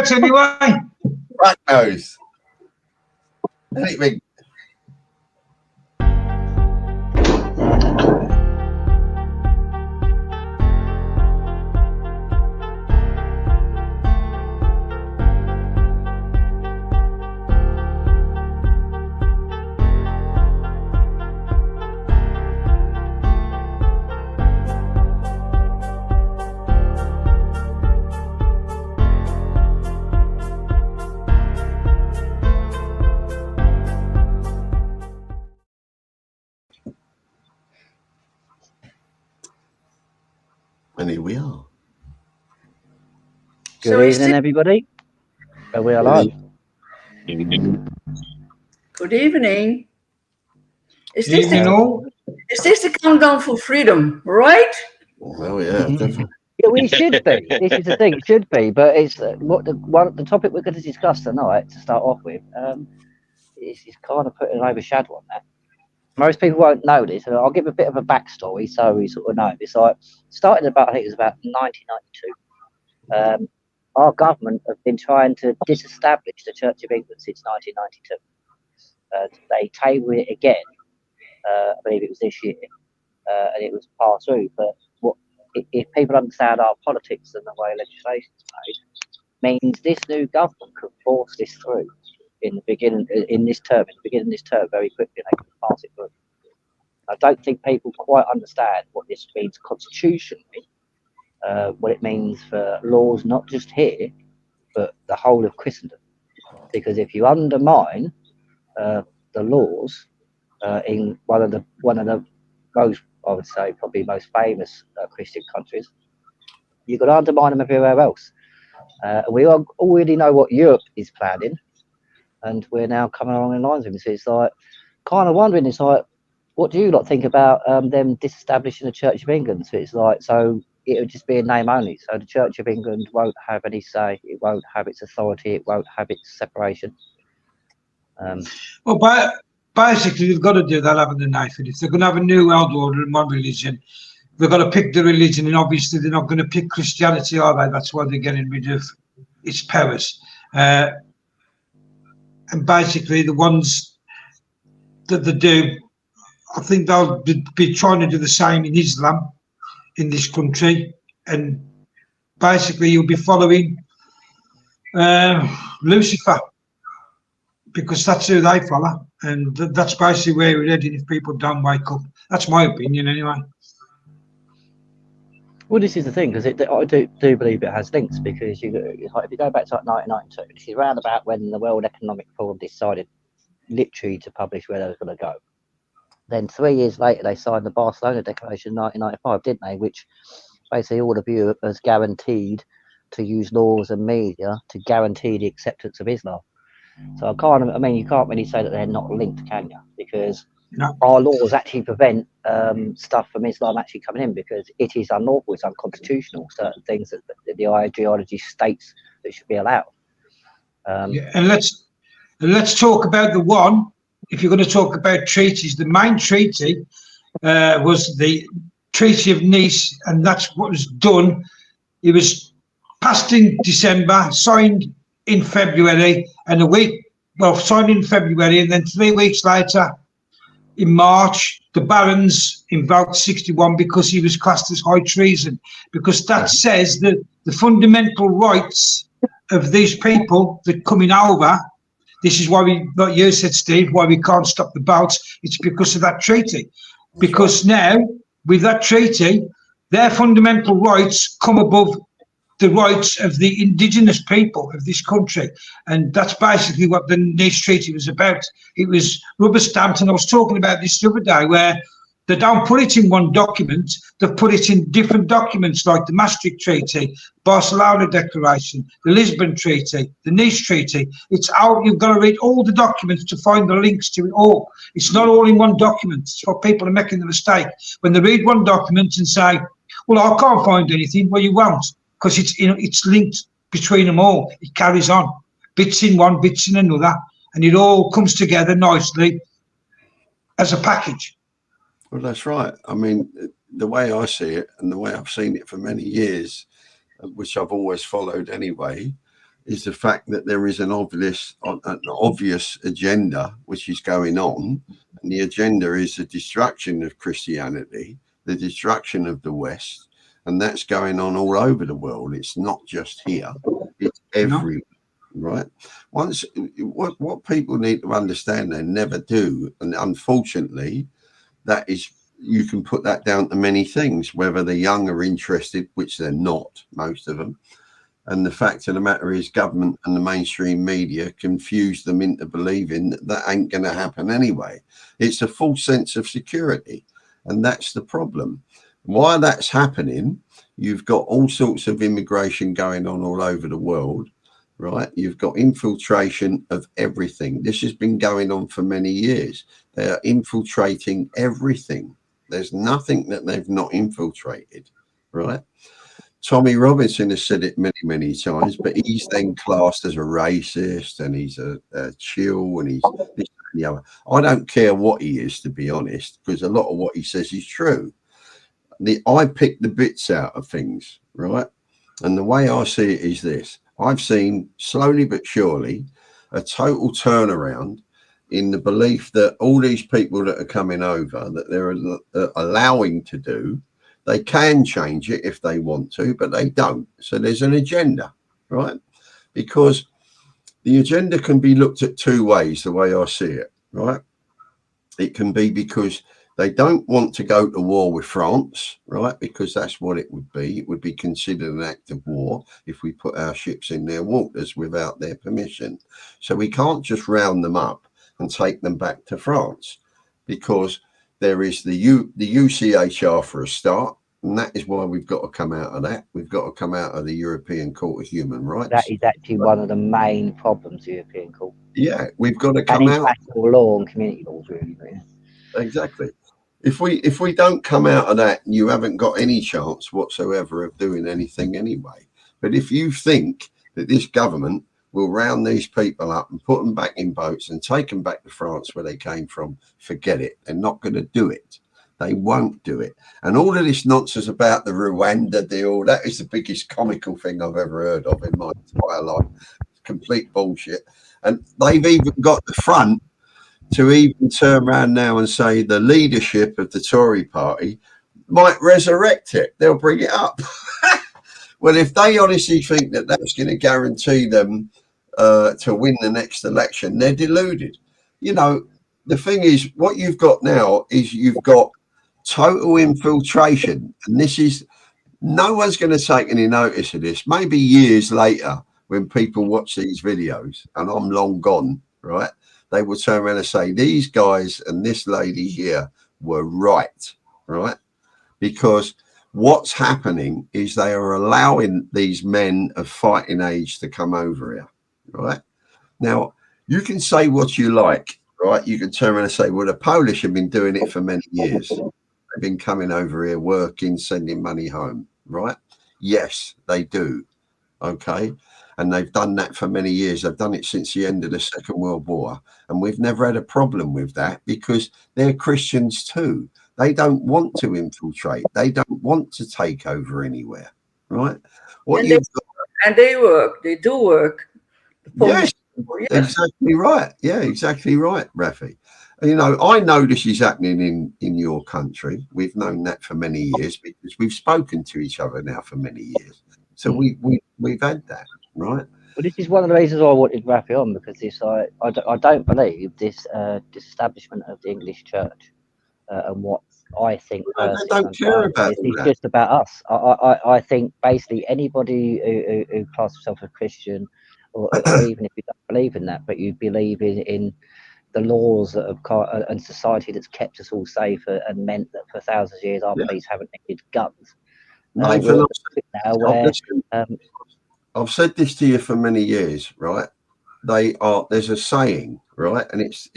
out anyway. Right nose. Anything. And here we are. Good evening, everybody. We are live. Good evening. Is Good evening, all. this the countdown for freedom, right? Oh yeah, definitely. Yeah, we should be. This is the thing. It should be, but it's the topic we're going to discuss tonight. To start off with, is kind of putting an overshadow on that. Most people won't know this, and I'll give a bit of a backstory so we sort of know this. Like, started about, I think it was about 1992. Our government have been trying to disestablish the Church of England since 1992. They tabled it again, I believe it was this year, and it was passed through. But if people understand our politics and the way legislation is made, means this new government could force this through in the beginning this term very quickly, and they can pass it through. I don't think people quite understand what this means constitutionally, what it means for laws not just here, but the whole of Christendom. Because if you undermine the laws in one of the most, I would say, probably most famous Christian countries, you've got to undermine them everywhere else. We already know what Europe is planning, and we're now coming along in lines with it. So it's like, kind of wondering, it's like, what do you lot think about them disestablishing the Church of England? So it's like, so it would just be a name only. So the Church of England won't have any say. It won't have its authority. It won't have its separation. Well, basically, they've got to do that, haven't they, Nathan? If they're going to have a new world order and one religion, they've got to pick the religion, and obviously they're not going to pick Christianity, are they? That's why they're getting rid of its powers. And basically, the ones that they do, I think they'll be trying to do the same in Islam in this country. And basically, you'll be following Lucifer, because that's who they follow, and that's basically where we're heading if people don't wake up. That's my opinion, anyway. Well, this is the thing, because I do believe it has links, because if you go back to like 1992, this is around about when the World Economic Forum decided literally to publish where they were going to go. Then 3 years later, they signed the Barcelona Declaration in 1995, didn't they? Which basically all of Europe has guaranteed to use laws and media to guarantee the acceptance of Islam. So you can't really say that they're not linked, can you? Because our laws actually prevent stuff from Islam actually coming in, because it is unlawful, it's unconstitutional, certain things that the ideology states that should be allowed. And let's talk about the one. If you're going to talk about treaties, the main treaty was the Treaty of Nice, and that's what was done. It was passed in December, signed in February, and signed in February, and then 3 weeks later, in March, the barons invoked 61 because he was classed as high treason, because that says that the fundamental rights of these people that are coming over. This is why like you said, Steve, why we can't stop the boats. It's because of that treaty. Because now, with that treaty, their fundamental rights come above the rights of the indigenous people of this country. And that's basically what the Nice Treaty was about. It was rubber stamped, and I was talking about this the other day, where they don't put it in one document, they put it in different documents, like the Maastricht Treaty, Barcelona Declaration, the Lisbon Treaty, the Nice Treaty. It's out, you've got to read all the documents to find the links to it all. It's not all in one document. It's what people are making the mistake. When they read one document and say, well, I can't find anything, well, you won't, because it's linked between them all. It carries on, bits in one, bits in another, and it all comes together nicely as a package. Well, that's right. I mean, the way I see it, and the way I've seen it for many years, which I've always followed anyway, is the fact that there is an obvious agenda which is going on, and the agenda is the destruction of Christianity, the destruction of the West, and that's going on all over the world. It's not just here; it's everywhere. Right? What people need to understand, they never do, and unfortunately, that is, you can put that down to many things. Whether the young are interested, which they're not, most of them. And the fact of the matter is, government and the mainstream media confuse them into believing that that ain't going to happen anyway. It's a false sense of security. And that's the problem. While that's happening, you've got all sorts of immigration going on all over the world, right? You've got infiltration of everything. This has been going on for many years. They are infiltrating everything. There's nothing that they've not infiltrated, right? Tommy Robinson has said it many, many times, but he's then classed as a racist, and he's a chill, and he's this and the other. I don't care what he is, to be honest, because a lot of what he says is true. I pick the bits out of things, right? And the way I see it is this. I've seen, slowly but surely, a total turnaround in the belief that all these people that are coming over, that they're allowing to do, they can change it if they want to, but they don't. So there's an agenda, right? Because the agenda can be looked at two ways, the way I see it, right? It can be because they don't want to go to war with France, right? Because that's what it would be. It would be considered an act of war if we put our ships in their waters without their permission. So we can't just round them up and take them back to France, because there is the UCHR for a start, and that is why we've got to come out of that. We've got to come out of the European Court of Human Rights. That is actually one of the main problems, the European Court. Yeah, we've got to come out. International law and community laws, really. Exactly. If we don't come out of that, you haven't got any chance whatsoever of doing anything anyway. But if you think that this government will round these people up and put them back in boats and take them back to France where they came from, forget it. They're not going to do it. They won't do it. And all of this nonsense about the Rwanda deal, that is the biggest comical thing I've ever heard of in my entire life. It's complete bullshit. And they've even got the front to even turn around now and say the leadership of the Tory party might resurrect it. They'll bring it up. Well, if they honestly think that that's going to guarantee them to win the next election, they're deluded. You know, the thing is, what you've got now is you've got total infiltration. And this is, no one's going to take any notice of this. Maybe years later, when people watch these videos, and I'm long gone, right? They will turn around and say, these guys and this lady here were right? Because what's happening is they are allowing these men of fighting age to come over here, right? Now, you can say what you like, right? You can turn around and say, well, the Polish have been doing it for many years. They've been coming over here, working, sending money home, right? Yes, they do. Okay. And they've done that for many years. They've done it since the end of the Second World War. And we've never had a problem with that because they're Christians too. They don't want to infiltrate. They don't want to take over anywhere, right? And they work. They do work. Yes, exactly right. Yeah, exactly right, Raffie. You know, I know this is happening in your country. We've known that for many years because we've spoken to each other now for many years. So we've had that, right? Well, this is one of the reasons I wanted Raffie on, because this I don't believe this disestablishment of the English Church and what I think they don't care about it's just about us. I think basically anybody who classes himself as Christian, or even if you don't believe in that, but you believe in the laws that have and society that's kept us all safe and meant that for thousands of years our police haven't needed guns. I've said this to you for many years, right? There's a saying, right? And it's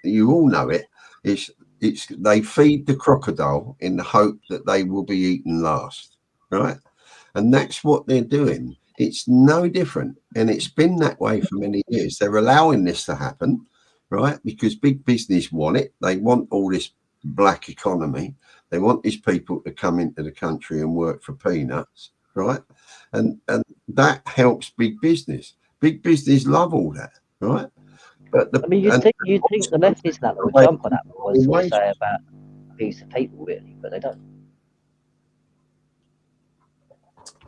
you all know it. It's they feed the crocodile in the hope that they will be eaten last, right? And that's what they're doing. It's no different. And it's been that way for many years. They're allowing this to happen, right? Because big business want it. They want all this black economy. They want these people to come into the country and work for peanuts, right? And that helps big business. Big business love all that, right? But I mean, you'd think the lefties that would jump on that was sort of say about abuse of people, really, but they don't.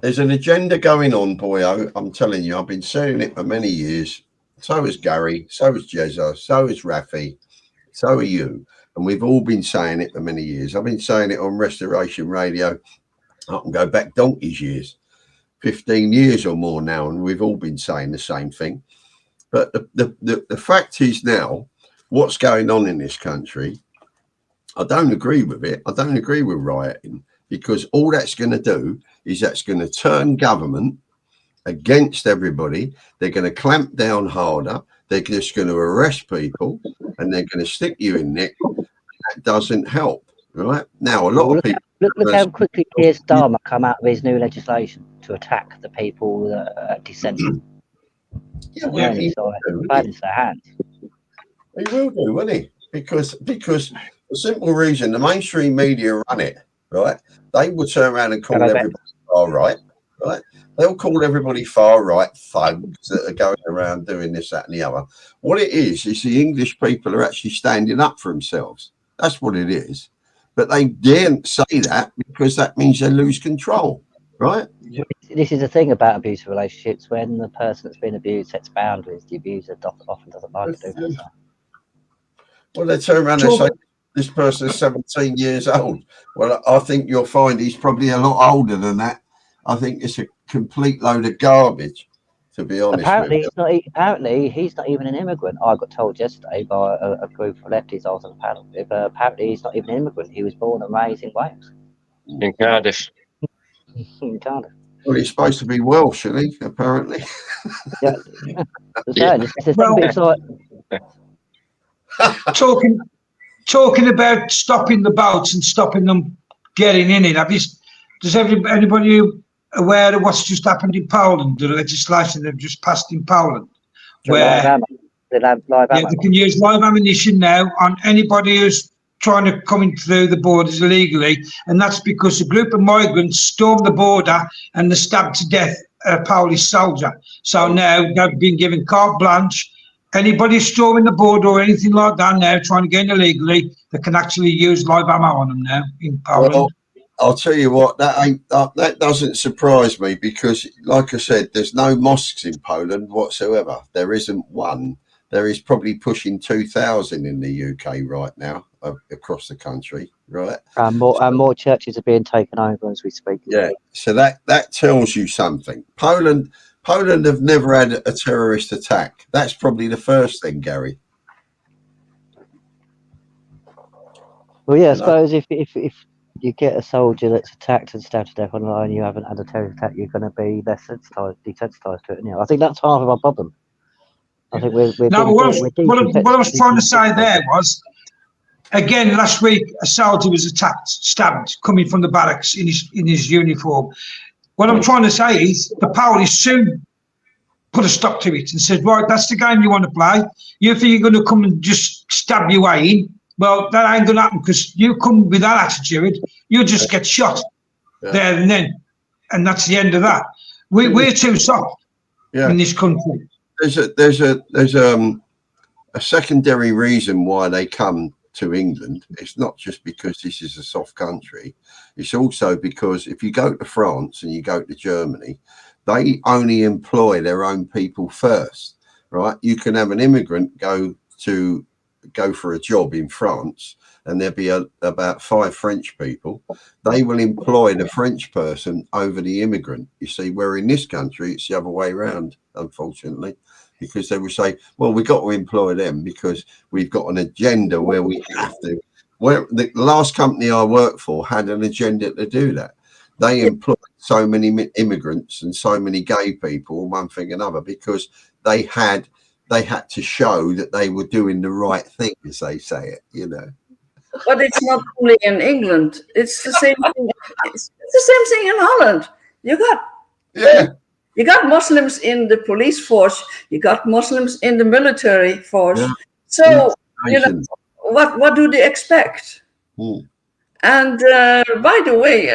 There's an agenda going on, boyo. I'm telling you, I've been saying it for many years. So is Gary, so is Jezza, so is Raffie, so are you. And we've all been saying it for many years. I've been saying it on Restoration Radio. I can go back donkey's years, 15 years or more now, and we've all been saying the same thing. But the fact is now, what's going on in this country, I don't agree with it. I don't agree with rioting, because all that's going to do is that's going to turn government against everybody. They're going to clamp down harder. They're just going to arrest people and they're going to stick you in Nick. That doesn't help, right? Now, a lot of people... Look how quickly Keir Starmer come out with his new legislation to attack the people that are dissenting. Yeah, well, he will do, won't he? Because the simple reason, the mainstream media run it, right? They will turn around and call everybody far right, right? They'll call everybody far right thugs that are going around doing this, that, and the other. What it is the English people are actually standing up for themselves. That's what it is. But they daren't say that because that means they lose control, right? This is the thing about abusive relationships. When the person that's been abused sets boundaries, the abuser often doesn't like to do that. Well, they turn around and say, this person's 17 years old. Well, I think you'll find he's probably a lot older than that. I think it's a complete load of garbage, to be honest. Apparently, he's not even an immigrant. I got told yesterday by a group of lefties I was on the panel with. Apparently, he's not even an immigrant. He was born and raised in Wales. In Cardiff. In Cardiff. Well, he's supposed to be Welsh, isn't he? Apparently. Yeah. Talking about stopping the boats and stopping them getting in it. Does anybody aware of what's just happened in Poland? The legislation they've just passed in Poland, where they can use live ammunition now on anybody who's trying to come in through the borders illegally, and that's because a group of migrants stormed the border and they stabbed to death a Polish soldier. So now they've been given carte blanche. Anybody storming the border or anything like that now, trying to get in illegally, they can actually use live ammo on them now in Poland. Well, I'll tell you what, that doesn't surprise me because, like I said, there's no mosques in Poland whatsoever. There isn't one. There is probably pushing 2,000 in the UK right now across the country, right? And more churches are being taken over as we speak. Yeah, so that tells you something. Poland have never had a terrorist attack. That's probably the first thing, Gary. Well, yeah, I suppose if you get a soldier that's attacked and stabbed to death on the line, you haven't had a terrorist attack, you're going to be less desensitized to it. I think that's half of our problem. I think we're what I was trying to say there was, again, last week a soldier was stabbed, coming from the barracks in his uniform. What I'm trying to say is the Polish soon put a stop to it and said, right, that's the game you want to play. You think you're going to come and just stab your way in? Well, that ain't going to happen because you come with that attitude, you'll just get shot there and then. And that's the end of that. We're too soft in this country. There's a secondary reason why they come to England. It's not just because this is a soft country. It's also because if you go to France and you go to Germany, they only employ their own people first, right? You can have an immigrant go for a job in France and there'll be about 5 French people. They will employ the French person over the immigrant. You see, where in this country, it's the other way around, unfortunately, because they will say, well, we've got to employ them because we've got an agenda where we have to. Where the last company I worked for had an agenda to do that. They employed so many immigrants and so many gay people, one thing and another, because they had to show that they were doing the right thing, as they say it, But it's not only in England. It's the same thing. It's the same thing in Holland. You got Muslims in the police force. You got Muslims in the military force. Yeah. So what do they expect? And by the way,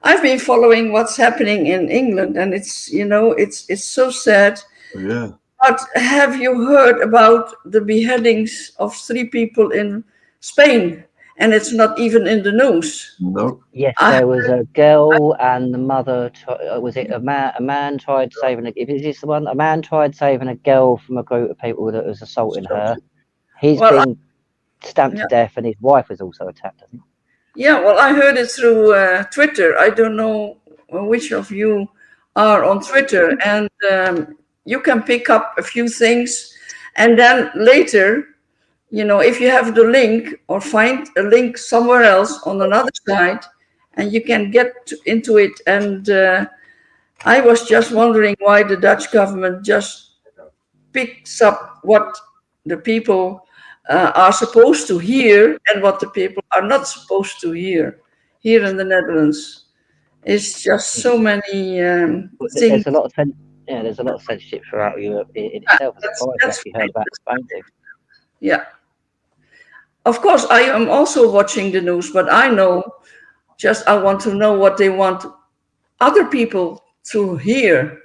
I've been following what's happening in England, and it's so sad Yeah. But have you heard about the beheadings of 3 people in Spain? And it's not even in the news. No. Yes, there was a girl and the mother. Was it a man? A man tried saving. Is this the one? A man tried saving a girl from a group of people that was assaulting her. He's been stamped to death, and his wife was also attacked, I think. Yeah, well, I heard it through Twitter. I don't know which of you are on Twitter, and you can pick up a few things, and then later, you know, if you have the link or find a link somewhere else on another site, and you can get into it. And I was just wondering why the Dutch government just picks up what the people are supposed to hear and what the people are not supposed to hear here in the Netherlands. It's just so many things. There's a lot of there's a lot of censorship throughout Europe in itself. That's you heard about Spain too. Yeah. Of course, I am also watching the news, but I know I want to know what they want other people to hear.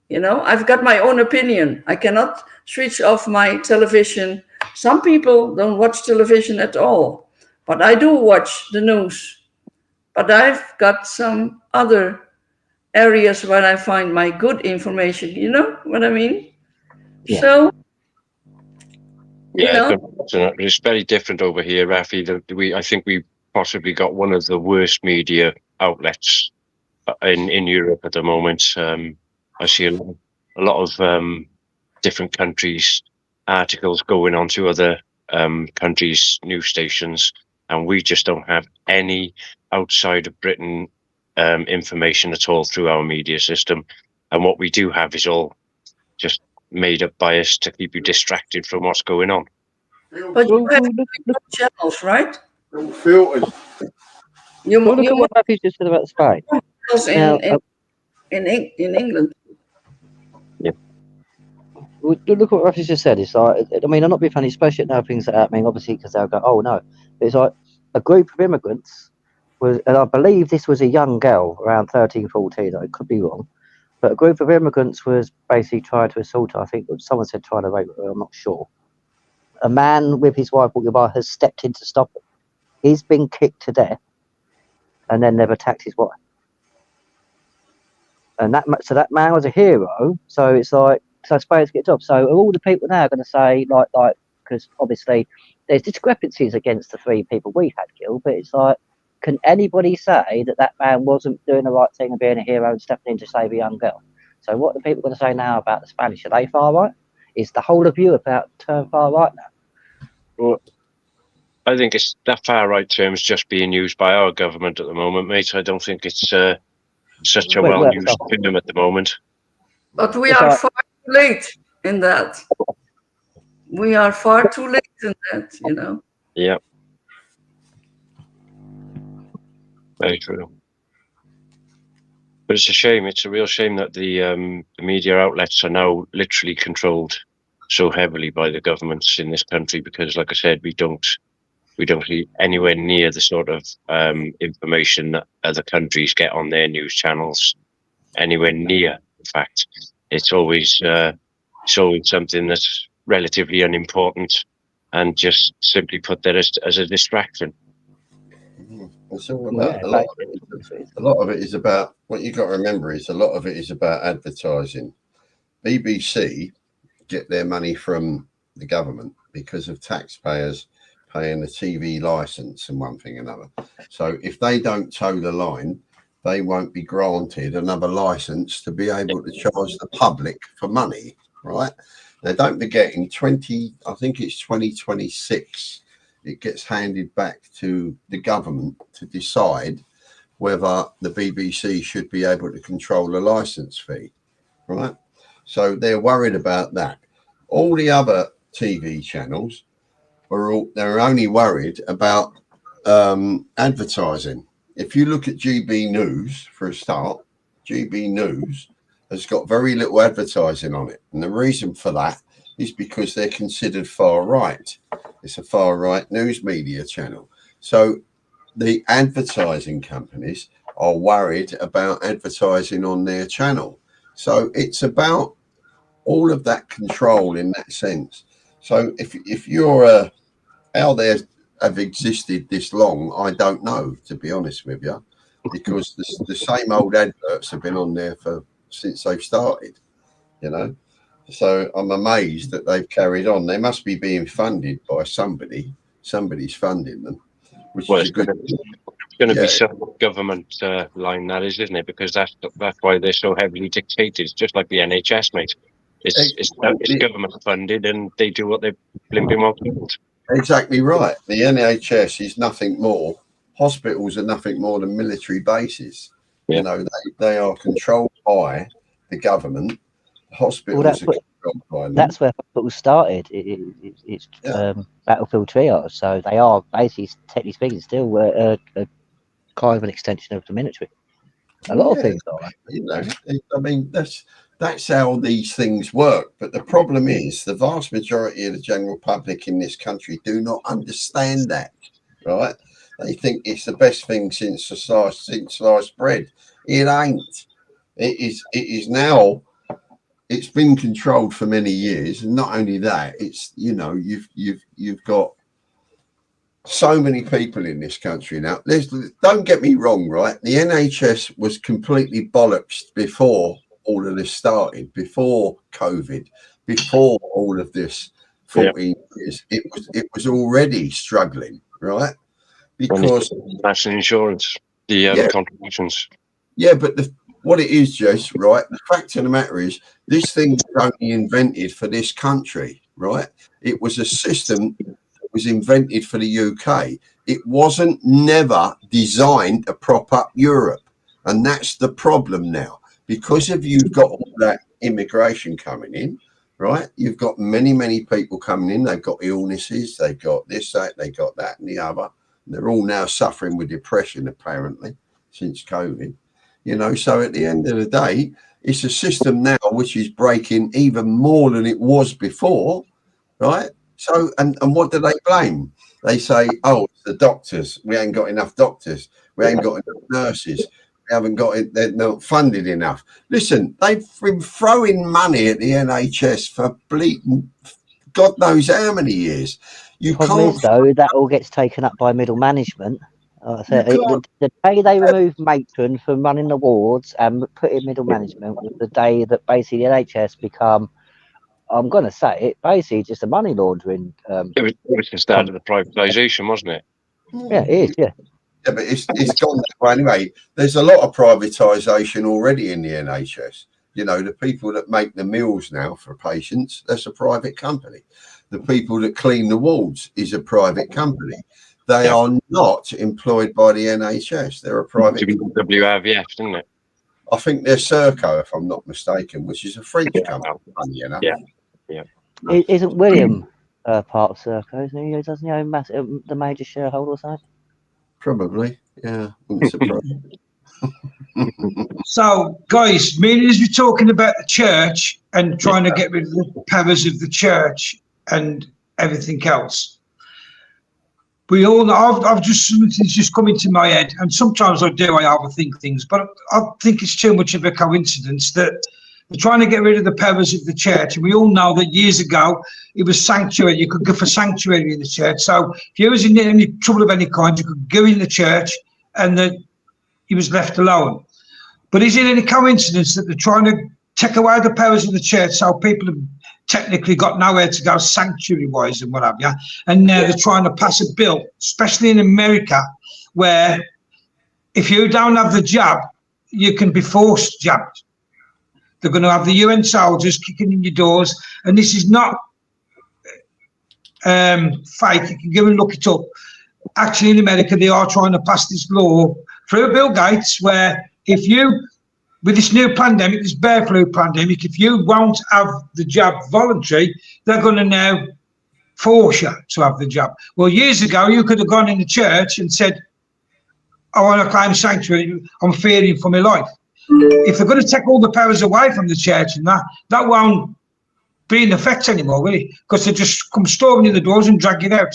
You know, I've got my own opinion. I cannot switch off my television. Some people don't watch television at all, but I do watch the news. But I've got some other areas where I find my good information. You know what I mean? Yeah. So, yeah, it's very different over here, Raffie. I think we possibly got one of the worst media outlets in Europe at the moment. I see a lot of different countries' articles going on to other countries' news stations, and we just don't have any outside of Britain information at all through our media system. And what we do have is all just made up bias to keep you distracted from what's going on. But you have channels, right? Filters. Look at what Raffie just said about Spain. In England. Yeah. Look at what Raffie just said. It's like, I mean, I'm not being funny, especially now things are happening, obviously, because they'll go, oh no. It's like a group of immigrants was, and I believe this was a young girl around 13, 14, I could be wrong, but a group of immigrants was basically trying to assault her. I think someone said trying to rape her, I'm not sure. A man with his wife walking by has stepped in to stop it. He's been kicked to death and then they've attacked his wife. And that man was a hero. So it's like, so Spain's get job. So all the people now are going to say, like, because obviously there's discrepancies against the 3 people we had killed, but it's like, can anybody say that man wasn't doing the right thing and being a hero and stepping in to save a young girl? So what are the people going to say now about the Spanish? Are they far right? Is the whole of Europe out turned far right now? Well, I think it's that far right term is just being used by our government at the moment, mate. I don't think it's such a well-used term at the moment. But we are far too late in that. We are far too late in that, you know. Yeah. Very true. But it's a shame. It's a real shame that the media outlets are now literally controlled so heavily by the governments in this country, because, like I said, we don't see anywhere near the sort of information that other countries get on their news channels. Anywhere near. In fact, it's always something that's relatively unimportant and just simply put there as a distraction. It's all about, a lot of it is about, what you've got to remember is a lot of it is about advertising. BBC get their money from the government because of taxpayers paying the TV license and one thing and another. So if they don't toe the line, they won't be granted another license to be able to charge the public for money, right? Now, don't forget, in 2026, it gets handed back to the government to decide whether the BBC should be able to control the license fee, right? So they're worried about that. All the other TV channels they're only worried about advertising. If you look at GB News for a start, GB News has got very little advertising on it, and the reason for that is because they're considered far right. It's a far right news media channel. So the advertising companies are worried about advertising on their channel. So it's about all of that control in that sense. So if you're how they have existed this long, I don't know, to be honest with you, because the same old adverts have been on there since they've started, you know. So I'm amazed that they've carried on. They must be being funded by somebody. Somebody's funding them, which is a good thing. It's going to be some government line, that is, isn't it? Because that's why they're so heavily dictated. It's just like the NHS, mate. It's government funded, and they do what they blimping want. Exactly right. The NHS is nothing more. Hospitals are nothing more than military bases. Yeah. You know, they are controlled by the government. Hospitals are controlled by them. That's where hospitals started. It's battlefield triage. So they are basically, technically speaking, still a kind of an extension of the military. A lot of things are. You know, I mean, that's how these things work. But the problem is the vast majority of the general public in this country do not understand that, right? They think it's the best thing since sliced bread. It ain't. It is now. It's been controlled for many years, and not only that, it's, you know, you've got so many people in this country now. Don't get me wrong, right? The NHS was completely bollocks before all of this started, before COVID, before all of this 14 years. It was already struggling, right? Because national insurance, the contributions. Yeah, but what it is, Jess, right? The fact of the matter is, this thing was only invented for this country, right? It was a system that was invented for the UK. It wasn't never designed to prop up Europe. And that's the problem now. Because if you've got all that immigration coming in, right? You've got many, many people coming in. They've got illnesses. They've got this, that, they got that and the other. And they're all now suffering with depression, apparently, since COVID. You know, so at the end of the day, it's a system now which is breaking even more than it was before, right? So, and what do they blame? They say, oh, it's the doctors. We ain't got enough doctors. We ain't got enough nurses. We haven't got it. They're not funded enough. Listen, they've been throwing money at the NHS for bleeding God knows how many years. The problem is, though, that all gets taken up by middle management. The day they removed matron from running the wards and put in middle management was the day that basically the NHS become, I'm going to say it, basically just a money laundering. It was the start of the privatization, wasn't it? Yeah, it is, yeah. Yeah, but it's gone that way anyway. There's a lot of privatisation already in the NHS. You know, the people that make the meals now for patients, that's a private company. The people that clean the wards is a private company. They are not employed by the NHS. They're a private company. WRVF, isn't it? I think they're Serco, if I'm not mistaken, which is a French company, you know. Yeah. Isn't William part of Serco, isn't he? Doesn't he own the major shareholder or something? Probably, yeah. Wouldn't surprise me. So, guys, me as we're talking about the church and trying to get rid of the powers of the church and everything else. We all know, something's just come into my head, and sometimes I overthink things, but I think it's too much of a coincidence that they're trying to get rid of the powers of the church. And we all know that years ago it was sanctuary. You could go for sanctuary in the church. So if you was in any trouble of any kind, you could go in the church and then he was left alone. But is it any coincidence that they're trying to take away the powers of the church so people have technically got nowhere to go sanctuary-wise and what have you? And now they're trying to pass a bill, especially in America, where if you don't have the jab, you can be forced jabbed. They're going to have the UN soldiers kicking in your doors, and this is not fake. You can go and look it up. Actually, in America, they are trying to pass this law through Bill Gates, where if you, with this new pandemic, this bear flu pandemic, if you won't have the jab voluntary, they're going to now force you to have the jab. Well, years ago, you could have gone in the church and said, I want to claim sanctuary, I'm fearing for my life. If they're going to take all the powers away from the church and that won't be in effect anymore, will it? Because they just come storming in the doors and drag it out.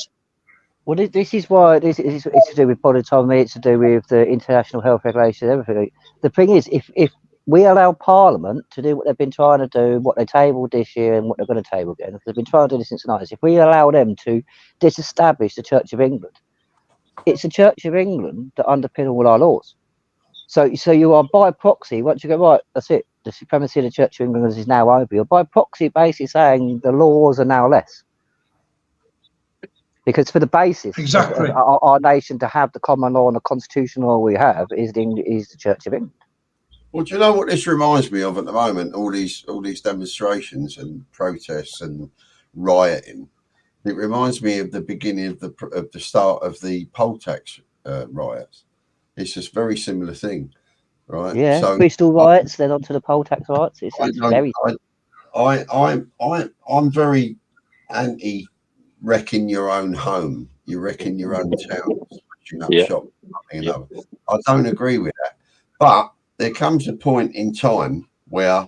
Well, this is why it's to do with autonomy. It's to do with the international health regulations, everything. The thing is, if we allow Parliament to do what they've been trying to do, what they tabled this year and what they're going to table again. They've been trying to do this since the 90s. If we allow them to disestablish the Church of England, it's the Church of England that underpin all our laws. So you are by proxy, once you go, right, that's it, the supremacy of the Church of England is now over. You're by proxy basically saying the laws are now less. Because for the basis Exactly. of our nation to have the common law and the constitutional law we have is the Church of England. Well, do you know what this reminds me of at the moment? All these demonstrations and protests and rioting. It reminds me of the beginning of the start of the poll tax riots. It's just a very similar thing, right? Yeah, so Bristol riots, then onto the poll tax riots. It's very. I'm very anti wrecking your own home. You're wrecking your own town, smashing up shop, something another. I don't agree with that, but there comes a point in time where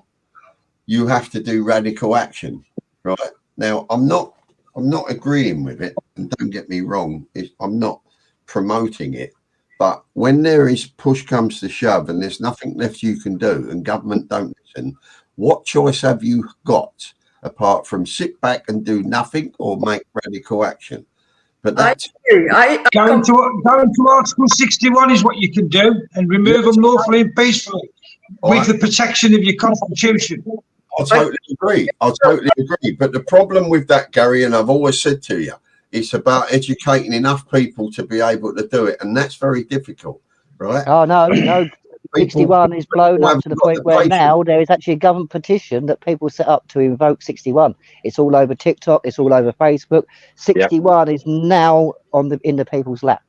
you have to do radical action, right? Now, I'm not agreeing with it, and don't get me wrong, I'm not promoting it, but when there is push comes to shove and there's nothing left you can do and government don't listen, what choice have you got apart from sit back and do nothing or make radical action? But that's going to Article 61 is what you can do, and remove them lawfully and peacefully with the protection of your constitution. I totally agree. But the problem with that, Gary, and I've always said to you, it's about educating enough people to be able to do it, and that's very difficult, right? Oh no. 61 is blown up to the point where now there is actually a government petition that people set up to invoke 61. It's all over TikTok. It's all over Facebook. 61 is now in the people's lap.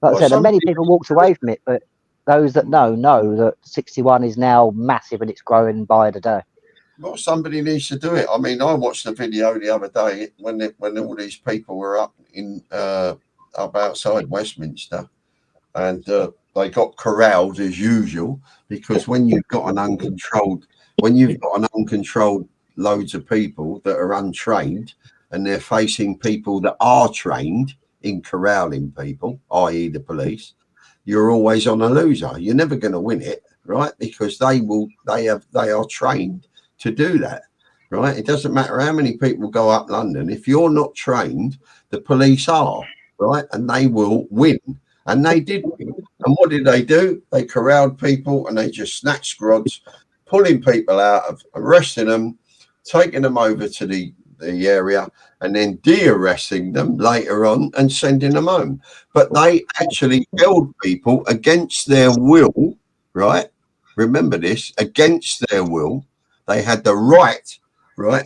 Like I said, and many people walked away from it, but those that know that 61 is now massive and it's growing by the day. Well, somebody needs to do it. I mean, I watched the video the other day when all these people were up outside Westminster, and they got corralled as usual, because when you've got an uncontrolled loads of people that are untrained and they're facing people that are trained in corralling people, i.e. the police, you're always on a loser. You're never going to win it, right? Because they are trained to do that, right? It doesn't matter how many people go up London. If you're not trained, the police are, right? And they will win. And they did win. And what did they do? They corralled people and they just snatched squads, pulling people out, arresting them, taking them over to the area, and then de-arresting them later on and sending them home. But they actually held people against their will, right? Remember this, against their will. They had the right,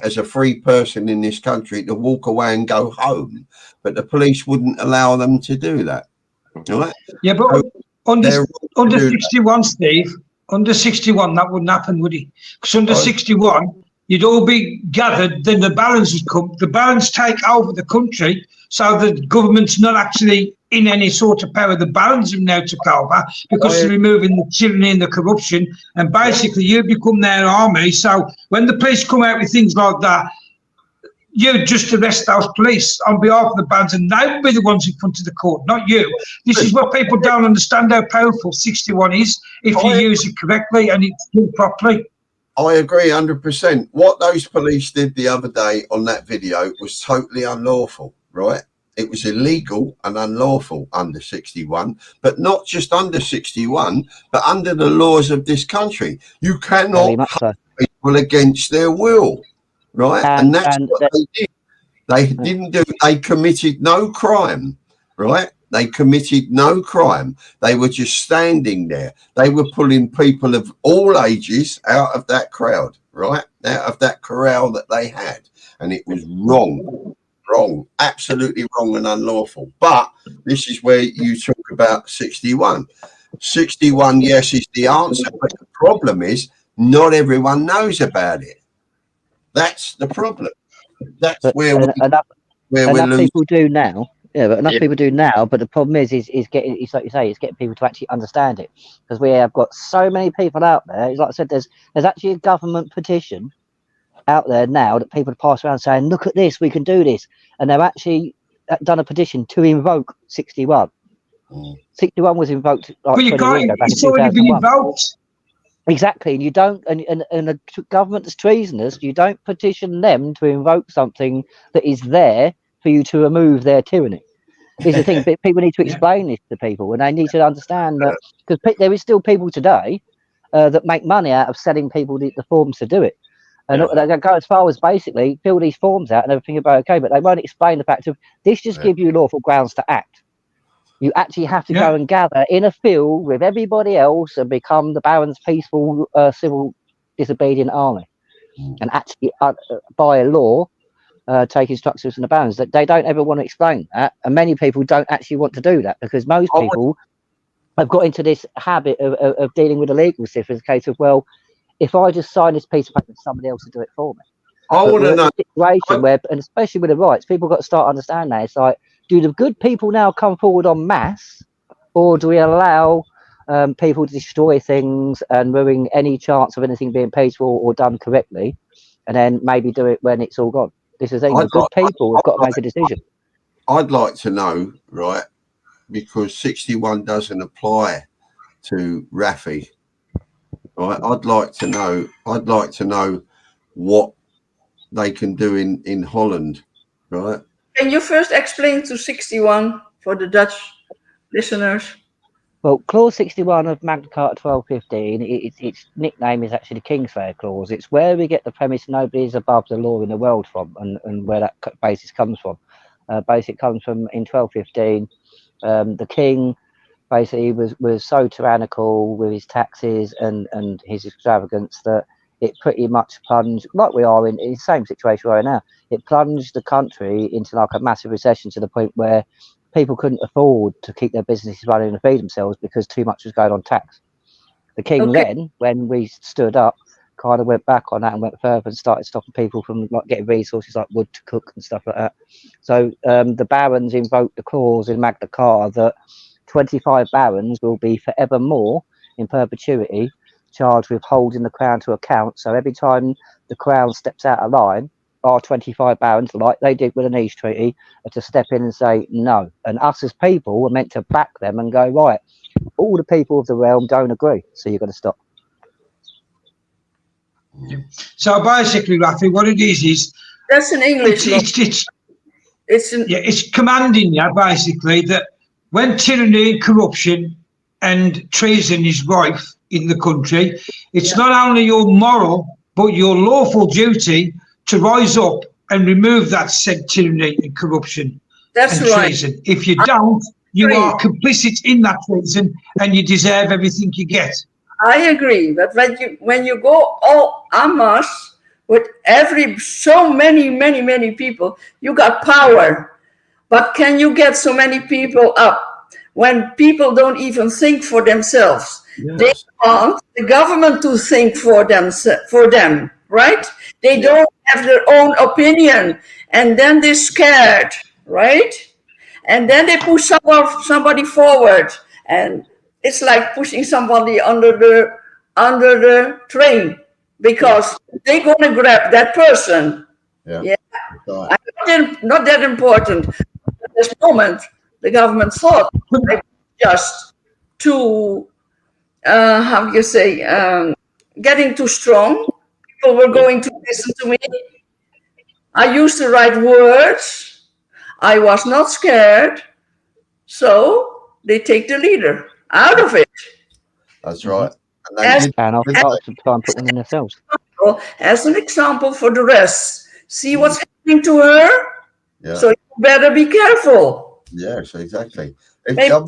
as a free person in this country, to walk away and go home. But the police wouldn't allow them to do that. Right? Yeah, but under 61, Steve, under 61, that wouldn't happen, would it? Because under 61, you'd all be gathered, then the balance would come. The balance take over the country, so the government's not actually in any sort of power. The balance have now took over because they're removing the tyranny and the corruption, and basically you become their army. So when the police come out with things like that, you just arrest those police on behalf of the bands, and they will be the ones in front of the court, not you. This is what people don't understand, how powerful 61 is if you use it correctly and it's done properly. I agree 100%. What those police did the other day on that video was totally unlawful, right? It was illegal and unlawful under 61, but not just under 61, but under the laws of this country. You cannot hold people against their will, right? And that's what they did. They didn't do. They committed no crime, right? They committed no crime. They were just standing there. They were pulling people of all ages out of that crowd, right? Out of that corral that they had. And it was wrong, absolutely wrong and unlawful. But this is where you talk about 61. 61, yes, is the answer. But the problem is not everyone knows about it. That's the problem. That's where we're losing. People do now. Yeah, but enough people do now. But the problem is getting, it's like you say, it's getting people to actually understand it, because we have got so many people out there. It's like I said, there's actually a government petition out there now that people pass around saying, "Look at this, we can do this," and they've actually done a petition to invoke 61. 61 was invoked. Like, but you can't. It's already been invoked. Exactly, and you don't, and a government that's treasonous, you don't petition them to invoke something that is there for you to remove their tyranny. Is the thing. But people need to explain this to people, and they need to understand that, because there is still people today that make money out of selling people the forms to do it, and they go as far as basically fill these forms out and everything about okay, but they won't explain the fact of this just gives you lawful grounds to act. You actually have to go and gather in a field with everybody else and become the Baron's peaceful civil disobedient army, and actually by a law take instructions from the Barons. That they don't ever want to explain that, and many people don't actually want to do that because most people have got into this habit of dealing with the legal system as a case of, well, if I just sign this piece of paper, somebody else will do it for me. I want to know. Situation where, and especially with the rights, people got to start understanding that. It's like, do the good people now come forward en masse, or do we allow people to destroy things and ruin any chance of anything being paid for or done correctly, and then maybe do it when it's all gone? This is the thing. The good people have got to make a decision. I'd like to know, right, because 61 doesn't apply to Raffie. Right, I'd like to know what they can do in Holland, right? Can you first explain to 61 for the Dutch listeners? Well, Clause 61 of Magna Carta 1215, its nickname is actually the Kingslayer Clause. It's where we get the premise nobody is above the law in the world from, and where that basis comes from. Basically, comes from in 1215. The king basically was so tyrannical with his taxes and his extravagance that it pretty much plunged, like we are in the same situation right now, it plunged the country into like a massive recession to the point where people couldn't afford to keep their businesses running and feed themselves because too much was going on tax. The king then, when we stood up, kind of went back on that and went further and started stopping people from like getting resources like wood to cook and stuff like that. So the barons invoked the clause in Magna Carta that 25 barons will be forevermore in perpetuity charged with holding the crown to account. So every time the crown steps out of line, our 25 barons, like they did with the Nice Treaty, are to step in and say no. And us as people are meant to back them and go, right, all the people of the realm don't agree, so you've got to stop. So basically, Raffie, what it is that's in English. It's commanding you basically that when tyranny and corruption and treason is rife in the country, it's not only your moral but your lawful duty to rise up and remove that said tyranny and corruption and treason. If you don't, you are complicit in that treason and you deserve everything you get. I agree, but when you go all en masse with so many people, you got power. But can you get so many people up when people don't even think for themselves? Yes. They want the government to think for them, right? They don't have their own opinion, and then they're scared, right? And then they push somebody forward, and it's like pushing somebody under the train because they're gonna grab that person. Yeah. Not that important. At this moment, the government thought they just too, how you say, getting too strong. People were going to listen to me. I used the right words. I was not scared. So they take the leader out of it. That's right. And I'll start to try and put one in themselves. As an example for the rest. See what's happening to her? Yeah. So you better be careful. Yes, exactly. To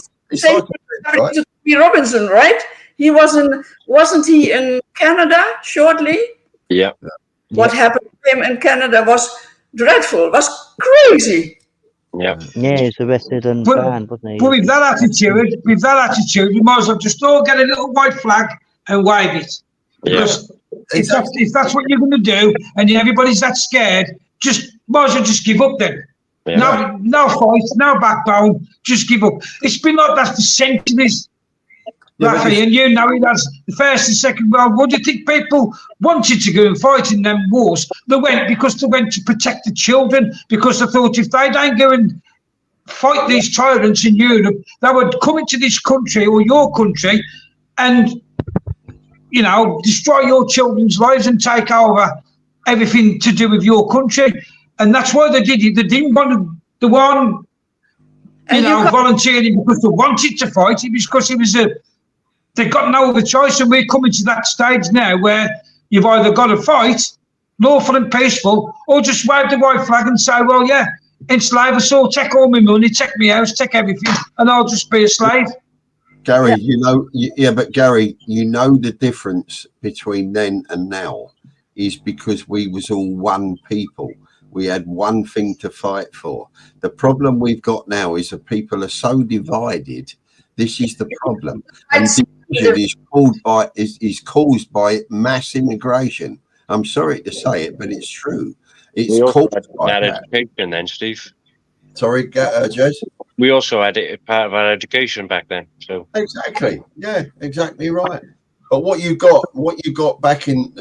Robinson, right? He wasn't he in Canada shortly? Yeah. What happened to him in Canada was dreadful, was crazy. Yeah. Yeah, he was arrested and banned, wasn't he? But with that attitude, you might as well just all get a little white flag and wave it. Because if that's what you're going to do, and everybody's that scared, just might as well just give up then. Yeah. No fight, no backbone, just give up. It's been like that for centuries, Raffie, and you know it has. The First and Second World War. Do you think people wanted to go and fight in them wars? They went because they went to protect the children, because they thought if they don't go and fight these tyrants in Europe, they would come into this country or your country and, you know, destroy your children's lives and take over everything to do with your country. And that's why they did it. They didn't want the one, you know, volunteering because they wanted to fight. It was because it was they got no other choice. And we're coming to that stage now where you've either got to fight, lawful and peaceful, or just wave the white flag and say, well, yeah, enslave us all, take all my money, take my house, take everything, and I'll just be a slave. Gary, you know, but Gary, you know the difference between then and now is because we was all one people. We had one thing to fight for. The problem we've got now is that people are so divided. This is the problem. And division is caused by mass immigration. I'm sorry to say it, but it's true. It's caused by that. Education then, Steve. Sorry, Jez? We also had it part of our education back then. So exactly, yeah, exactly right. But what you got back in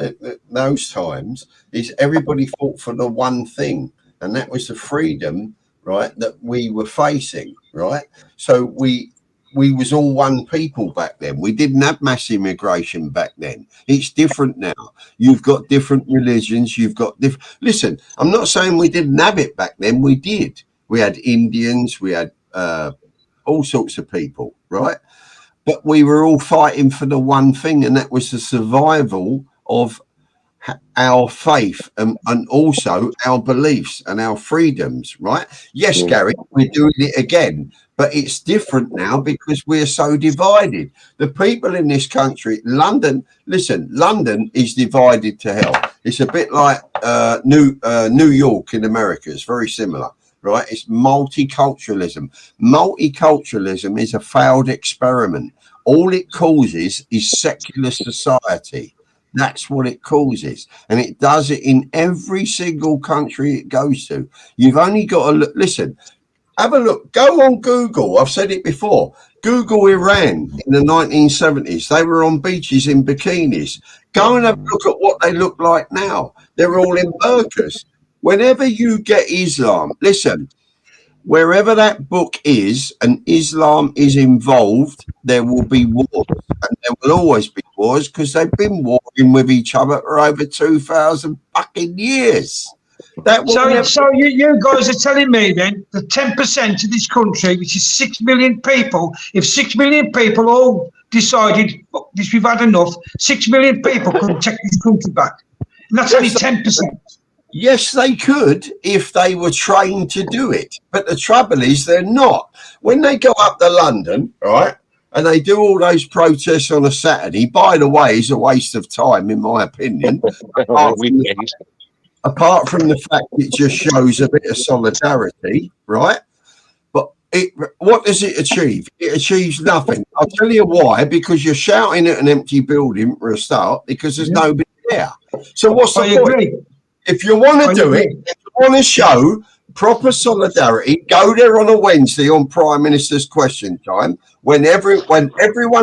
those times is everybody fought for the one thing, and that was the freedom, right, that we were facing, right? So we was all one people back then. We didn't have mass immigration back then. It's different now. You've got different religions. You've got listen, I'm not saying we didn't have it back then. We did. We had Indians. We had all sorts of people, right? But we were all fighting for the one thing, and that was the survival of our faith and also our beliefs and our freedoms, right? Yes, Gary, we're doing it again, but it's different now because we're so divided. The people in this country, London, listen, London is divided to hell. It's a bit like New York in America. It's very similar. Right, it's multiculturalism. Multiculturalism is a failed experiment. All it causes is secular society. That's what it causes, and it does it in every single country it goes to. You've only got to look. Listen, have a look. Go on Google. I've said it before. Google Iran in the 1970s. They were on beaches in bikinis. Go and have a look at what they look like now. They're all in burqas. Whenever you get Islam, listen, wherever that book is and Islam is involved, there will be wars. And there will always be wars because they've been warring with each other for over 2,000 fucking years. So you guys are telling me then that 10% of this country, which is 6 million people, if 6 million people all decided, fuck this, we've had enough, 6 million people could take this country back. And that's only 10%. Yes, they could if they were trained to do it. But the trouble is they're not. When they go up to London, right, and they do all those protests on a Saturday, by the way, is a waste of time, in my opinion. Apart from the fact it just shows a bit of solidarity, right? But what does it achieve? It achieves nothing. I'll tell you why. Because you're shouting at an empty building for a start because there's nobody there. So what's the point? If you want to do it, if you want to show proper solidarity, go there on a Wednesday on Prime Minister's Question Time when everyone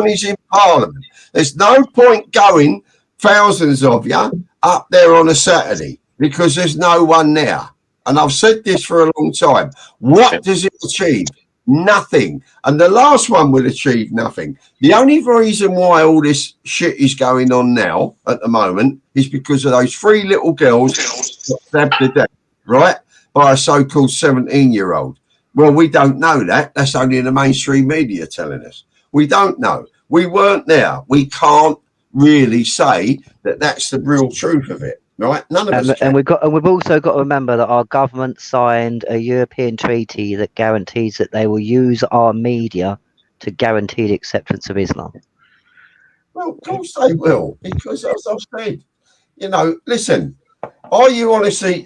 is in Parliament. There's no point going, thousands of you, up there on a Saturday because there's no one there. And I've said this for a long time. What does it achieve? Nothing. And the last one will achieve nothing. The only reason why all this shit is going on now at the moment is because of those 3 little girls stabbed to death, right, by a so-called 17-year-old. Well, we don't know that. That's only the mainstream media telling us. We don't know. We weren't there. We can't really say that that's the real truth of it. Right, none of us. And we've also got to remember that our government signed a European treaty that guarantees that they will use our media to guarantee the acceptance of Islam. Well, of course they will, because as I've said, you know, listen, are you honestly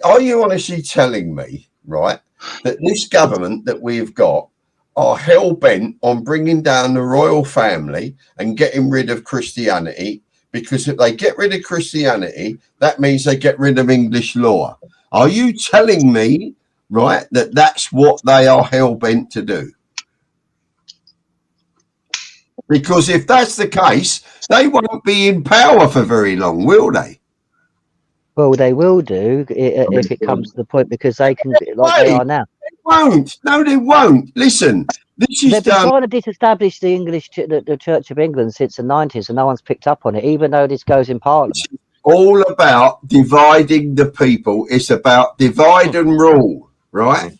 telling me, right, that this government that we've got are hell bent on bringing down the royal family and getting rid of Christianity? Because if they get rid of Christianity, that means they get rid of English law. Are you telling me, right, that that's what they are hell-bent to do? Because if that's the case, they won't be in power for very long, will they? Well, they will do if it comes to the point because they can, like they are now. They won't. No, they won't. Listen, This is They've been done. trying to disestablish the English, the Church of England since the 90s, and no one's picked up on it, even though this goes in Parliament. It's all about dividing the people. It's about divide and rule, right?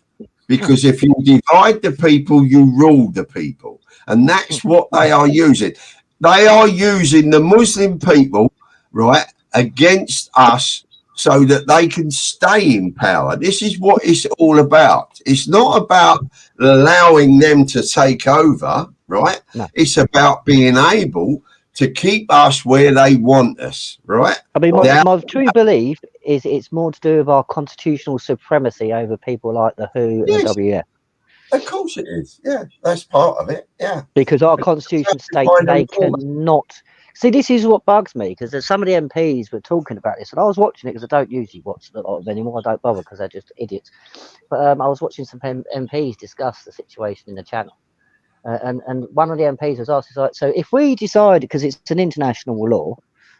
Because if you divide the people, you rule the people. And that's what they are using. They are using the Muslim people, right, against us so that they can stay in power. This is what it's all about. It's not about allowing them to take over, right? No. It's about being able to keep us where they want us, right? I mean, my true belief is it's more to do with our constitutional supremacy over people like the WHO and the WEF. Of course it is. Yeah, that's part of it. Yeah. Because our constitution states they cannot. See, this is what bugs me, because there's some of the MPs were talking about this, and I was watching it because I don't usually watch a lot of them anymore. I don't bother because they're just idiots. But I was watching some MPs discuss the situation in the channel. And one of the MPs was asked, like, so if we decide, because it's an international law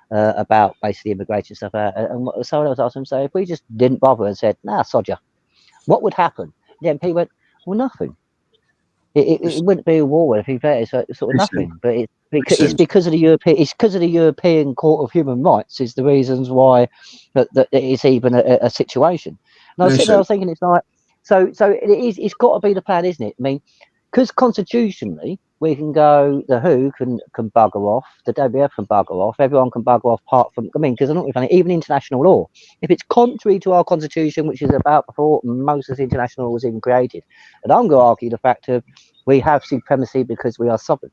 about basically immigration stuff, and someone else asked him, so if we just didn't bother and said, nah, sod ya, what would happen? The MP went, well, nothing. It wouldn't be a war if it's sort of nothing. But it's because of the European Court of Human Rights is the reasons why that it's even a situation. And I was sitting there, I was thinking, it's like, so it's got to be the plan, isn't it? I mean, because constitutionally we can go, the WHO can bugger off, the WF can bugger off, everyone can bugger off apart from, I mean, because I'm not funny, even international law, if it's contrary to our constitution, which is about before most of the international law was even created, and I'm going to argue the fact of we have supremacy because we are sovereign.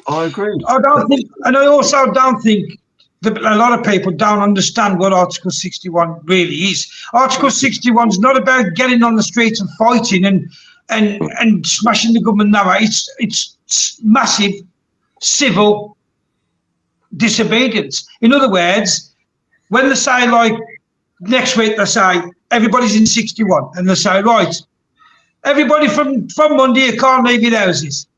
I agree. I don't think, and I also don't think that a lot of people don't understand what Article 61 really is. Article 61 is not about getting on the streets and fighting and smashing the government. No, it's massive civil disobedience. In other words, when they say, like, next week they say everybody's in 61, and they say, right, everybody from Monday you can't leave your houses.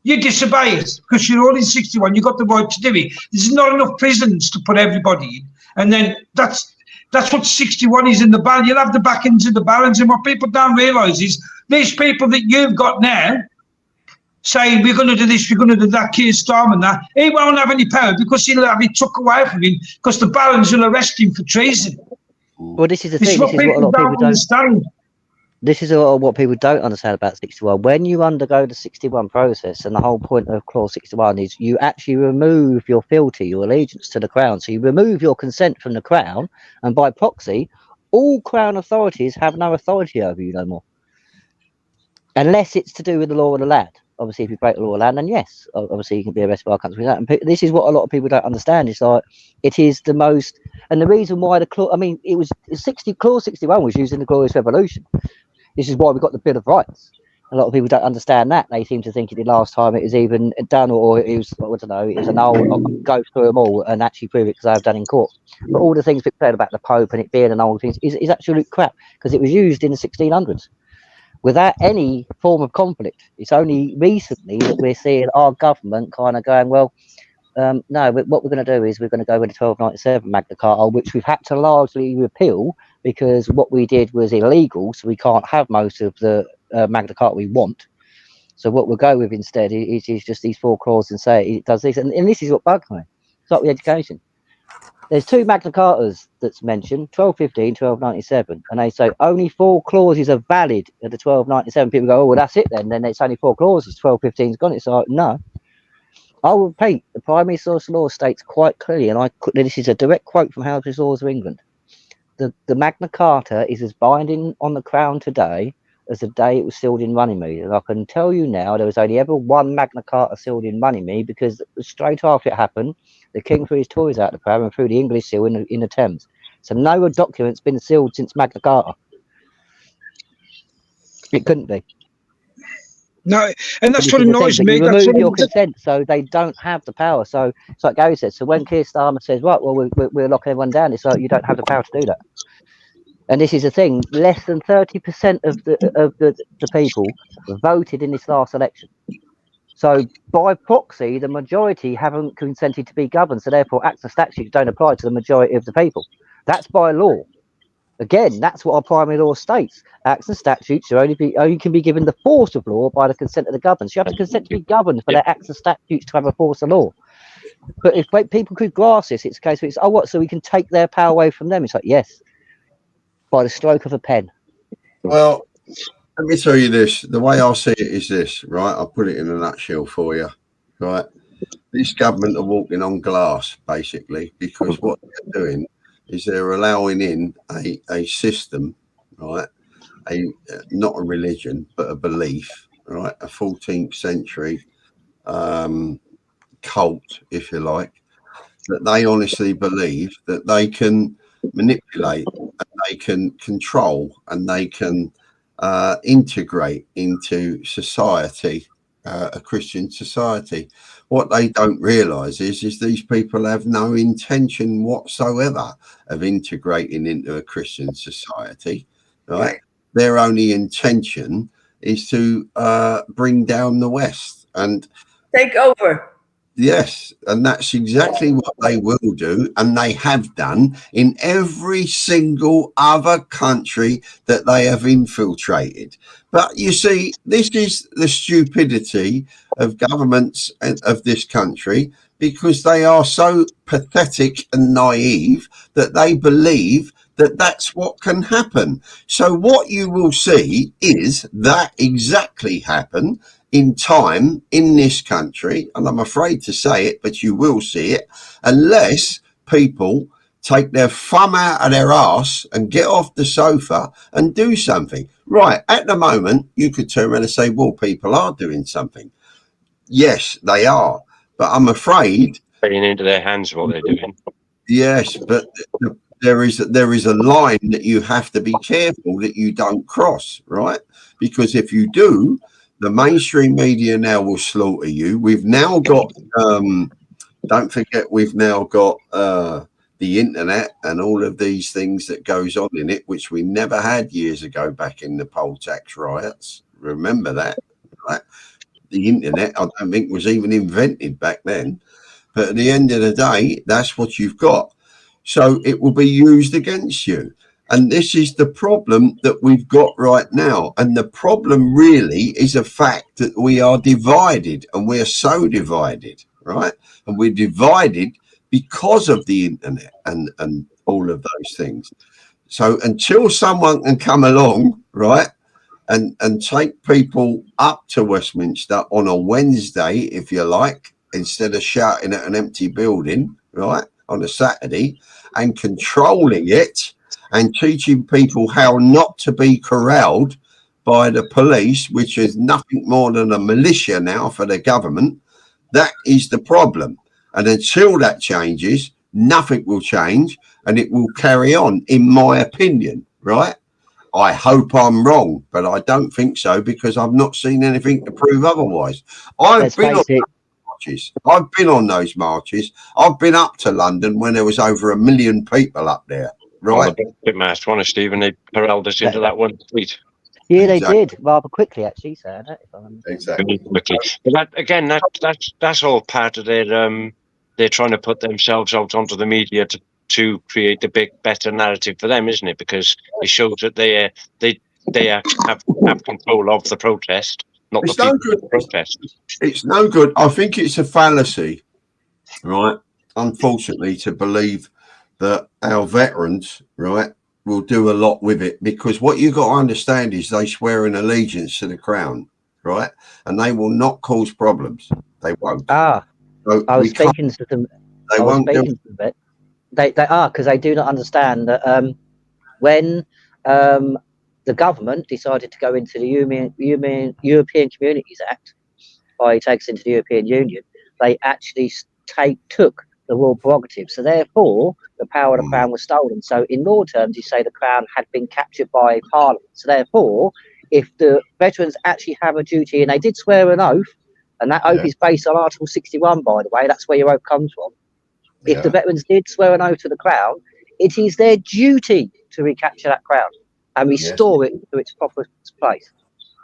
You disobey it because you're all in 61. You've got the right to do it. There's not enough prisons to put everybody in, and then that's what 61 is in the balance. You'll have the back into the balance, and what people don't realise is these people that you've got now saying we're going to do this, we're going to do that, Keir Starmer and that, he won't have any power because he'll have it took away from him because the balance will arrest him for treason. Well, this is the thing. This is what a lot of people don't understand. This is what people don't understand about 61. When you undergo the 61 process, and the whole point of Clause 61 is you actually remove your fealty, your allegiance to the Crown. So you remove your consent from the Crown, and by proxy, all Crown authorities have no authority over you no more. Unless it's to do with the law of the land. Obviously, if you break the law of the land, then yes, obviously you can be arrested by our country. And this is what a lot of people don't understand. It's like, it is the most, and the reason why the clause, I mean, Clause 61 was used in the Glorious Revolution. This is why we got the Bill of Rights. A lot of people don't understand that. They seem to think it did last time it was even done, or it was, I don't know, it was an old, go through them all and actually prove it because I've done in court. But all the things people said about the Pope and it being an old thing is absolute crap because it was used in the 1600s without any form of conflict. It's only recently that we're seeing our government kind of going, well, no, what we're going to do is we're going to go with the 1297 Magna Carta, which we've had to largely repeal because what we did was illegal, so we can't have most of the Magna Carta we want. So what we'll go with instead is just these 4 clauses and say it does this. And this is what bugs me. It's like with education. There's 2 Magna Cartas that's mentioned, 1215, 1297, and they say only 4 clauses are valid at the 1297. People go, oh, well, that's it then. Then it's only 4 clauses. 1215's gone. It's like, no. I will repeat, the primary source law states quite clearly, and this is a direct quote from House's Laws of England. The Magna Carta is as binding on the Crown today as the day it was sealed in Runnymede. And I can tell you now, there was only ever 1 Magna Carta sealed in Runnymede because straight after it happened, the King threw his toys out the pram and threw the English seal in the Thames. So no document's been sealed since Magna Carta. It couldn't be. No, and that's what annoys me. You remove your consent, so they don't have the power. So it's like Gary says. So when Keir Starmer says, "Right, well, we're locking everyone down," it's like you don't have the power to do that. And this is the thing: less than 30% of the people voted in this last election. So by proxy, the majority haven't consented to be governed. So therefore, acts and statutes don't apply to the majority of the people. That's by law. Again, that's what our primary law states. Acts and statutes only can be given the force of law by the consent of the governed. So you have to consent to be governed for their acts and statutes to have a force of law. But if people could grasp this, it's a case where it's, oh, what? So we can take their power away from them? It's like, yes, by the stroke of a pen. Well, let me tell you this. The way I see it is this, right? I'll put it in a nutshell for you, right? This government are walking on glass, basically, because what they're doing is they're allowing in a system, right? Not a religion, but a belief, right? A 14th century cult, if you like, that they honestly believe that they can manipulate and they can control and they can integrate into society, a Christian society. What they don't realize is these people have no intention whatsoever of integrating into a Christian society, right? Their only intention is to bring down the West and take over. Yes, and that's exactly what they will do, and they have done in every single other country that they have infiltrated. But you see, this is the stupidity of governments of this country, because they are so pathetic and naive that they believe that that's what can happen. So what you will see is that exactly happen in time in this country, and I'm afraid to say it, but you will see it, unless people take their thumb out of their ass and get off the sofa and do something. Right, at the moment, you could turn around and say, well, people are doing something. Yes, they are, but I'm afraid... Playing into their hands what they're doing. Yes, but there is a line that you have to be careful that you don't cross, right? Because if you do, the mainstream media now will slaughter you. We've now got, don't forget, we've now got the internet and all of these things that goes on in it, which we never had years ago back in the poll tax riots. Remember that, right? The internet, I don't think, was even invented back then. But at the end of the day, that's what you've got. So it will be used against you. And this is the problem that we've got right now. And the problem really is a fact that we are divided, and we're so divided, right? And we're divided because of the internet and all of those things. So until someone can come along, right, and take people up to Westminster on a Wednesday, if you like, instead of shouting at an empty building, right, on a Saturday, and controlling it, and teaching people how not to be corralled by the police, which is nothing more than a militia now for the government. That is the problem. And until that changes, nothing will change, and it will carry on, in my opinion, right? I hope I'm wrong, but I don't think so, because I've not seen anything to prove otherwise. I've been on those marches. I've been up to London when there was over 1 million people up there. Right, a bit masked one, Stephen. They corralled us into that one tweet. Yeah, they did rather quickly, actually. So exactly. Quickly. But that, again, that's all part of their. They're trying to put themselves out onto the media to create the better narrative for them, isn't it? Because it shows that they have control of the protest, not the people of the protest. It's no good. I think it's a fallacy, right? Unfortunately, to believe that our veterans, right, will do a lot with it, because what you've got to understand is they swear an allegiance to the crown, right, and they will not cause problems. They won't. So I was speaking to them. They won't do it. They are, because they do not understand that when the government decided to go into the European Communities Act, by it takes into the European Union, they actually took the royal prerogative. So therefore, the power of the crown was stolen. So in law terms, you say the crown had been captured by Parliament. So therefore, if the veterans actually have a duty, and they did swear an oath, and that oath is based on Article 61, by the way, that's where your oath comes from. If the veterans did swear an oath to the crown, it is their duty to recapture that crown and restore it to its proper place.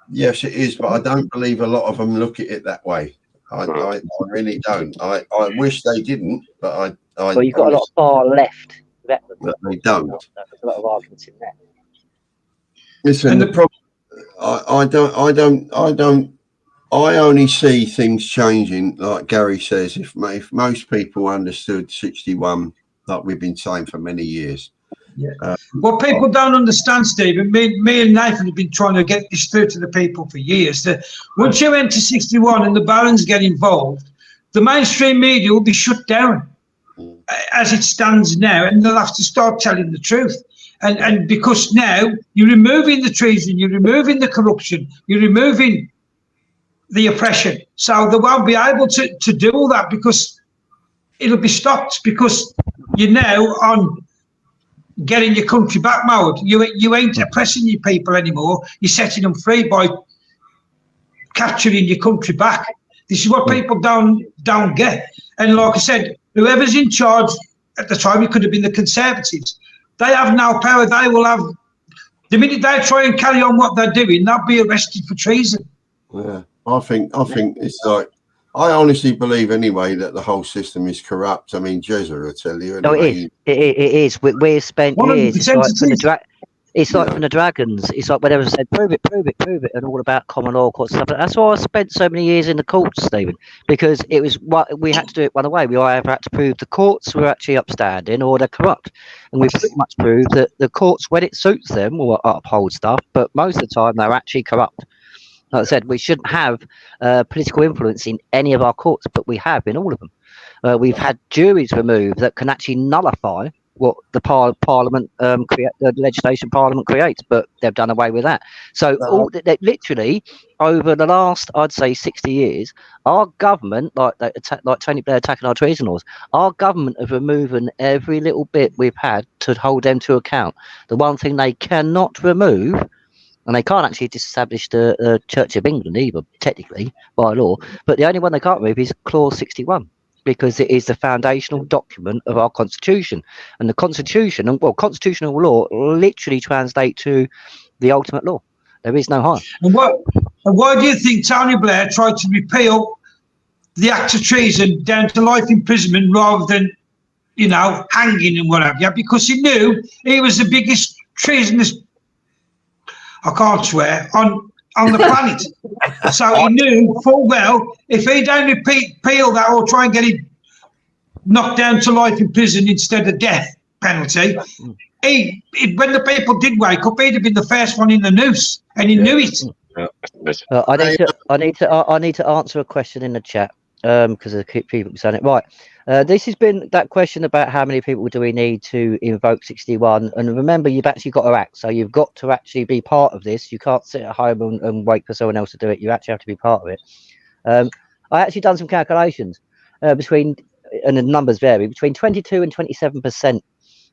Yes, it is, but I don't believe a lot of them look at it that way. I really don't. I wish they didn't, but Well, you've got a lot of far left veterans. but they don't. There's a lot of arguments in there. Listen, the problem, I only see things changing, like Gary says, if most people understood 61, like we've been saying for many years. Yeah. What people don't understand, Stephen, me and Nathan have been trying to get this through to the people for years, that once you enter 61 and the barons get involved, the mainstream media will be shut down as it stands now, and they'll have to start telling the truth. And because now you're removing the treason, you're removing the corruption, you're removing the oppression. So they won't be able to do all that, because it'll be stopped, because you're now on getting your country back mode. You ain't oppressing your people anymore. You're setting them free by capturing your country back. This is what people don't get. And like I said, whoever's in charge at the time, it could have been the Conservatives. They have no power. They will have, the minute they try and carry on what they're doing, they'll be arrested for treason. Yeah, I think it's like, I honestly believe anyway that the whole system is corrupt. I mean, Jezza will tell you. Anyway. No, it is. We've spent years. It's like from the dragons. It's like whenever I said, prove it, and all about common law courts and stuff. That's why I spent so many years in the courts, Stephen, because it was what we had to do it one way. We either had to prove the courts were actually upstanding or they're corrupt, and we've pretty much proved that the courts, when it suits them, will uphold stuff, but most of the time they're actually corrupt. Like I said, we shouldn't have political influence in any of our courts, but we have in all of them. We've had juries removed that can actually nullify what the Parliament the legislation Parliament creates, but they've done away with that. So literally over the last, I'd say, 60 years, our government, like Tony Blair attacking our treason laws, our government have removed every little bit we've had to hold them to account. The one thing they cannot remove, and they can't actually disestablish the Church of England either, technically, by law, but the only one they can't remove is Clause 61. Because it is the foundational document of our constitution, and the constitution, and well, constitutional law literally translate to the ultimate law. There is no harm. And why do you think Tony Blair tried to repeal the act of treason down to life imprisonment rather than, hanging and what have you? Because he knew he was the biggest treasonous, I can't swear, on the planet. So he knew full well if he don't repeal that or try and get it knocked down to life in prison instead of death penalty, when the people did wake up, he'd have been the first one in the noose, and he knew it. I need to answer a question in the chat because of people saying it right. This has been that question about how many people do we need to invoke 61, and remember, you've actually got to act, so you've got to actually be part of this. You can't sit at home and wait for someone else to do it. You actually have to be part of it. I actually done some calculations between, and the numbers vary, between 22 and 27%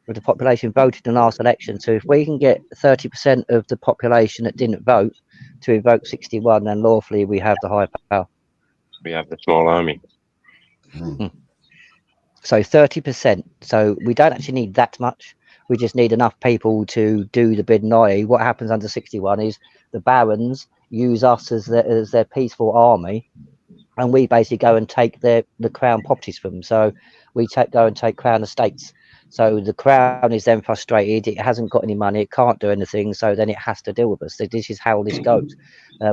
of the population voted in the last election. So if we can get 30% of the population that didn't vote to invoke 61, then lawfully we have the high power. We have the small army. So 30%. So we don't actually need that much. We just need enough people to do the bidding. I.e., what happens under 61 is the barons use us as their peaceful army, and we basically go and take the crown properties from them. So we go and take crown estates. So the crown is then frustrated. It hasn't got any money. It can't do anything. So then it has to deal with us. So this is how this goes.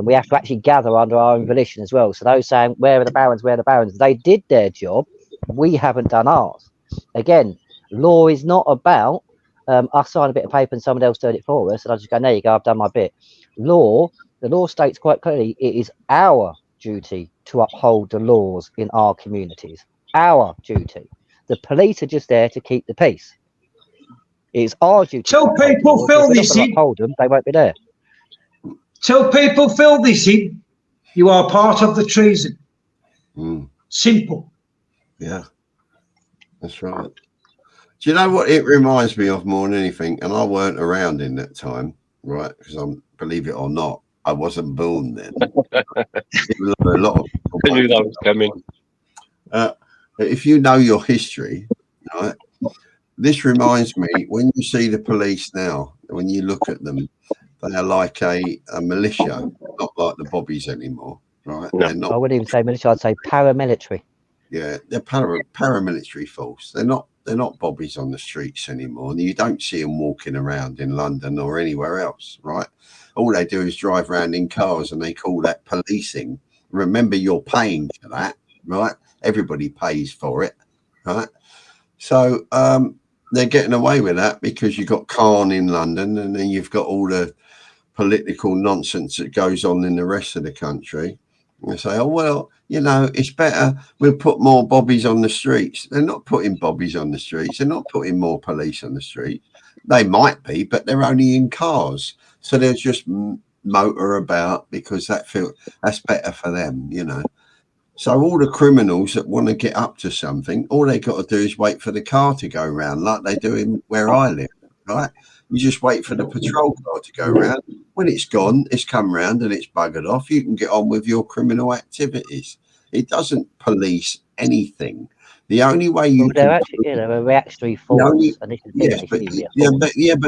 We have to actually gather under our own volition as well. So those saying, where are the barons? Where are the barons? They did their job. We haven't done ours. Again, law is not about us signing a bit of paper and someone else doing it for us. And I just go, there you go, I've done my bit. The law states quite clearly, it is our duty to uphold the laws in our communities. Our duty. The police are just there to keep the peace. It's our duty. Till people fill this in, uphold them, they won't be there. Till people fill this in, you are part of the treason. Simple. Yeah, that's right. Do you know what it reminds me of more than anything? And I weren't around in that time, right? Because believe it or not, I wasn't born then. It was a lot of people. I knew that was coming. If you know your history, right? This reminds me, when you see the police now, when you look at them, they are like a militia, not like the bobbies anymore, right? No. I wouldn't even say militia, I'd say paramilitary. Yeah, they're paramilitary force. They're not They're not bobbies on the streets anymore. And you don't see them walking around in London or anywhere else, right? All they do is drive around in cars, and they call that policing. Remember, you're paying for that, right? Everybody pays for it, right? So they're getting away with that because you've got Khan in London, and then you've got all the political nonsense that goes on in the rest of the country. And they say, oh, well, you know, it's better we'll put more bobbies on the streets. They're not putting bobbies on the streets. They're not putting more police on the streets. They might be, but they're only in cars. So they'll just motor about because that's better for them, you know. So all the criminals that want to get up to something, all they got to do is wait for the car to go round, like they do in where I live, right? You just wait for the patrol car to go round. When it's gone, it's come round and it's buggered off. You can get on with your criminal activities. It doesn't police anything. The only way you they're actually, they're a reactionary force. But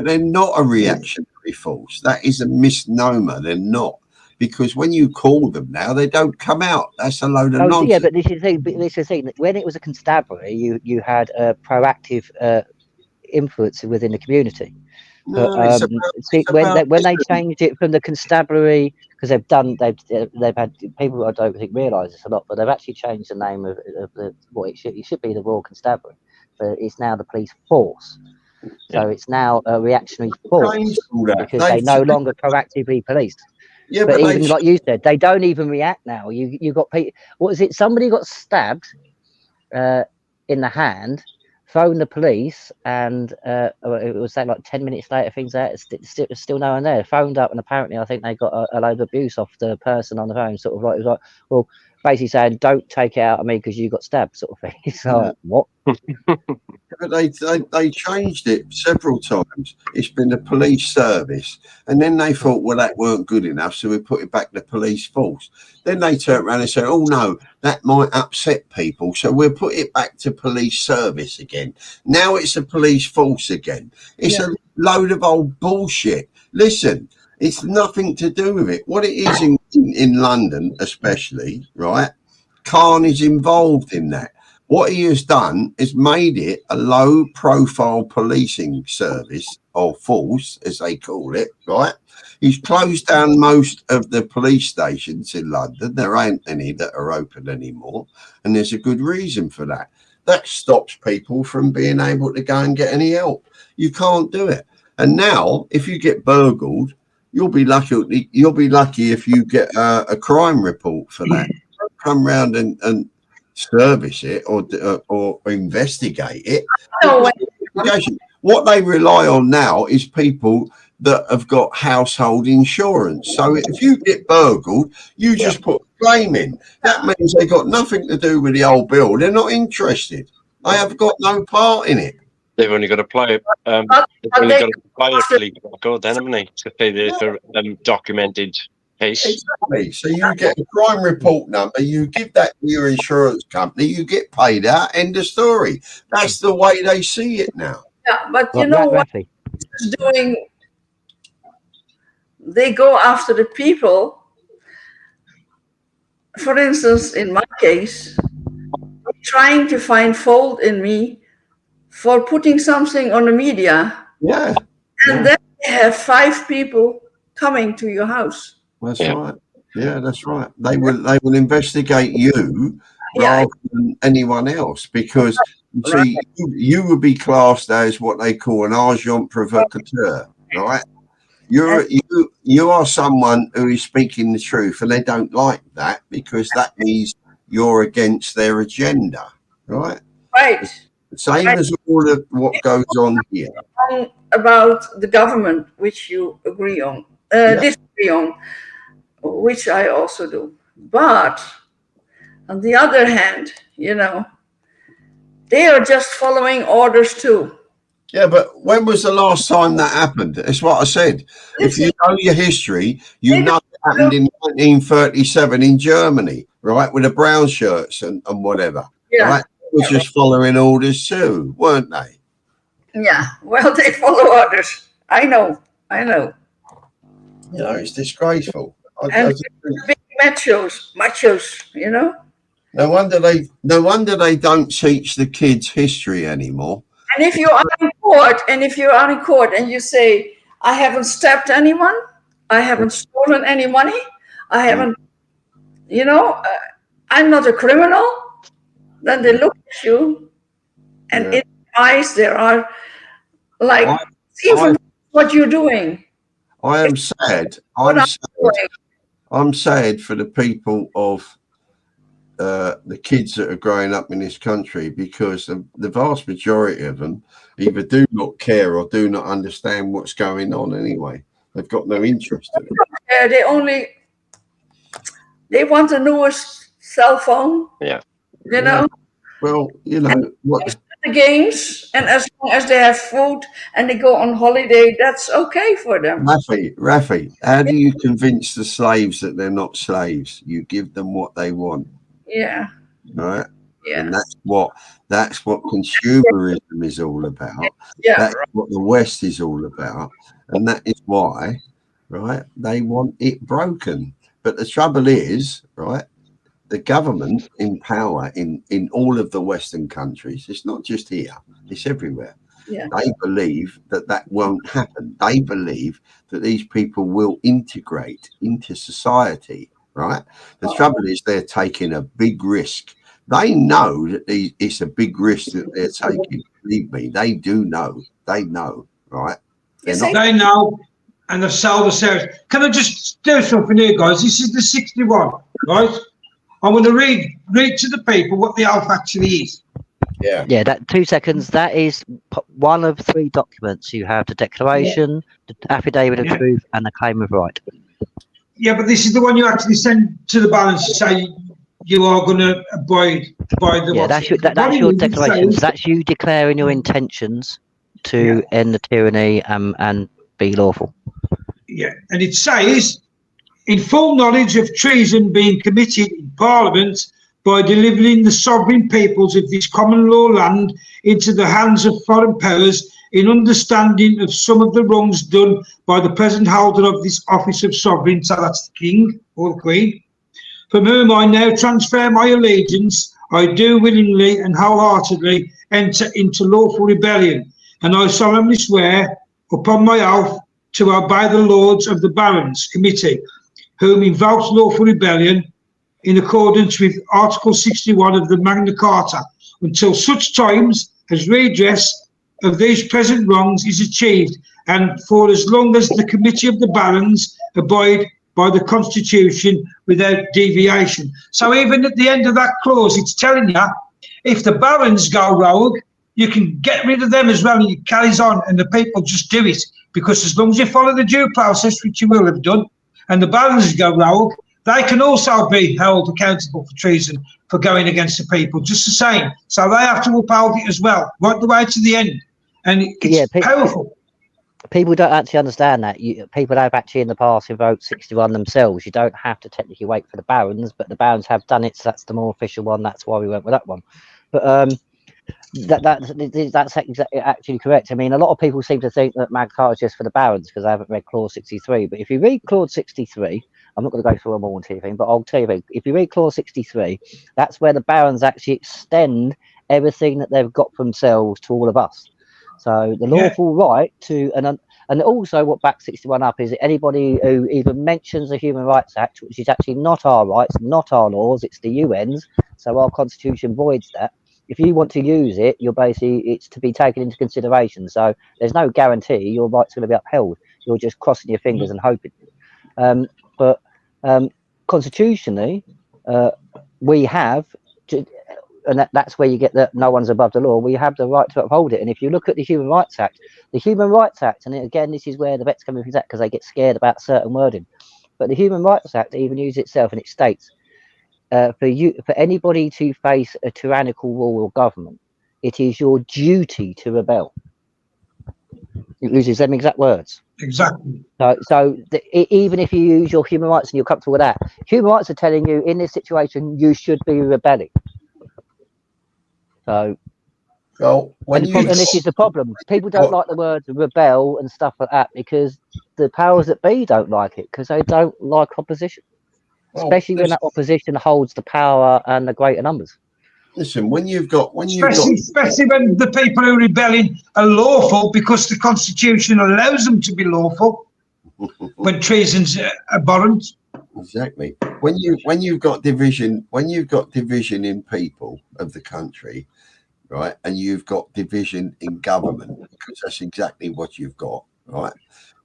they're not a reactionary force. That is a misnomer. They're not. Because when you call them now, they don't come out. That's a load of nonsense. Yeah, but this is the thing. When it was a constabulary, you had a proactive influence within the community. No, but when they changed it from the constabulary, because they've had people, I don't think realise this a lot, but they've actually changed the name of the what it should be the Royal Constabulary, but it's now the police force. So it's now a reactionary force because they no longer proactively police. Yeah, but even like you said, they don't even react now. You got people. What is it? Somebody got stabbed in the hand, phoned the police, and it was like 10 minutes later. Things there, still no one there. Phoned up, and apparently, I think they got a load of abuse off the person on the phone. Sort of like it was like, well, basically saying, "Don't take it out of me because you got stabbed," sort of thing. It's like, what? But they changed it several times. It's been the police service, and then they thought, well, that weren't good enough, so we put it back to police force. Then they turned around and said, oh no, that might upset people, so we'll put it back to police service again. Now it's a police force again. It's a load of old bullshit. Listen, it's nothing to do with it. What it is in London, especially, right? Khan is involved in that. What he has done is made it a low-profile policing service, or force, as they call it, right? He's closed down most of the police stations in London. There ain't any that are open anymore, and there's a good reason for that. That stops people from being able to go and get any help. You can't do it. And now, if you get burgled, you'll be lucky. You'll be lucky if you get a crime report for that. Come round and service it or investigate it. What they rely on now is people that have got household insurance. So if you get burgled, you just put a claim in. That means they got nothing to do with the old bill. They're not interested. They have got no part in it. They've only got to play it. They've only got to play a legal record, then, haven't they? To pay the documented case. Exactly. So you get a crime report number, you give that to your insurance company, you get paid out. End of story. That's the way they see it now. Yeah, but you know what it's doing? They go after the people. For instance, in my case, trying to find fault in me for putting something on the media. Yeah. And then they have 5 people coming to your house. That's right. Yeah, that's right. They will investigate you rather than anyone else, because see, you would be classed as what they call an agent provocateur, right? You are someone who is speaking the truth, and they don't like that because that means you're against their agenda, right? Right. Same as all of what goes on here. About the government, which you agree on, disagree on, which I also do. But on the other hand, you know, they are just following orders too. Yeah, but when was the last time that happened? That's what I said. If you know your history, you know it happened in 1937 in Germany, right, with the brown shirts and whatever. Yeah. Right? It was just following orders too, weren't they? Yeah, well, they follow orders. I know. You know, it's disgraceful. And big machos, you know. No wonder they don't teach the kids history anymore. And if you are in court, and you say, I haven't stabbed anyone, I haven't stolen any money, I haven't, I'm not a criminal, then they look at you, and in their eyes there are like, what you're doing. I am sad. I'm sad for the people of the kids that are growing up in this country, because the vast majority of them either do not care or do not understand what's going on anyway. They've got no interest in it. They want the newest cell phone. Yeah. Well, what the games, and as long as they have food and they go on holiday, that's okay for them. Raffie, how do you convince the slaves that they're not slaves? You give them what they want. Yeah. Right. Yeah. And that's what consumerism is all about. Yeah. That's what the West is all about. And that is why, right, they want it broken. But the trouble is, right, the government in power in all of the Western countries, it's not just here, it's everywhere. Yeah. They believe that won't happen. They believe that these people will integrate into society, right? The trouble is they're taking a big risk. They know that it's a big risk that they're taking. Believe me, they do know. They know, right? They know, and they've sold themselves. Can I just do something here, guys? This is the 61, right? I'm going to read to the people what the oath actually is. Yeah, that 2 seconds. That is one of 3 documents. You have the declaration, the affidavit of truth, and the claim of right. Yeah, but this is the one you actually send to the balance to say you are going to abide by the. Yeah, that's your declaration. So that's you declaring your intentions to end the tyranny and be lawful. Yeah, and it says, in full knowledge of treason being committed in Parliament by delivering the sovereign peoples of this common law land into the hands of foreign powers, in understanding of some of the wrongs done by the present holder of this office of sovereign, so that's the king or the queen, from whom I now transfer my allegiance, I do willingly and wholeheartedly enter into lawful rebellion, and I solemnly swear upon my oath to obey the Lords of the Barons Committee, whom invokes lawful rebellion in accordance with Article 61 of the Magna Carta, until such times as redress of these present wrongs is achieved, and for as long as the Committee of the Barons abide by the Constitution without deviation. So even at the end of that clause, it's telling you, if the Barons go rogue, you can get rid of them as well, and it carries on, and the people just do it, because as long as you follow the due process, which you will have done, and the Barons go rogue, they can also be held accountable for treason for going against the people, just the same. So they have to uphold it as well, right the way to the end. And it's powerful. People don't actually understand that. People have actually in the past invoked 61 themselves. You don't have to technically wait for the Barons, but the Barons have done it, so that's the more official one. That's why we went with that one. But that's actually correct. I mean, a lot of people seem to think that Magna Carta is just for the Barons because they haven't read Clause 63. But if you read Clause 63, I'm not going to go through them all on TV, but I'll tell you, if you read Clause 63, that's where the Barons actually extend everything that they've got for themselves to all of us. So the lawful right to, and also what backs 61 up is anybody who even mentions the Human Rights Act, which is actually not our rights, not our laws, it's the UN's. So our constitution voids that. If you want to use it, it's to be taken into consideration. So there's no guarantee your right's going to be upheld. You're just crossing your fingers and hoping. But constitutionally, we have to, and that's where you get that no one's above the law. We have the right to uphold it. And if you look at the Human Rights Act, and again, this is where the vets come into that because they get scared about certain wording. But the Human Rights Act even uses itself, and it states for anybody to face a tyrannical rule or government, it is your duty to rebel. It uses them exact words. Exactly. So even if you use your human rights and you're comfortable with that, human rights are telling you in this situation you should be rebelling. So, and this is the problem. People don't like the word rebel and stuff like that because the powers that be don't like it because they don't like opposition, especially when that opposition holds the power and the greater numbers. Listen, especially when the people who are rebelling are lawful because the Constitution allows them to be lawful. When treason's abhorrent. Exactly. When you've got division in people of the country, right, and you've got division in government, because that's exactly what you've got, right?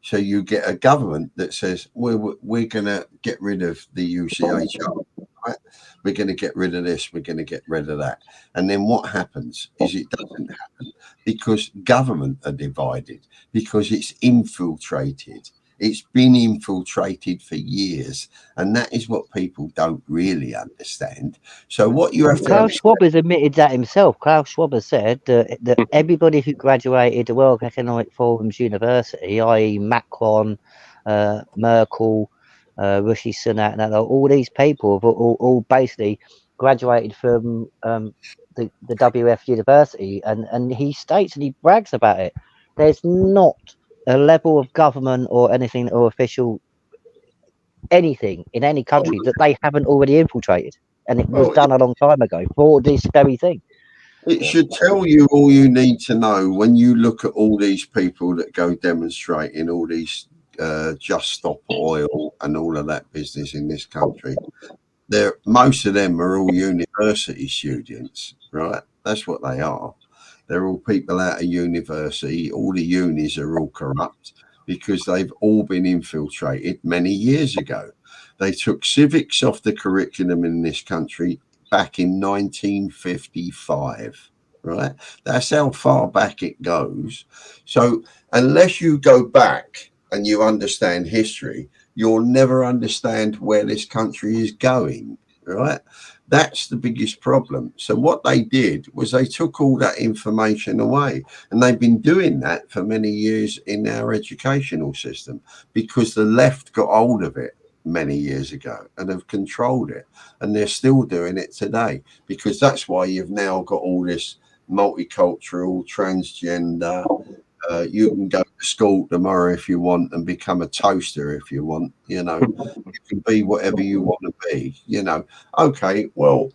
So you get a government that says we're going to get rid of the UCHR, right? We're going to get rid of this. We're going to get rid of that. And then what happens is it doesn't happen because government are divided, because it's infiltrated. It's been infiltrated for years, and that is what people don't really understand. So what you have to Klaus Schwab has admitted that himself. Klaus Schwab has said that everybody who graduated the World Economic Forum's university, i.e. Macron, Merkel, Rishi Sunak, and all these people have all basically graduated from the WF university, and he states and he brags about it. There's not a level of government or anything or official anything in any country that they haven't already infiltrated, and it was done a long time ago for this very thing. It should tell you all you need to know when you look at all these people that go demonstrating, all these Just Stop Oil and all of that business in this country. Most of them are all university students, right? That's what they are. They're all people out of university. All the unis are all corrupt because they've all been infiltrated many years ago. They took civics off the curriculum in this country back in 1955, right? That's how far back it goes. So unless you go back and you understand history, you'll never understand where this country is going, right? That's the biggest problem. So what they did was they took all that information away, and they've been doing that for many years in our educational system because the left got hold of it many years ago and have controlled it, and they're still doing it today, because that's why you've now got all this multicultural, transgender. You can go to school tomorrow if you want and become a toaster if you want, you know. You can be whatever you want to be, you know. Okay, well,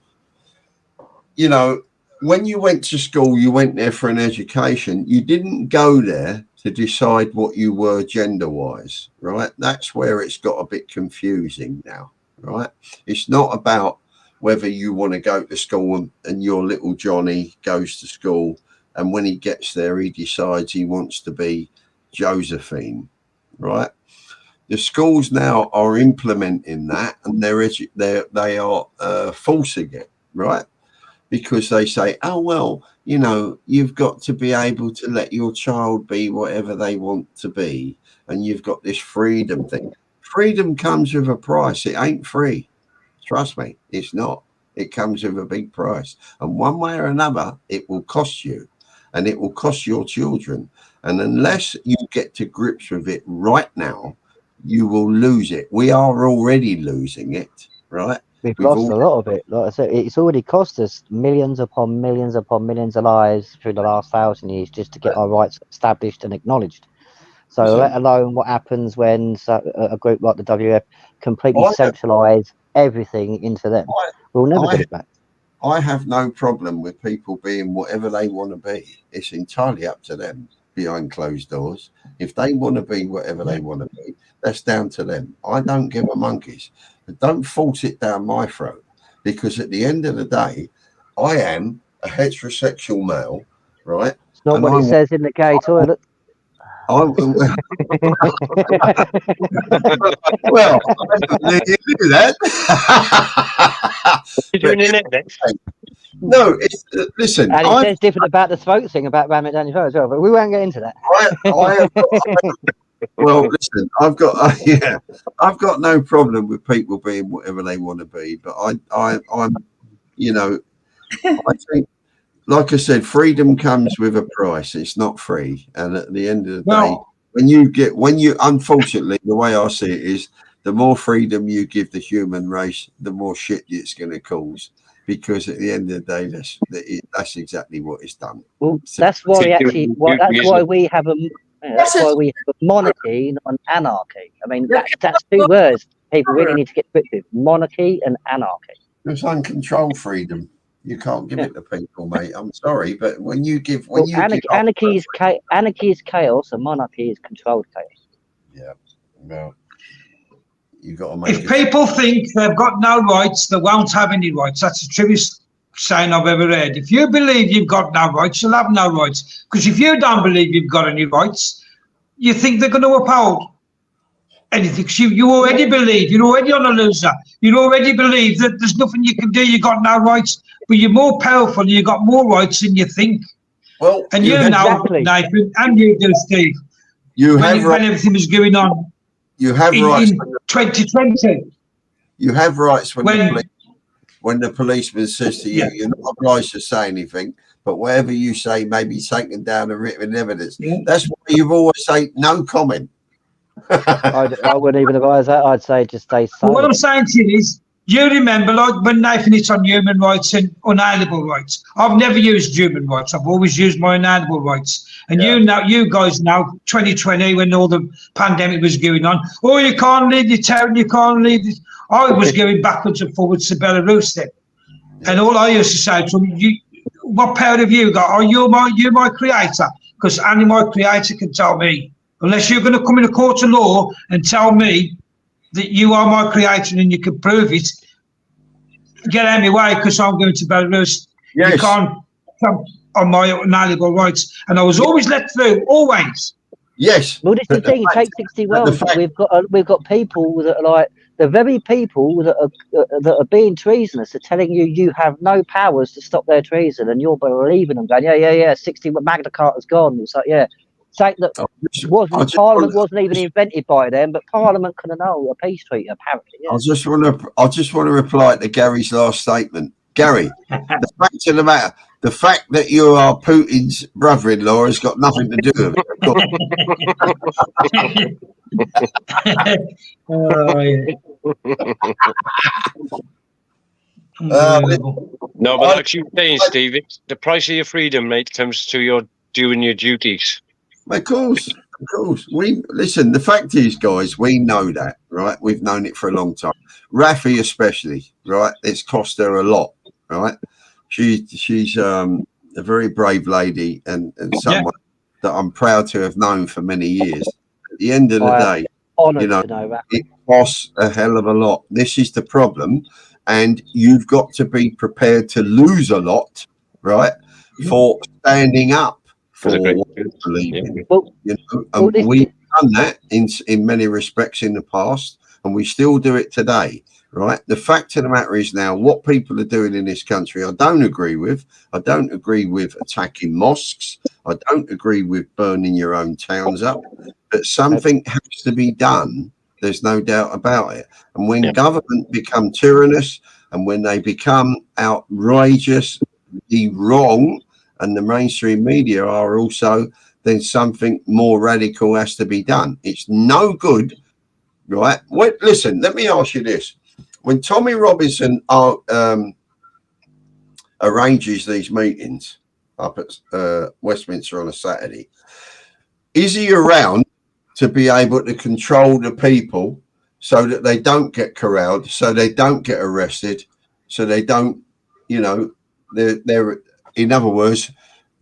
you know, when you went to school, you went there for an education. You didn't go there to decide what you were gender-wise, right? That's where it's got a bit confusing now, right? It's not about whether you want to go to school and your little Johnny goes to school, and when he gets there, he decides he wants to be Josephine, right? The schools now are implementing that, and they are forcing it, right? Because they say, oh, well, you know, you've got to be able to let your child be whatever they want to be, and you've got this freedom thing. Freedom comes with a price. It ain't free. Trust me, it's not. It comes with a big price. And one way or another, it will cost you. And it will cost your children. And unless you get to grips with it right now, you will lose it. We are already losing it, right? We've lost a lot of it. Like I said, it's already cost us millions upon millions upon millions of lives through the last 1,000 years just to get our rights established and acknowledged. So let alone what happens when a group like the WF completely centralise everything into them. We'll never get it back. I have no problem with people being whatever they want to be. It's entirely up to them behind closed doors. If they want to be whatever they want to be, that's down to them. I don't give a monkeys. But don't force it down my throat, because at the end of the day, I am a heterosexual male, right? It's not what it says in the gay toilet. Well, you do that. You're doing it next. No, listen. And it says different about the throat thing about ramming it down your throat as well, but we won't get into that. Well, listen, I've got no problem with people being whatever they want to be, but I'm, you know, I think, like I said, freedom comes with a price. It's not free, and at the end of the day, when you, unfortunately, the way I see it is, the more freedom you give the human race, the more shit it's going to cause. Because at the end of the day, that's exactly what it's done. Well, that's why that's why we have a monarchy, not an anarchy. I mean, that's two words people really need to get rid of: monarchy and anarchy. It's uncontrolled freedom. You can't give it to people, mate. I'm sorry, but when you give, anarchy is chaos, and monarchy is controlled chaos. Yeah, well, you got to make. If people think they've got no rights, they won't have any rights. That's the truest saying I've ever heard. If you believe you've got no rights, you'll have no rights. Because if you don't believe you've got any rights, you think they're going to uphold anything. You already believe, you're already on a loser. You already believe that there's nothing you can do, you've got no rights, but you're more powerful and you've got more rights than you think. Well, and you know, Nathan, and you do, Steve, when everything was going on, you have rights in 2020. You have rights when the policeman says to you, you're not obliged to say anything, but whatever you say may be taken down and written evidence. That's why you've always say no comment. I wouldn't even advise that. I'd say just stay silent. What I'm saying to you is, you remember, like when Nathan hits on human rights and unalienable rights. I've never used human rights. I've always used my unalienable rights. And you guys know, 2020, when all the pandemic was going on, oh, you can't leave the town, you can't leave this. I was going backwards and forwards to Belarus then. And all I used to say to them, what power have you got? Oh, you're my creator. Because only my creator can tell me. Unless you're going to come in a court of law and tell me that you are my creator and you can prove it, get out of my way, because I'm going to Belarus. Yes. You can't come on my inalienable rights. And I was always let through, always. Yes. Well, this is the thing. Take 60 Wells. We've got people that are like the very people that are being treasonous are telling you have no powers to stop their treason, and you're believing them, going, yeah. 60 Magna Carta's gone. It's like, saying that Parliament wasn't even invented by them, but Parliament can annul a peace treaty, apparently. Yeah. I just want to reply to Gary's last statement. Gary, the fact of the matter, the fact that you are Putin's brother-in-law has got nothing to do with it. No, but like you saying, Steve, the price of your freedom, mate, comes to your doing your duties. Of course. Listen, the fact is, guys, we know that, right? We've known it for a long time. Raffie especially, right? It's cost her a lot, right? She's a very brave lady and someone that I'm proud to have known for many years. At the end of the day, it costs a hell of a lot. This is the problem, and you've got to be prepared to lose a lot, right? For standing up. We've done that in many respects in the past, and we still do it today, right? The fact of the matter is now what people are doing in this country I don't agree with. I don't agree with attacking mosques. I don't agree with burning your own towns up, but something has to be done. There's no doubt about it. And when government become tyrannous and when they become outrageously wrong, and the mainstream media are also, then something more radical has to be done. It's no good, right? Listen, let me ask you this. When Tommy Robinson arranges these meetings up at Westminster on a Saturday, is he around to be able to control the people so that they don't get corralled, so they don't get arrested, so they don't, they're in other words,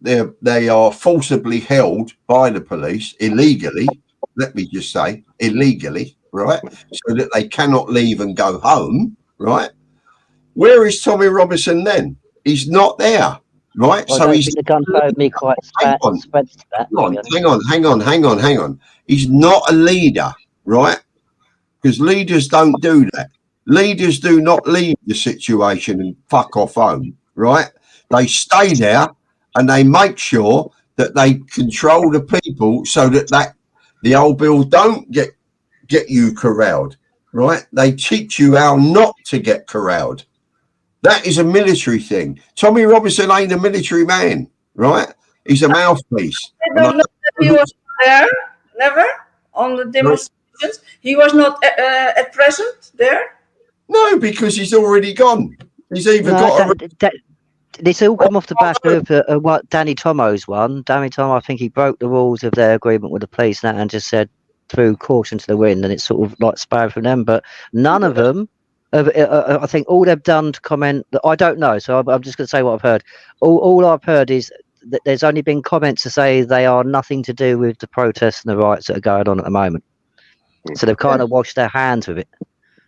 they are forcibly held by the police illegally. Let me just say illegally, right? So that they cannot leave and go home, right? Where is Tommy Robinson then? He's not there, right? Well, so he's the gun fired me quite spreads to that. Hang on. He's not a leader, right? Because leaders don't do that. Leaders do not leave the situation and fuck off home, right? They stay there and they make sure that they control the people so that the old bill don't get you corralled, right? They teach you how not to get corralled. That is a military thing. Tommy Robinson ain't a military man, right? He's a mouthpiece. I don't know if he was there, never, on the demonstrations. He was not at present there? No, because he's already gone. He's either this all come off the back of what Danny Tomo's one. Danny Tomo, I think he broke the rules of their agreement with the police and just said threw caution to the wind, and it's sort of like spiraled from them. But none of them I think all they've done to comment, I don't know, so I'm just going to say what I've heard. All I've heard is that there's only been comments to say they are nothing to do with the protests and the riots that are going on at the moment. So they've kind of washed their hands with it.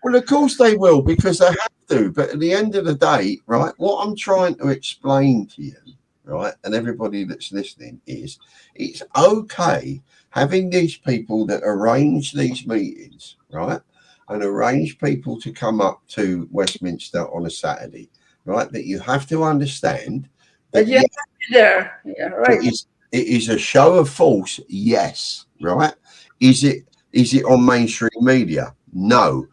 Well, of course they will, because they have to. But at the end of the day, right, what I'm trying to explain to you, right, and everybody that's listening is it's okay having these people that arrange these meetings, right, and arrange people to come up to Westminster on a Saturday, right, that you have to understand that you have to be there. Yeah, right. It is a show of force, yes, right? Is it on mainstream media? No.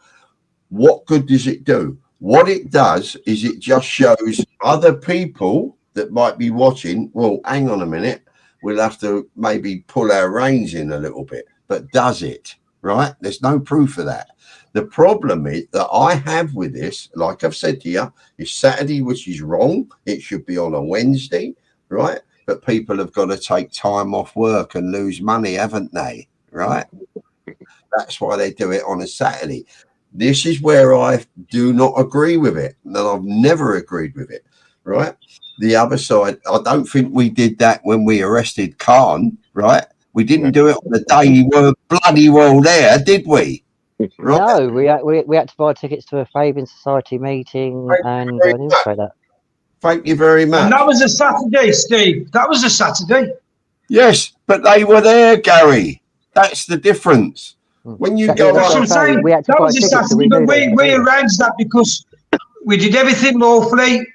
What good does it do? What it does is it just shows other people that might be watching, well, hang on a minute, we'll have to maybe pull our reins in a little bit. But does it, right? There's no proof of that. The problem is that I have with this, like I've said to you, is Saturday, which is wrong. It should be on a Wednesday, right? But people have got to take time off work and lose money, haven't they? Right? That's why they do it on a Saturday. This is where I do not agree with it. And I've never agreed with it. Right? The other side, I don't think we did that when we arrested Khan, right? We didn't do it on the day you were bloody well there, did we? Right? No, we had to buy tickets to a Fabian Society meeting and illustrate that. Thank you very much. And that was a Saturday, Steve. That was a Saturday. Yes, but they were there, Gary. That's the difference. When you go, that's what I'm saying. That was a Saturday, but we arranged that because we did everything lawfully.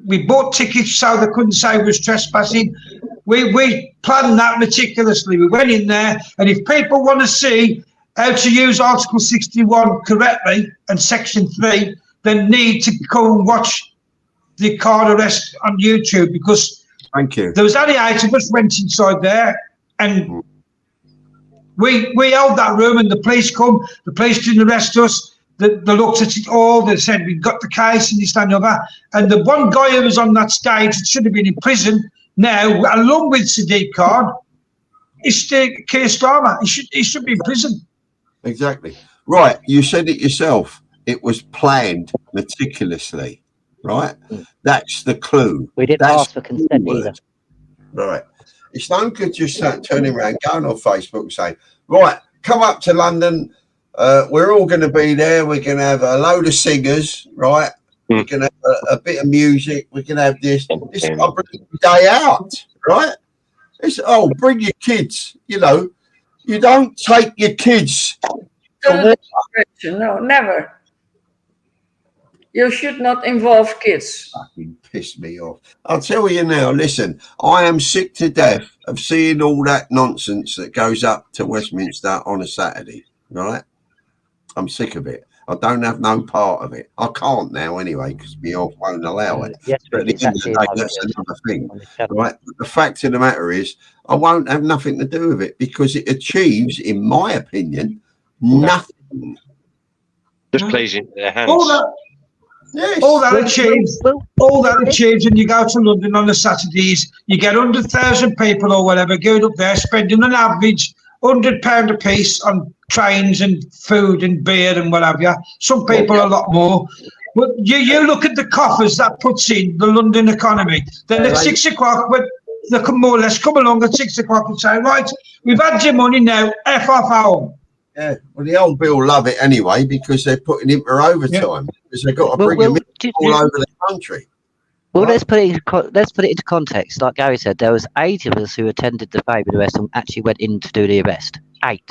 We bought tickets so they couldn't say we was trespassing. We planned that meticulously. We went in there, and if people want to see how to use Article 61 correctly and Section 3, then need to go and watch the car arrest on YouTube, because thank you. There was only 8 of us went inside there, and we held that room, and the police come. The police didn't arrest us. They looked at it all. They said, we've got the case and this and the other. And the one guy who was on that stage that should have been in prison now, along with Sadiq Khan, is Keir Starmer. He should be in prison. Exactly. Right. You said it yourself. It was planned meticulously. Right. That's the clue. We didn't ask for consent either. Right. It's no good just turning around, going on Facebook and saying, right, come up to London. We're all going to be there. We're going to have a load of singers, right? We're going to have a bit of music. We're going to have this. It's a day out, right? It's, bring your kids. You know, you don't take your kids. No, never. You should not involve kids. Fucking piss me off. I'll tell you now, listen, I am sick to death of seeing all that nonsense that goes up to Westminster on a Saturday, right? I'm sick of it. I don't have no part of it. I can't now anyway, because my health won't allow it. Yes, but at the end of the day, that's another thing, right? But the fact of the matter is, I won't have nothing to do with it, because it achieves, in my opinion, nothing. Just plays into their hands. All that achieves, and you go to London on the Saturdays, you get 100,000 people or whatever going up there, spending an average £100 a piece on trains and food and beer and what have you. Some people a lot more. But you look at the coffers that puts in the London economy. Then at 6 o'clock, they come more or less come along at 6 o'clock and say, right, we've had your money now, F off home. Yeah, well, the old Bill love it anyway, because they're putting him for overtime, because they've got to bring him in all over the country. Well, let's put it into context. Like Gary said, there was 8 of us who attended the Fabian arrest and actually went in to do the arrest. 8.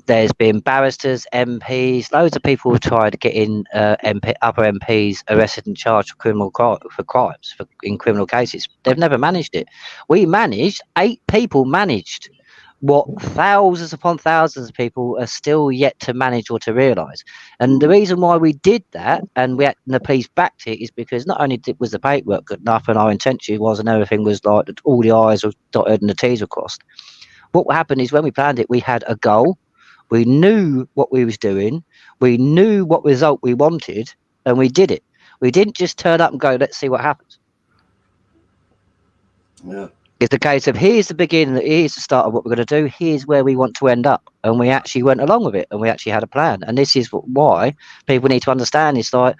There's been barristers, MPs, loads of people who tried to get in other MPs arrested and charged for crimes in criminal cases. They've never managed it. We managed, 8 people managed what thousands upon thousands of people are still yet to manage or to realise. And the reason why we did that, and the police backed it, is because not only was the paperwork good enough and our intention was, and everything was like that all the I's were dotted and the T's were crossed. What happened is when we planned it, we had a goal. We knew what we was doing. We knew what result we wanted, and we did it. We didn't just turn up and go, let's see what happens. Yeah. It's the case of here's the beginning, here's the start of what we're going to do, here's where we want to end up. And we actually went along with it, and we actually had a plan. And this is why people need to understand. It's like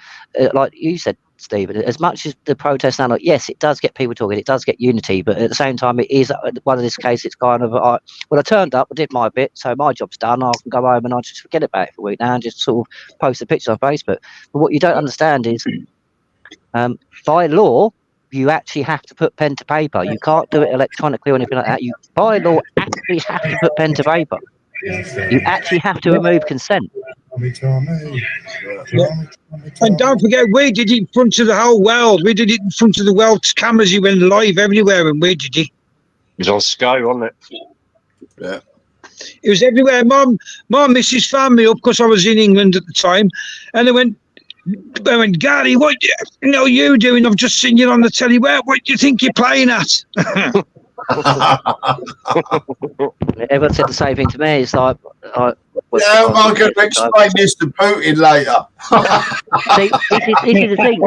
you said, Stephen, as much as the protests now, yes, it does get people talking, it does get unity, but at the same time, it is one of this case, it's kind of, well, I turned up, I did my bit, so my job's done, I can go home and I just forget about it for a week now and just sort of post the pictures on Facebook. But what you don't understand is, by law, you actually have to put pen to paper. You can't do it electronically or anything like that. You, by law, actually have to put pen to paper. You actually have to remove consent. And don't forget, we did it in front of the whole world. We did it in front of the world's cameras. You went live everywhere, and we did it. It was on Sky, wasn't it? Yeah. It was everywhere. My missus found me up because I was in England at the time, and they went, Gary, what you doing? I've just seen you on the telly. What do you think you're playing at? Everyone said the same thing to me. It's like, I'm going to explain this to Putin later. See, this is the thing.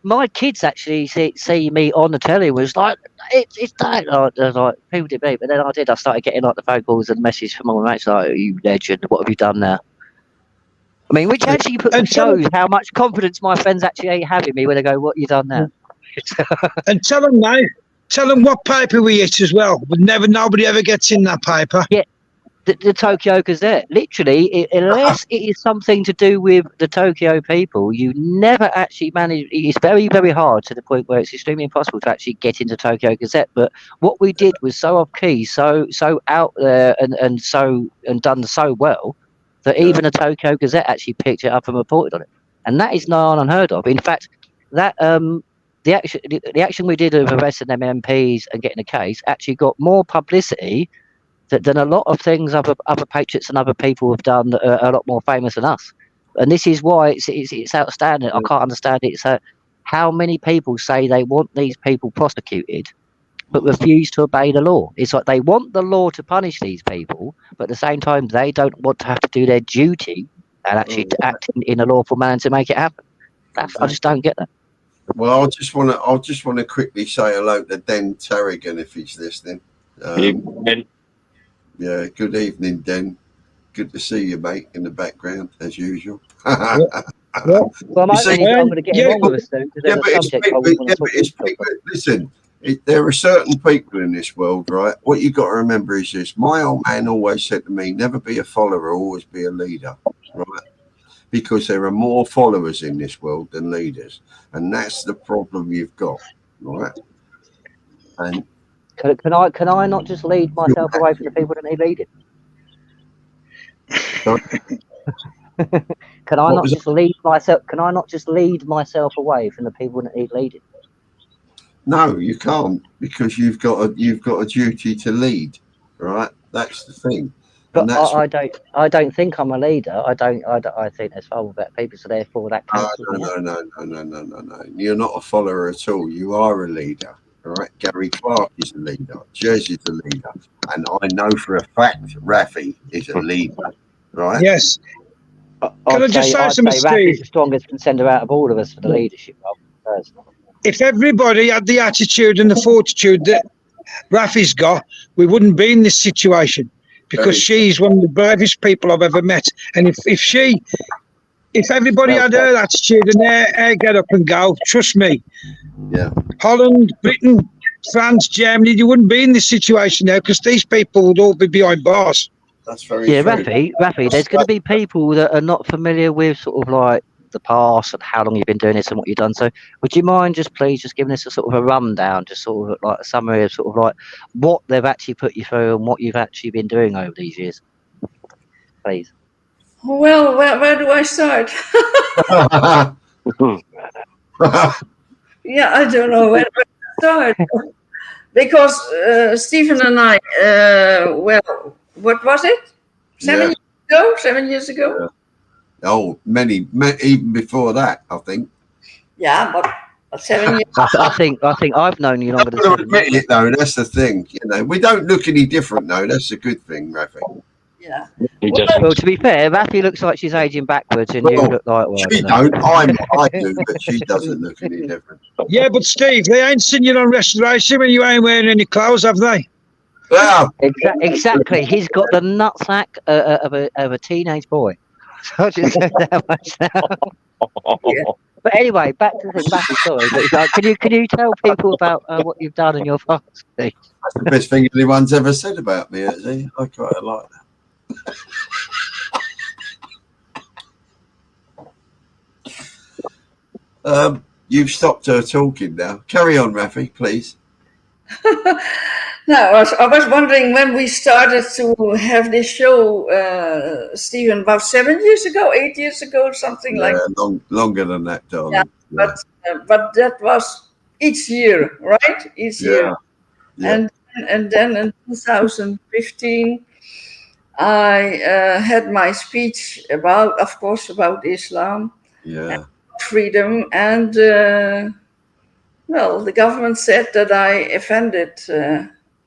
My kids actually see me on the telly. Was like, it's that. Like people did me, but then I started getting like the phone calls and messages from all my mates like, "You legend! What have you done now?" I mean, which actually shows how much confidence my friends actually have in me when they go, "What you done now?" And tell them now. Tell them what paper we hit as well. Nobody ever gets in that paper. Yeah, the Tokyo Gazette. Literally, unless it is something to do with the Tokyo people, you never actually manage. It's very, very hard to the point where it's extremely impossible to actually get into Tokyo Gazette. But what we did was so off key, so out there, and done so well that even the Tokyo Gazette actually picked it up and reported on it, and that is not unheard of. In fact, that the action we did of arresting them MPs and getting a case actually got more publicity than a lot of things other patriots and other people have done that are a lot more famous than us. And this is why it's outstanding. I can't understand it. So how many people say they want these people prosecuted but refuse to obey the law? It's like they want the law to punish these people, but at the same time they don't want to have to do their duty and actually to act in a lawful manner to make it happen. I just don't get that. Well, I just want to quickly say hello to Den Terrigan if he's listening. Yeah, good evening, Den. Good to see you, mate, in the background as usual. Well, I'm going to get on with us soon because there's a subject. Listen, there are certain people in this world, right? What you got to remember is this: my old man always said to me, "Never be a follower, always be a leader." Right? Because there are more followers in this world than leaders, and that's the problem you've got, right? And can I not just lead myself away from the people that need leading? Can I not just lead myself? Can I not just lead myself away from the people that need leading? No, you can't, because you've got a duty to lead, right? That's the thing. But I don't think I'm a leader. I think there's far more better people, so therefore that counts. No. You're not a follower at all. You are a leader, all right? Gary Clark is a leader. Jersey's a leader, and I know for a fact Raffie is a leader, right? Yes. Can I just say something, Steve? Raffie's the strongest contender out of all of us for the leadership role. If everybody had the attitude and the fortitude that Raffie's got, we wouldn't be in this situation. Because she's one of the bravest people I've ever met, and if everybody had her attitude and their get up and go, trust me, yeah, Holland, Britain, France, Germany, you wouldn't be in this situation now because these people would all be behind bars. That's very true. Raffie, there's going to be people that are not familiar with sort of like the past and how long you've been doing this and what you've done. So would you mind please giving us a sort of a rundown, just sort of like a summary of sort of like what they've actually put you through and what you've actually been doing over these years, please? Well, where do I start? Yeah, I don't know where to start. Because Stephen and I, well, what was it? 7 years ago? Yeah. Oh, many, even before that, I think. Yeah, but 7 years. I think I've known you longer than 7 years. It, though, that's the thing. You know, we don't look any different, though. That's a good thing, Raffie. Yeah. He doesn't. Well, to be fair, Raffie looks like she's aging backwards, and you Well, look like, well, I she don't know. I do, but she doesn't look any different. Yeah, but Steve, they ain't seen you on restoration when you ain't wearing any clothes, have they? Well, Exactly. He's got the nutsack of a teenage boy. So I'll just say that much now. Yeah. But anyway, back to the thing. Raffie, sorry, but can you tell people about what you've done in your past, please? that's the best thing anyone's ever said about me, actually. I quite like that. You've stopped her talking now. Carry on, Raffie, please. No, I was wondering when we started to have this show, Stephen, about 7 years ago, 8 years ago, something like that. Longer than that, darling. Yeah, but that was each year, right? Each year. Yeah. And then in 2015, I had my speech about, of course, about Islam, Yeah. freedom, and well, the government said that I offended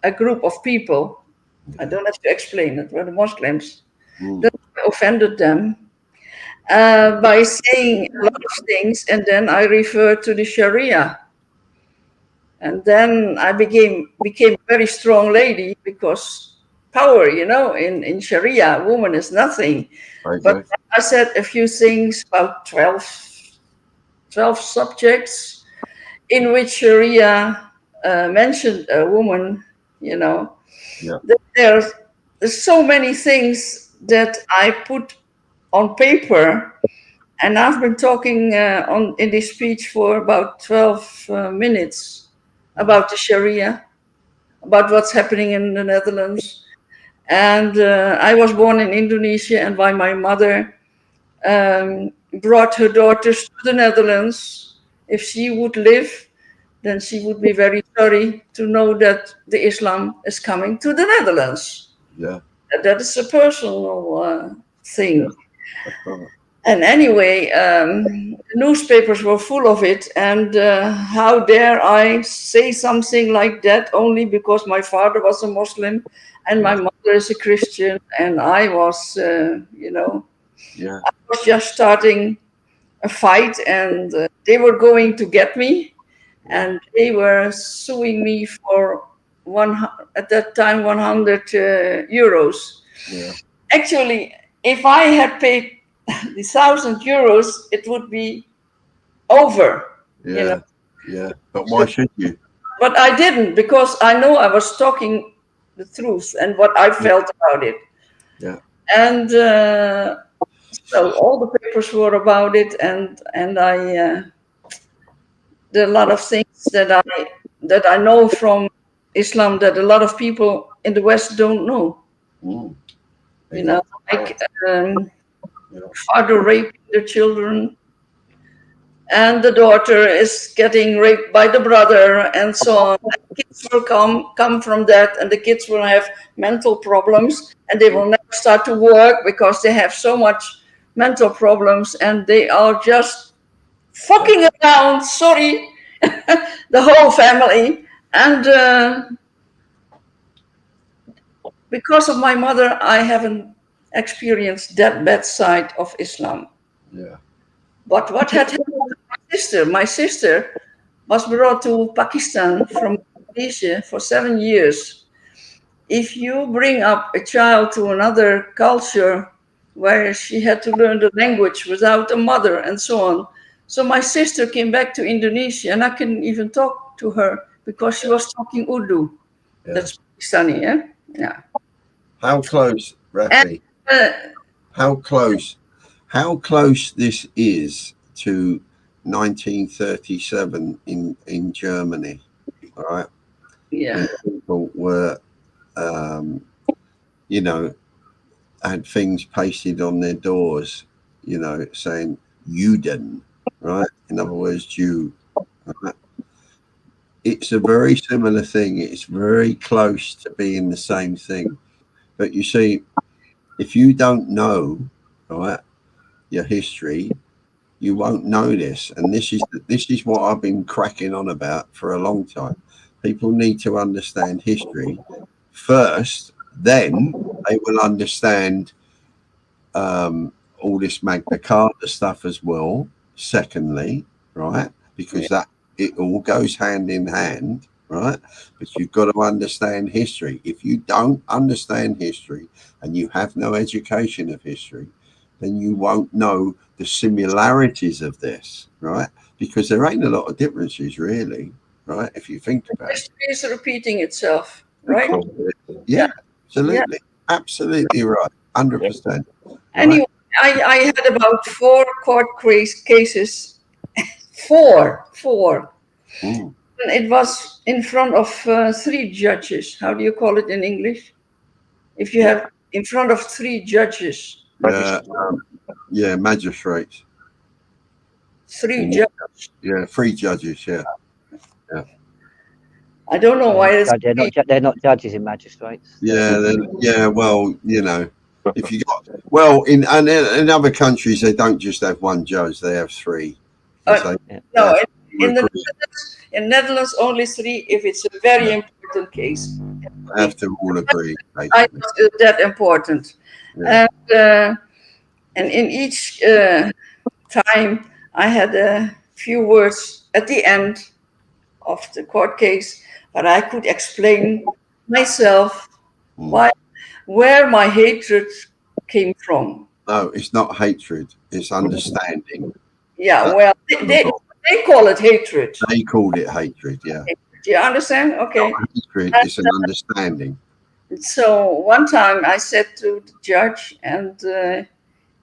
a group of people. I don't have to explain it, were the Muslims. That I offended them by saying a lot of things, and then I referred to the Sharia. And then I became a very strong lady, because power, in Sharia, woman is nothing. Okay. But I said a few things, about 12 subjects in which Sharia mentioned a woman, Yeah. There's so many things that I put on paper, and I've been talking in this speech for about 12 minutes about the Sharia, about what's happening in the Netherlands. And I was born in Indonesia, and by my mother brought her daughters to the Netherlands. If she would live, then she would be very sorry to know that the Islam is coming to the Netherlands. Yeah. That is a personal thing. Yeah. And anyway, the newspapers were full of it. And how dare I say something like that only because my father was a Muslim and my mother is a Christian, and I was, Yeah. I was just starting a fight, and they were going to get me. And they were suing me for at that time 100 euros. Yeah. Actually, if I had paid the 1,000 euros, it would be over. Yeah. Yeah. But why should you? But I didn't, because I know I was talking the truth and what I felt about it. Yeah. And so all the papers were about it, and I. There are a lot of things that I know from Islam that a lot of people in the West don't know. Like father raping their children, and the daughter is getting raped by the brother, and so on. And kids will come from that, and the kids will have mental problems, and they will never start to work because they have so much mental problems, and they are just fucking around. Sorry. The whole family. And because of my mother, I haven't experienced that bad side of Islam. Yeah. But what had happened to my sister? My sister was brought to Pakistan from Indonesia for 7 years. If you bring up a child to another culture where she had to learn the language without a mother and so on. So my sister came back to Indonesia, and I couldn't even talk to her because she was talking Urdu. Yeah. That's Pakistani, yeah? Yeah. How close, Raffie? How close this is to 1937 in Germany, all right? Yeah. When people were, had things pasted on their doors, saying Juden, right? In other words, Jew. Right? It's a very similar thing. It's very close to being the same thing. But you see, if you don't know, right, your history, you won't know this. And this is what I've been cracking on about for a long time. People need to understand history first, then they will understand all this Magna Carta stuff as well. Secondly, right, because that it all goes hand in hand, right? But you've got to understand history. If you don't understand history and you have no education of history, then you won't know the similarities of this, right? Because there ain't a lot of differences, really, right? If you think about it. History is repeating itself, right? Yeah, absolutely. Absolutely right. 100%. Anyway, I had about 4 court cases. Four. Mm. And it was in front of 3 judges. How do you call it in English? If you have in front of 3 judges. Magistrates. 3 judges. Yeah, 3 judges. Yeah. I don't know why they're not judges in magistrates. Yeah. Well, you know, if you got in other countries, they don't just have 1 judge; they have 3. No, in Netherlands only 3 if it's a very important case. I have to all agree. It's that important, and in each time I had a few words at the end of the court case, but I could explain myself where my hatred came from. No, it's not hatred; it's understanding. Yeah, well, they call it hatred. They called it hatred. Yeah. Do you understand? Okay. Hatred is an understanding. So one time I said to the judge, and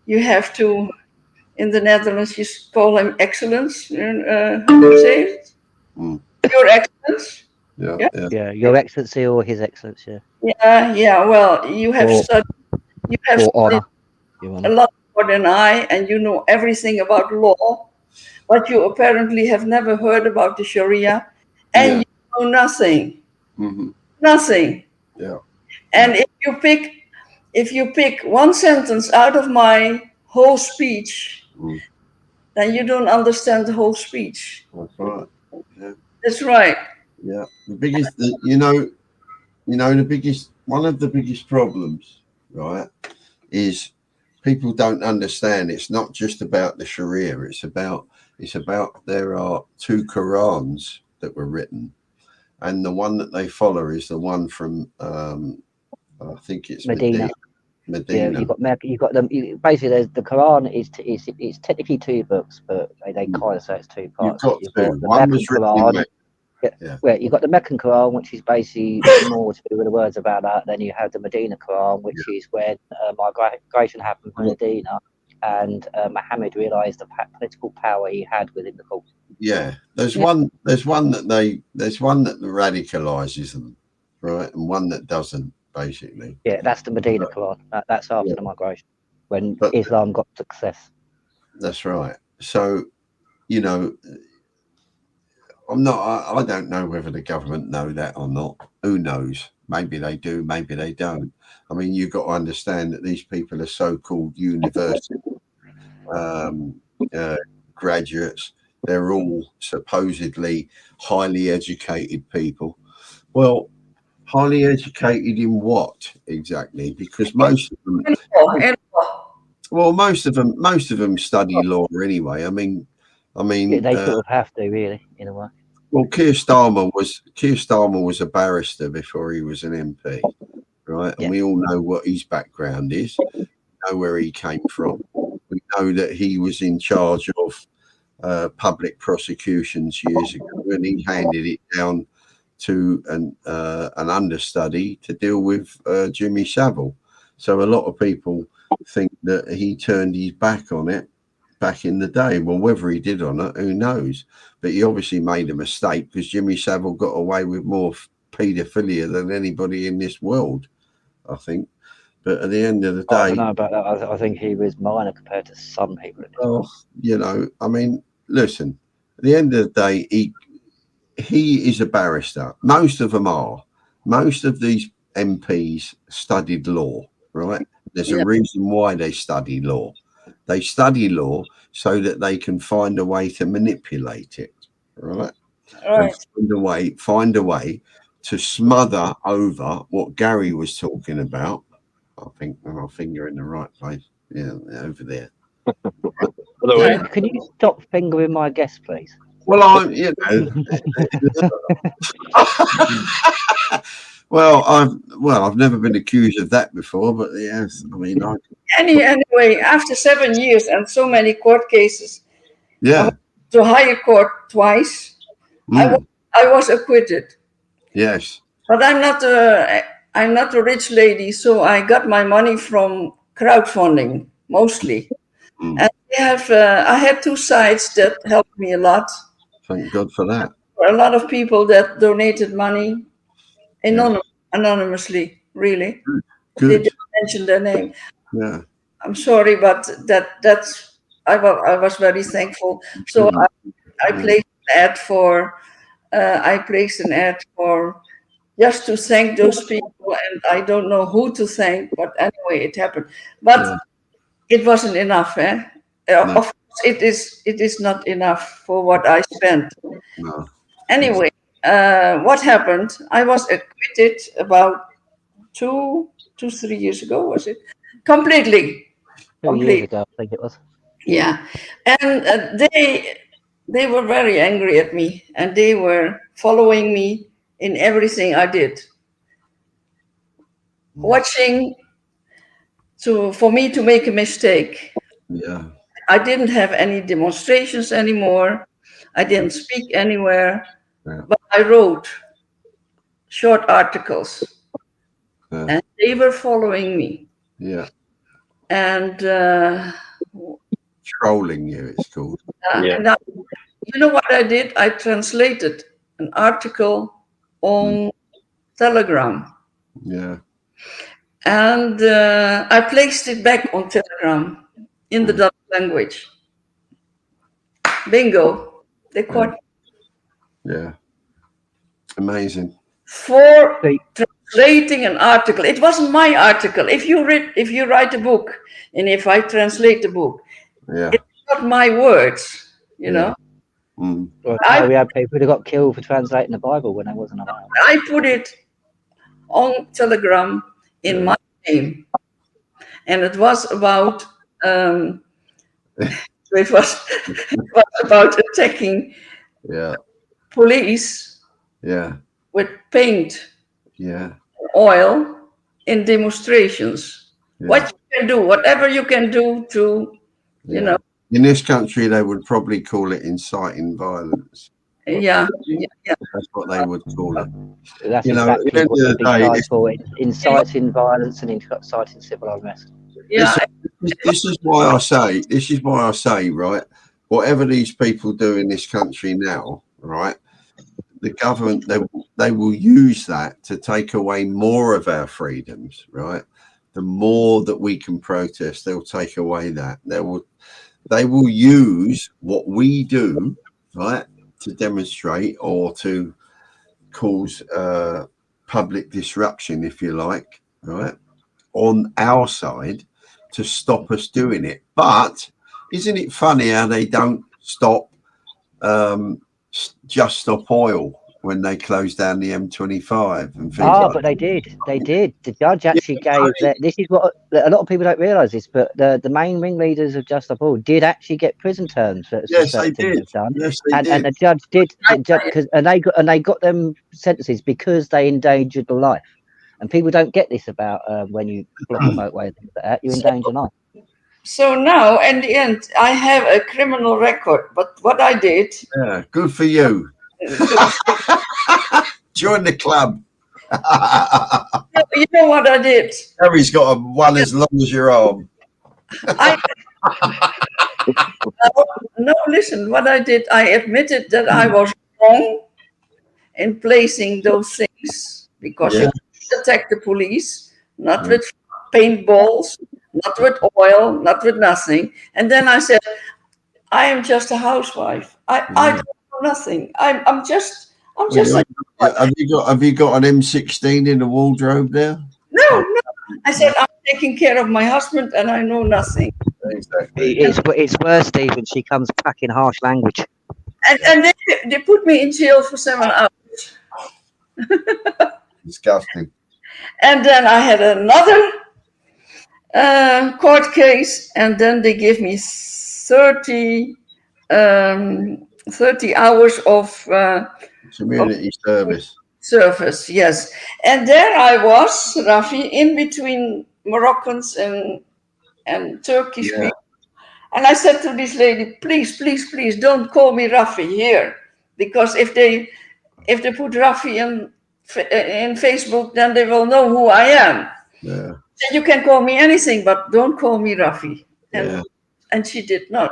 you have to, in the Netherlands, you call him excellence. How do you say it? Your Excellence. Yeah, Your Excellency or His Excellency. Yeah. Well, you have studied a lot more than I, and you know everything about law, but you apparently have never heard about the Sharia, and you know nothing. Nothing. Yeah. And if you pick 1 sentence out of my whole speech, then you don't understand the whole speech. That's right. Yeah. That's right. Yeah. The biggest, one of the biggest problems, right, is people don't understand. It's not just about the Sharia. It's about there are 2 Qurans that were written, and the one that they follow is the one from I think it's Medina. Yeah, you got them. Basically, there's the Quran is technically 2 books, but they kind of say it's 2 parts. You've got the one was written Well, you've got the Meccan Quran, which is basically more to do with the words about that. Then you have the Medina Quran, which is when migration happened from Medina, and Muhammad realised the political power he had within the culture. Yeah, there's one that radicalizes them, right, and one that doesn't, basically. Yeah, that's the Medina Quran. That's after the migration, when Islam got success. That's right. So, you know, I don't know whether the government know that or not. Who knows? Maybe they do, maybe they don't. I mean, you've got to understand that these people are so-called university graduates. They're all supposedly highly educated people. Well, highly educated in what exactly? Because most of them study law anyway. I mean, they sort of have to, really, in a way. Well, Keir Starmer was a barrister before he was an MP, right? And we all know what his background is. We know where he came from. We know that he was in charge of public prosecutions years ago, and he handed it down to an understudy to deal with Jimmy Savile. So a lot of people think that he turned his back on it back in the day. Well, whether he did or not, who knows? But he obviously made a mistake, because Jimmy Savile got away with more paedophilia than anybody in this world, I think. But at the end of the day, I don't know about that. I think he was minor compared to some people. You know, I mean, listen, at the end of the day, he is a barrister. Most of them are. Most of these MPs studied law, right? There's a reason why they study law. They study law so that they can find a way to manipulate it, right? And find a way to smother over what Gary was talking about, I think, with my finger in the right place. Yeah, over there. Can you stop fingering my guest, please? Well, I've never been accused of that before, but yes, I mean, anyway, after 7 years and so many court cases, yeah, I went to higher court twice. I was acquitted. Yes, but I'm not a rich lady, so I got my money from crowdfunding mostly. And I had 2 sites that helped me a lot. Thank God for that. There were a lot of people that donated money anonymously, really. Good. They didn't mention their name. Yeah. I'm sorry, but I was very thankful. So I placed an ad for just to thank those people, and I don't know who to thank, but anyway, it happened. But it wasn't enough, eh? Of course, it is not enough for what I spent. No. Anyway, what happened? I was acquitted about 3 years ago, was it? Completely. 2 years ago, I think it was. Yeah, and they were very angry at me, and they were following me in everything I did, watching for me to make a mistake. Yeah. I didn't have any demonstrations anymore. I didn't speak anywhere, but I wrote short articles, and they were following me. Yeah. And trolling you, it's called. Now, you know what I did? I translated an article on Telegram. Yeah. And I placed it back on Telegram in the Dutch language. Bingo. They caught. Yeah. Amazing. For translating an article. It wasn't my article. If you write a book, and if I translate the book, it's not my words, you know. Well, we had people who got killed for translating the Bible when I wasn't around. I put it on Telegram in my name, and it was about it was about attacking police with paint, oil in demonstrations. What you can do, whatever you can do to, you know. In this country, they would probably call it inciting violence. Yeah. That's what they would call it. That's exactly what they'd be charged for: inciting violence and inciting civil unrest. Yeah. This is why I say, right, whatever these people do in this country now, right, the government, they will use that to take away more of our freedoms, right? The more that we can protest, they'll take away that. They will use what we do, right, to demonstrate or to cause public disruption, if you like, right, on our side to stop us doing it. But isn't it funny how they don't stop Just Stop Oil when they closed down the M25 and things like but they did. The judge actually gave that. This is what a lot of people don't realise this, but the main ringleaders of Just Stop Oil did actually get prison terms for certain things they've done. Yes, they did. And the judge did, and they got them sentences because they endangered the life. And people don't get this about when you block a motorway and things like that, you endanger life. So now, in the end, I have a criminal record. But what I did... Yeah, good for you. Join the club. You know what I did? Harry's got one as long as your arm. No, listen, what I did, I admitted that I was wrong in placing those things, because you attack the police, not with paintballs, not with oil, not with nothing. And then I said, I am just a housewife. I don't know nothing. I'm just. Have you got an M16 in the wardrobe there? No. I said I'm taking care of my husband, and I know nothing. Exactly. It's worse, Stephen. She comes packing harsh language. And they put me in jail for 7 hours. Disgusting. And then I had another court case, and then they give me 30 hours of community service. Service, yes. And there I was, Raffie, in between Moroccans and Turkish people. And I said to this lady, please, please, please don't call me Raffie here. Because if they put Raffie in Facebook, then they will know who I am. Yeah. You can call me anything, but don't call me Raffie. And she did not.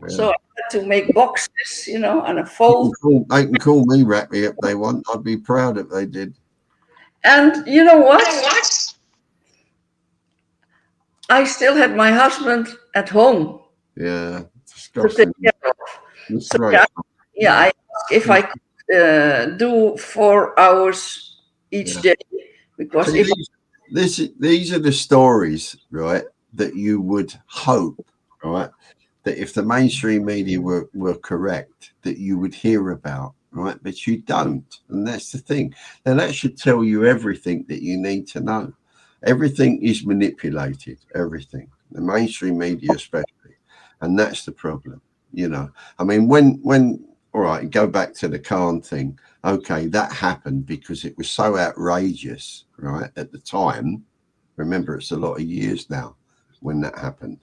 Yeah. So I had to make boxes, you know, and a fold. They can call me Raffie if they want. I'd be proud if they did. And you know what? I still had my husband at home. Yeah. To take care of. So I asked if I could do 4 hours each day, because these are the stories, right, that you would hope, right, that if the mainstream media were correct, that you would hear about, right? But you don't, and that's the thing. Now that should tell you everything that you need to know. Everything is manipulated, everything, the mainstream media especially, and that's the problem. You know, I mean, when all right, go back to the Khan thing. Okay, that happened because it was so outrageous, right, at the time. Remember, it's a lot of years now when that happened.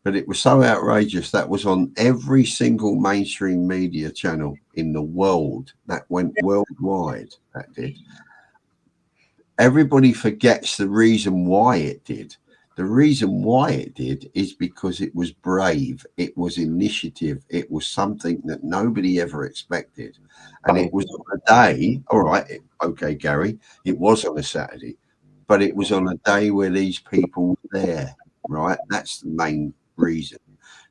But it was so outrageous that was on every single mainstream media channel in the world. That went worldwide, that did. Everybody forgets the reason why it did. The reason why it did is because it was brave. It was initiative. It was something that nobody ever expected. And it was on a day, all right, okay, Gary, it was on a Saturday, but it was on a day where these people were there, right? That's the main reason,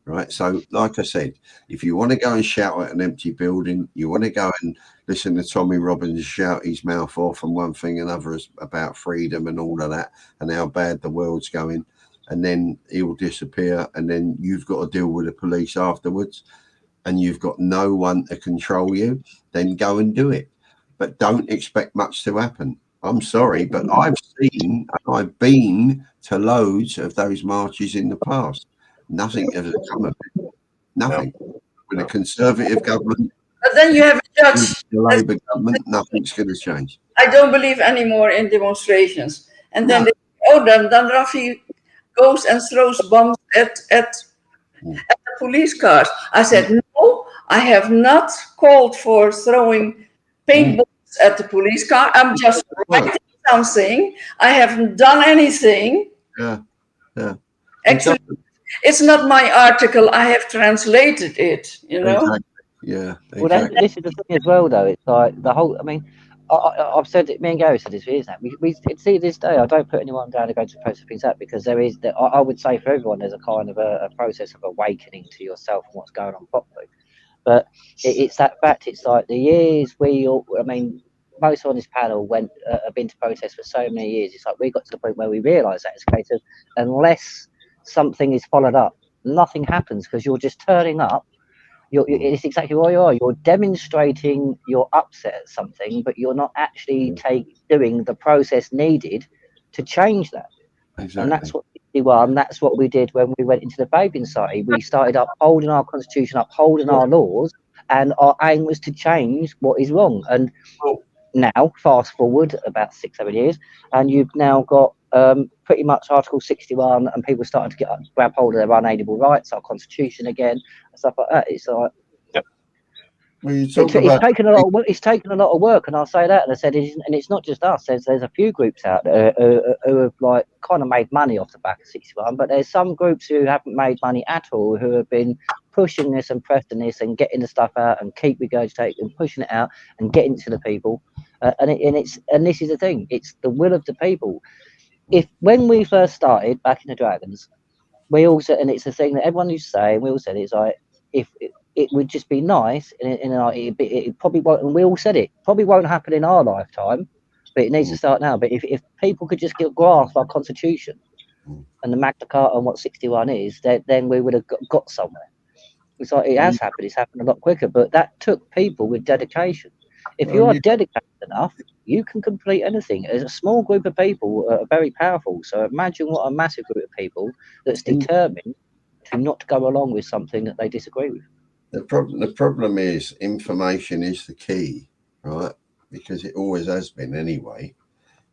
right? So, like I said, if you want to go and shout at an empty building, you want to go and listen to Tommy Robbins shout his mouth off and one thing and another about freedom and all of that and how bad the world's going, and then he'll disappear, and then you've got to deal with the police afterwards, and you've got no one to control you, then go and do it. But don't expect much to happen. I'm sorry, but I've been to loads of those marches in the past. Nothing ever come of it. Nothing. With a Conservative government, but then you have a judge. The Labour government, nothing's going to change. I don't believe anymore in demonstrations. And then then Raffie goes and throws bombs at the police cars. I said, no, I have not called for throwing paintballs at the police car. I'm just writing something. I haven't done anything. Yeah. Actually, it's not my article. I have translated it, you know. Exactly. Yeah. Exactly. Well, this is the thing as well, though. It's like the whole. I mean, I've said it. Me and Gary said this for years now. We see this day. I don't put anyone down to go to process things up, because there is. I would say for everyone, there's a kind of a process of awakening to yourself and what's going on properly. But it's that fact. It's like the years we all. I mean, most on this panel have been to protest for so many years. It's like we got to the point where we realise that it's a case of, unless something is followed up, nothing happens, because you're just turning up. It's exactly what you are. You're demonstrating you're upset at something, but you're not actually doing the process needed to change that. Exactly. And that's what we did when we went into the Fabian Society. We started upholding our constitution, upholding our laws, and our aim was to change what is wrong. And now, fast forward about 6-7 years, and you've now got pretty much Article 61, and people starting to grab hold of their unalienable rights, our constitution again, and stuff like that. It's like it's taken a lot of work. It's taken a lot of work, and I'll say that. And I said, and it's not just us. There's a few groups out there who have like kind of made money off the back of 61, but there's some groups who haven't made money at all, who have been pushing this and pressing this and getting the stuff out and keep regurgitating and pushing it out and getting to the people. And this is the thing. It's the will of the people. When we first started back in the Dragons, we all said, and it's the thing that everyone used to say, and we all said, it's like, if it would just be nice, and it probably won't, and we all said it probably won't happen in our lifetime, but it needs to start now. But if people could just grasp our constitution and the Magna Carta and what 61 is, then we would have got somewhere. It's like it has happened. It's happened a lot quicker, but that took people with dedication. If you are dedicated enough, you can complete anything. As a small group of people are very powerful. So imagine what a massive group of people that's determined to not go along with something that they disagree with. The problem is information is the key, right? Because it always has been anyway.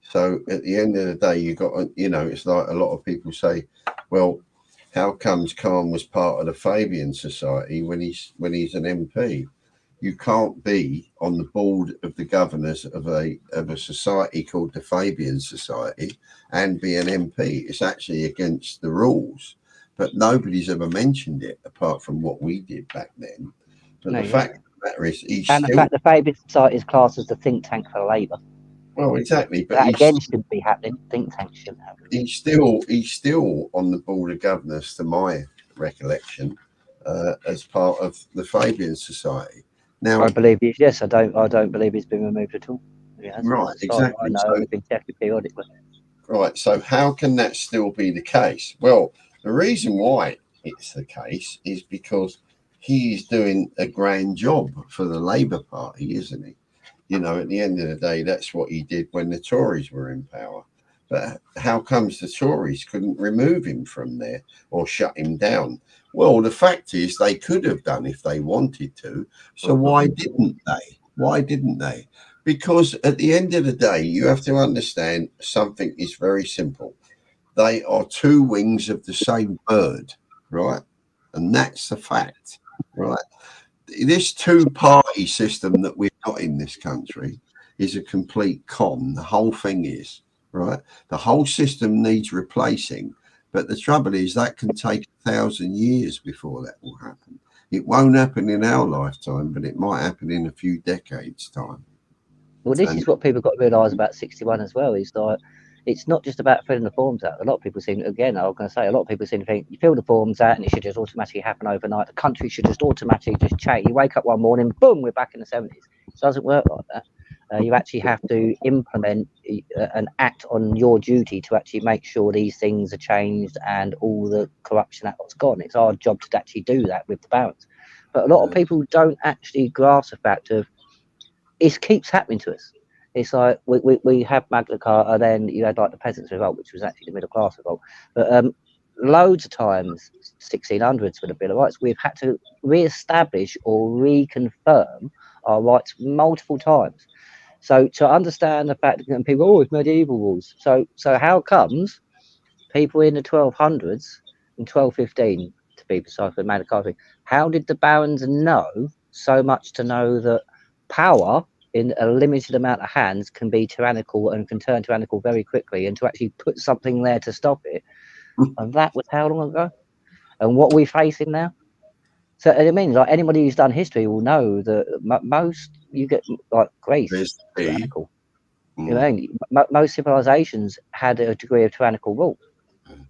So at the end of the day, you got, you know, it's like a lot of people say, well, how comes Khan was part of the Fabian Society when he's an MP? You can't be on the board of the governors of a society called the Fabian Society and be an MP. It's actually against the rules, but nobody's ever mentioned it apart from what we did back then. But the fact of the matter is, the fact the Fabian Society is classed as the think tank for Labour. Well, exactly, but that again shouldn't be happening. Think tank shouldn't happen. He's still on the board of governors, to my recollection, as part of the Fabian Society. Now, I believe he's yes. I don't believe he's been removed at all. Right, exactly. I know it's been checked periodically. Right. So how can that still be the case? Well, the reason why it's the case is because he's doing a grand job for the Labour Party, isn't he? You know, at the end of the day, that's what he did when the Tories were in power. But how comes the Tories couldn't remove him from there or shut him down? Well, the fact is they could have done if they wanted to. So why didn't they? Why didn't they? Because at the end of the day, you have to understand something is very simple. They are two wings of the same bird, right? And that's the fact, right? This two-party system that we've got in this country is a complete con. The whole thing is, right? The whole system needs replacing. But the trouble is that can take 1,000 years before that will happen. It won't happen in our lifetime, but it might happen in a few decades' time. Well, this is what people got to realise about 61 as well. Is like, it's not just about filling the forms out. A lot of people seem, again, I'm going to say, a lot of people seem to think you fill the forms out and it should just automatically happen overnight. The country should just automatically just change. You wake up one morning, boom, we're back in the 70s. It doesn't work like that. You actually have to implement and act on your duty to actually make sure these things are changed and all the corruption that's gone. It's our job to actually do that with the barons. But a lot of people don't actually grasp the fact of it keeps happening to us. It's like we have Magna Carta, then you had like the Peasants' Revolt, which was actually the middle class revolt. But loads of times, 1600s with the Bill of Rights, we've had to re-establish or reconfirm our rights multiple times. So to understand the fact that people, oh, it's medieval rules. So how comes people in the 1200s, in 1215 to be precise with Magna Carta, how did the barons know so much to know that power in a limited amount of hands can be tyrannical and can turn tyrannical very quickly, and to actually put something there to stop it? And that was how long ago? And what we're facing now? So it means like anybody who's done history will know that most you get like Greece tyrannical. You know, most civilizations had a degree of tyrannical rule.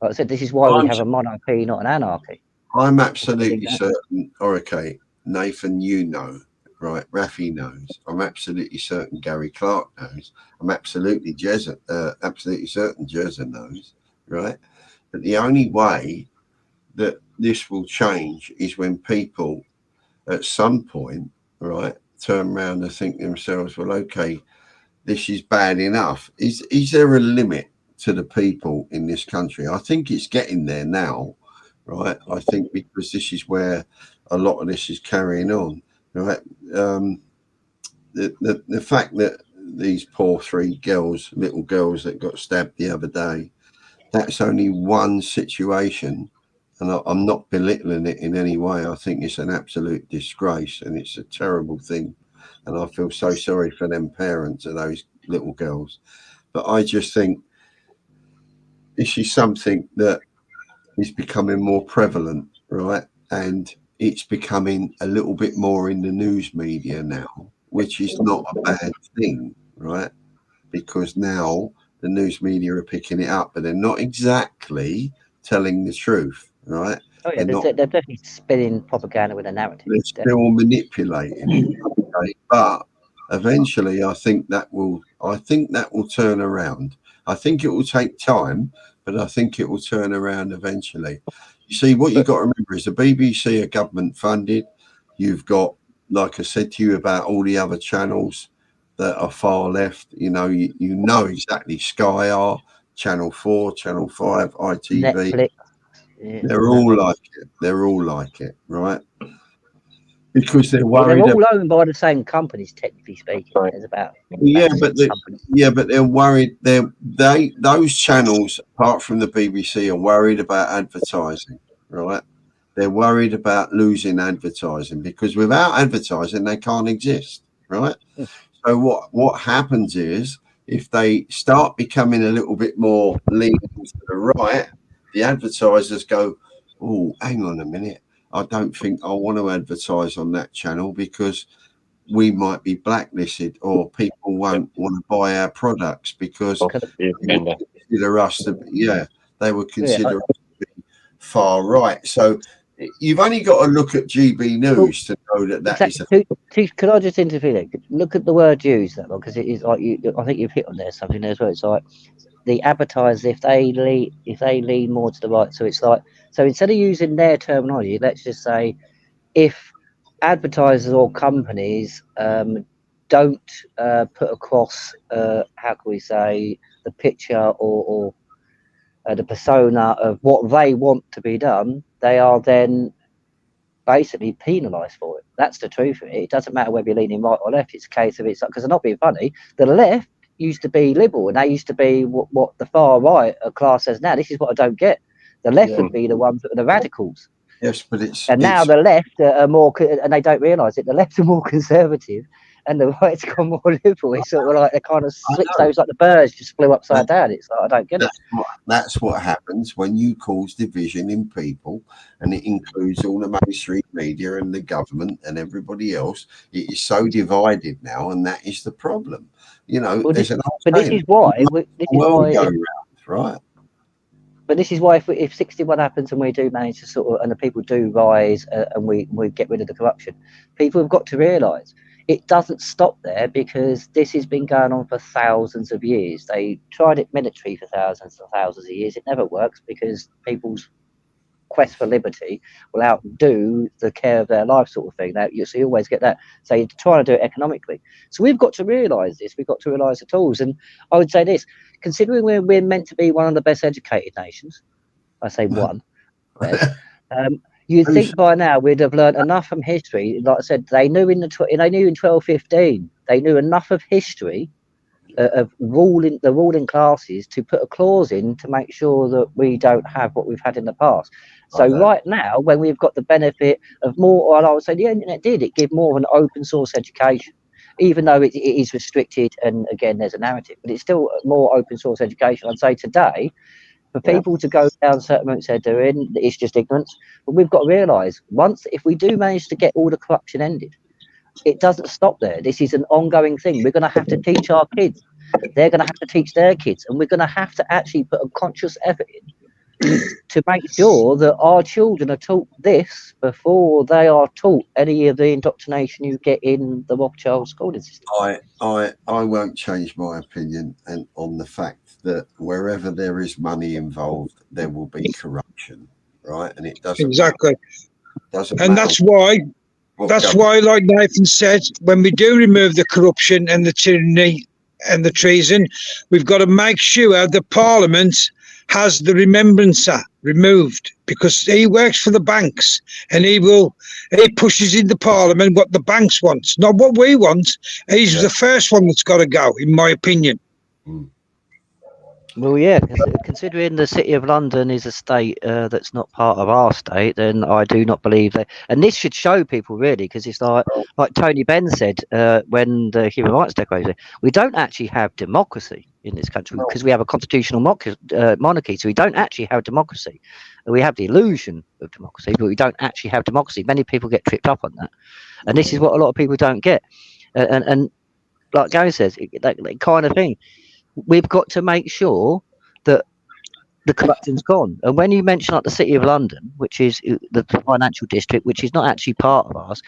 Like I said, this is why we have a monarchy, not an anarchy. I'm absolutely certain. Okay, Nathan, you know, right? Raffie knows. I'm absolutely certain. Gary Clark knows. I'm absolutely certain Jezza knows, right? But the only way that this will change is when people at some point, right, turn around and think to themselves, well, okay, this is bad enough. Is there a limit to the people in this country? I think it's getting there now, right? I think because this is where a lot of this is carrying on, right? The fact that these poor three little girls that got stabbed the other day, that's only one situation, and I'm not belittling it in any way. I think it's an absolute disgrace and it's a terrible thing, and I feel so sorry for them parents of those little girls. But I just think this is something that is becoming more prevalent, right? And it's becoming a little bit more in the news media now, which is not a bad thing, right? Because now the news media are picking it up, but they're not exactly telling the truth, right? Oh yeah, they're definitely spinning propaganda with a narrative. They're still manipulating it, okay? But eventually, I think that will turn around. I think it will take time, but I think it will turn around eventually. You see, what you've got to remember is the BBC are government funded. You've got like I said to you about all the other channels that are far left, you know exactly Sky are, Channel 4, Channel 5, ITV. Netflix. Yeah, they're all like it. They're all like it, right? Because they're well, worried. they're all owned by the same companies, technically speaking. There's about but they're worried. Those channels, apart from the BBC, are worried about advertising, right? They're worried about losing advertising because without advertising, they can't exist, right? So what happens is if they start becoming a little bit more leaning to the right, the advertisers go, oh, hang on a minute. I don't think I want to advertise on that channel because we might be blacklisted or people won't want to buy our products because they would consider us to be far right. So you've only got to look at GB News to know that is. Could I just intervene? Look at the word used, that one, because it is like I think you've hit on there something there as well. It's like the advertisers, if they lean more to the right, so it's like, so instead of using their terminology, let's just say if advertisers or companies don't put across how can we say the picture or the persona of what they want to be done, they are then basically penalised for it. That's the truth of it. It doesn't matter whether you're leaning right or left. It's a case of it's because they're not being funny. The left used to be liberal and they used to be what the far right class says now. This is what I don't get. The left would be the ones that are the radicals. Yes, but it's now the left are more, and they don't realise it. The left are more conservative, and the right's gone more liberal. It's sort of like they kind of switched those, like the birds just flew upside down. It's like I don't get it. That's what happens when you cause division in people, and it includes all the mainstream media and the government and everybody else. It is so divided now, and that is the problem. You know, well, this is why. Right. But this is why if 61 happens and we do manage to sort of, and the people do rise and we get rid of the corruption, people have got to realise it doesn't stop there because this has been going on for thousands of years. They tried it military for thousands and thousands of years. It never works because people's quest for liberty will outdo the care of their life sort of thing. So you always get that. So you're trying to do it economically. So we've got to realise this. We've got to realise the tools. And I would say this, considering we're meant to be one of the best educated nations, I say one, you'd think by now we'd have learned enough from history. Like I said, they knew in 1215, they knew enough of history of the ruling classes to put a clause in to make sure that we don't have what we've had in the past. So right now, when we've got the benefit of more, and I would say the internet it gave more of an open source education, even though it is restricted, and again, there's a narrative, but it's still more open source education. I'd say today, for people to go down certain routes they're doing, it's just ignorance. But we've got to realise, if we do manage to get all the corruption ended, it doesn't stop there. This is an ongoing thing. We're going to have to teach our kids. They're going to have to teach their kids. And we're going to have to actually put a conscious effort in to make sure that our children are taught this before they are taught any of the indoctrination you get in the Rothschild schooling system. I won't change my opinion on the fact that wherever there is money involved, there will be corruption, right? And it doesn't exactly. Matter. That's why, like Nathan said, when we do remove the corruption and the tyranny and the treason, we've got to make sure the Parliament has the remembrancer removed, because he works for the banks and he pushes in the Parliament what the banks want, not what we want. He's the first one that's got to go, in my opinion. Well, yeah, considering the City of London is a state that's not part of our state, then I do not believe that. And this should show people, really, because it's like Tony Benn said when the Human Rights Declaration, we don't actually have democracy in this country because we have a constitutional monarchy. So we don't actually have democracy. We have the illusion of democracy, but we don't actually have democracy. Many people get tripped up on that. And this is what a lot of people don't get. And like Gary says, that kind of thing. We've got to make sure that the corruption's gone. And when you mention like the City of London, which is the financial district, which is not actually part of ours,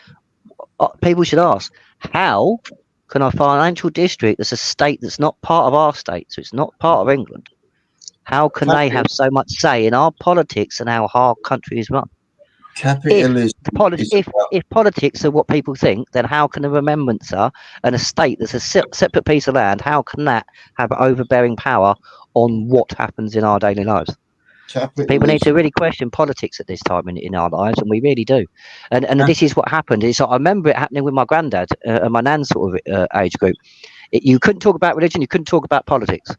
people should ask, how can our financial district, that's a state that's not part of our state, so it's not part of England, how can they have so much say in our politics and how our country is run? Capitalism. If politics are what people think, then how can a remembrancer and a state that's a separate piece of land, how can that have overbearing power on what happens in our daily lives? People need to really question politics at this time in our lives, and we really do. And this is what happened. I remember it happening with my granddad and my nan's sort of age group. You couldn't talk about religion, you couldn't talk about politics.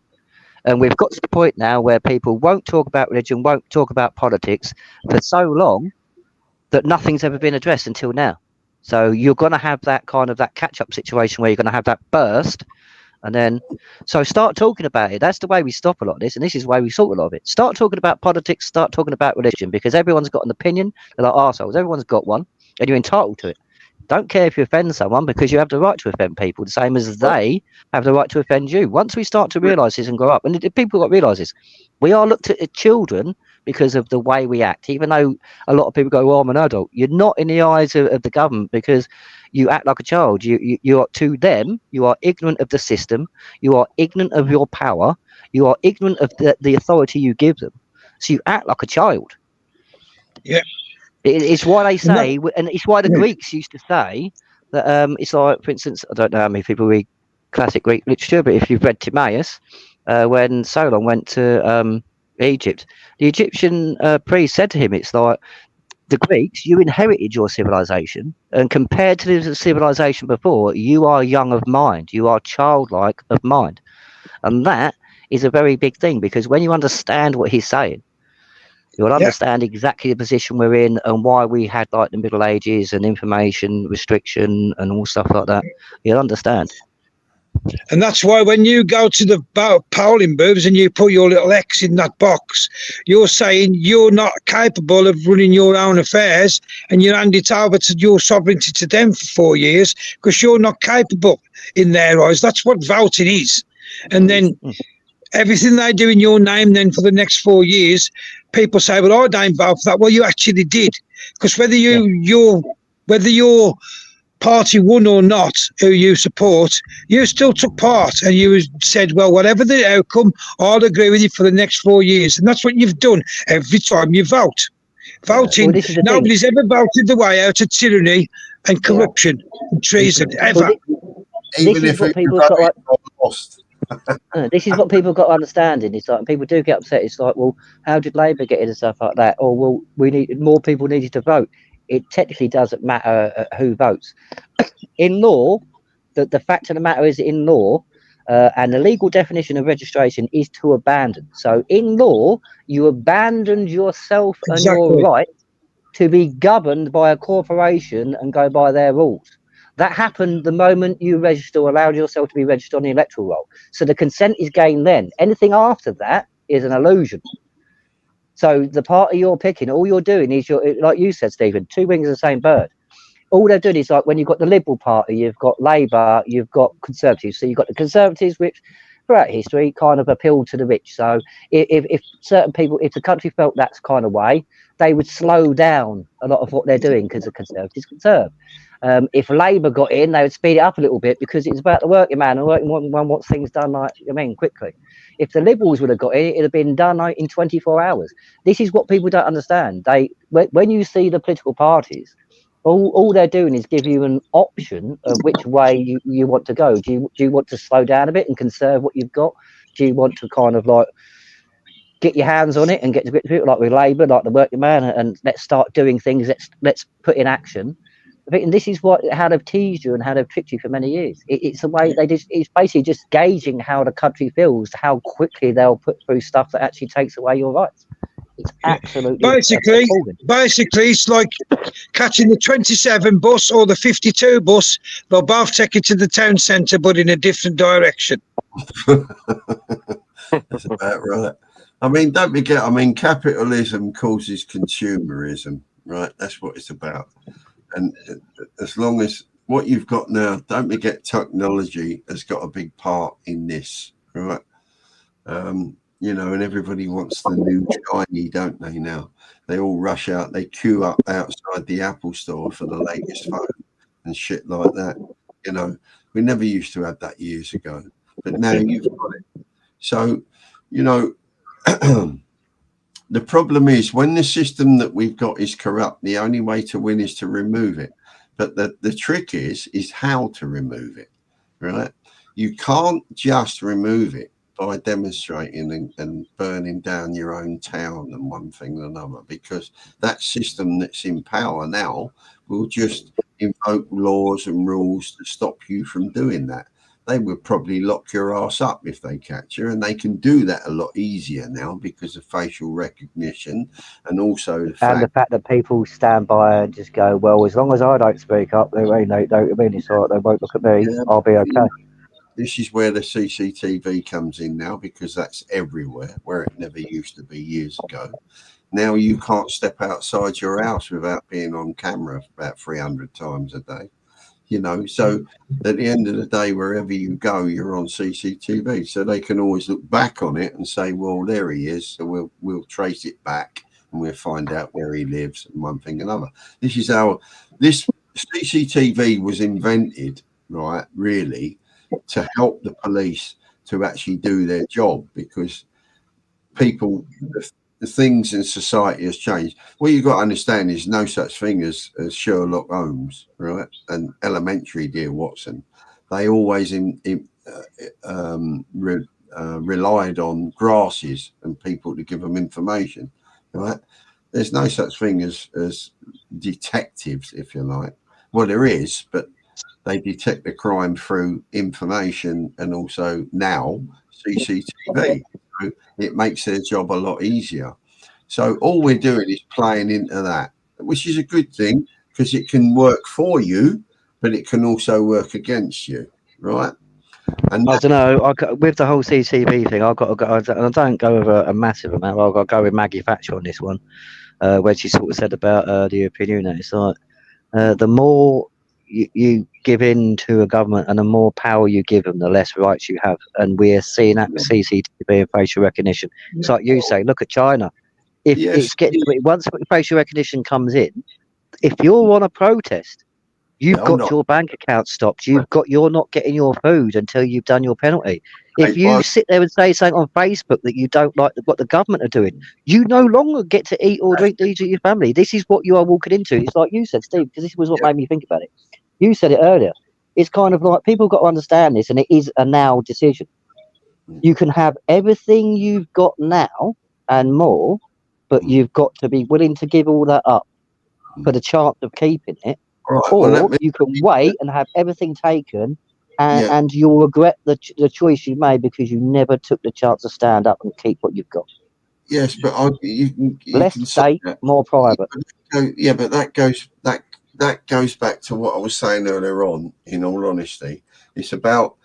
And we've got to the point now where people won't talk about religion, won't talk about politics for so long that nothing's ever been addressed until now. So you're going to have that kind of that catch-up situation where you're going to have that burst. And then, so start talking about it. That's the way we stop a lot of this. And this is the way we sort a lot of it. Start talking about politics, start talking about religion, because everyone's got an opinion. They're like arseholes. Everyone's got one, and you're entitled to it. Don't care if you offend someone, because you have the right to offend people, the same as they have the right to offend you. Once we start to realise this and grow up, and people got to realise this, we are looked at children because of the way we act. Even though a lot of people go, well, I'm an adult. You're not in the eyes of the government, because you act like a child. You are, to them, you are ignorant of the system. You are ignorant of your power. You are ignorant of the authority you give them. So you act like a child. Yeah. It's why they say, and it's why the Greeks used to say that it's like, for instance, I don't know how many people read classic Greek literature, but if you've read Timaeus, when Solon went to Egypt, the Egyptian priest said to him, it's like, the Greeks, you inherited your civilization, and compared to the civilization before, you are young of mind, you are childlike of mind. And that is a very big thing, because when you understand what he's saying, you'll understand exactly the position we're in and why we had like the Middle Ages and information restriction and all stuff like that. You'll understand. And that's why when you go to the polling booths and you put your little X in that box, you're saying you're not capable of running your own affairs, and you hand it over to your sovereignty to them for 4 years because you're not capable in their eyes. That's what voting is. And then everything they do in your name then for the next 4 years, people say, well, I don't vote for that. Well, you actually did, because whether your party won or not, who you support, you still took part, and you said, well, whatever the outcome, I'll agree with you for the next 4 years. And that's what you've done every time you vote. Voting, nobody's ever voted the way out of tyranny and corruption and treason, ever. Even if people got lost. This is what people got to understand. It's like, people do get upset. It's like, well, how did Labour get in and stuff like that? Or, well, we need more people needed to vote. It technically doesn't matter who votes. In law, the fact of the matter is, in law, and the legal definition of registration is to abandon. So in law, you abandoned yourself and your right to be governed by a corporation and go by their rules. That happened the moment you register or allowed yourself to be registered on the electoral roll. So the consent is gained then. Anything after that is an illusion. So the party you're picking, all you're doing is, like you said, Stephen, two wings of the same bird. All they're doing is, like, when you've got the Liberal Party, you've got Labour, you've got Conservatives. So you've got the Conservatives, which throughout history kind of appealed to the rich. So if certain people, if the country felt that's kind of way, they would slow down a lot of what they're doing because the Conservatives conserve. If Labour got in, they would speed it up a little bit because it's about the working man, and the working one wants things done, like, I mean, quickly. If the Liberals would have got in, it'd have been done in 24 hours. This is what people don't understand. When you see the political parties, all they're doing is give you an option of which way you want to go. Do you want to slow down a bit and conserve what you've got? Do you want to kind of like get your hands on it and get to grips with it, like with Labour, like the working man, and let's start doing things. Let's put in action. And this is how they've teased you and how they've tricked you for many years. It's the way it's basically just gauging how the country feels, how quickly they'll put through stuff that actually takes away your rights. It's absolutely basically it's like catching the 27 bus or the 52 bus. They'll both take you to the town centre, but in a different direction. That's about right. I mean, don't forget, capitalism causes consumerism, right? That's what it's about. And as long as what you've got now, don't forget, technology has got a big part in this, right? You know, and everybody wants the new shiny, don't they? Now they all rush out, they queue up outside the Apple store for the latest phone and shit like that. You know, we never used to have that years ago, but now you've got it. So, you know, the problem is when the system that we've got is corrupt, the only way to win is to remove it. But the trick is how to remove it, right? You can't just remove it by demonstrating and burning down your own town and one thing and another, because that system that's in power now will just invoke laws and rules to stop you from doing that. They would probably lock your ass up if they catch you, and they can do that a lot easier now because of facial recognition, and also the fact that people stand by and just go, well, as long as I don't speak up, they won't it's all right, they won't look at me, I'll be okay. This is where the CCTV comes in now, because that's everywhere, where it never used to be years ago. Now you can't step outside your house without being on camera about 300 times a day. You know, so at the end of the day, wherever you go, you're on CCTV. So they can always look back on it and say, well, there he is. So we'll trace it back and we'll find out where he lives and one thing and another. This is how this CCTV was invented, right, really, to help the police to actually do their job, because people, the things in society has changed. What you've got to understand is no such thing as Sherlock Holmes, right? And elementary, dear Watson. They always relied on grasses and people to give them information, right? There's no such thing as detectives, if you like. Well, there is, but they detect the crime through information and also now CCTV. So it makes their job a lot easier. So all we're doing is playing into that, which is a good thing, because it can work for you, but it can also work against you, right? And I don't know. With the whole CCTV thing, I've got to go. I don't go with a massive amount. I've got to go with Maggie Thatcher on this one, where she sort of said about the European Union. It's like the more you give in to a government and the more power you give them, the less rights you have. And we're seeing that with CCTV and facial recognition. It's like you say, look at China. If it's getting once facial recognition comes in, if you're on a protest, you've got your bank account stopped. You're not getting your food until you've done your penalty. If you sit there and say something on Facebook that you don't like what the government are doing, you no longer get to eat or drink these with your family. This is what you are walking into. It's like you said, Steve, because this was what made me think about it. You said it earlier. It's kind of like people got to understand this, and it is a now decision. You can have everything you've got now and more, but you've got to be willing to give all that up for the chance of keeping it. Right, or you can wait and have everything taken, and you'll regret the choice you made because you never took the chance to stand up and keep what you've got. Yes, but you less can state, more private. Yeah, but that goes back to what I was saying earlier on. In all honesty, it's about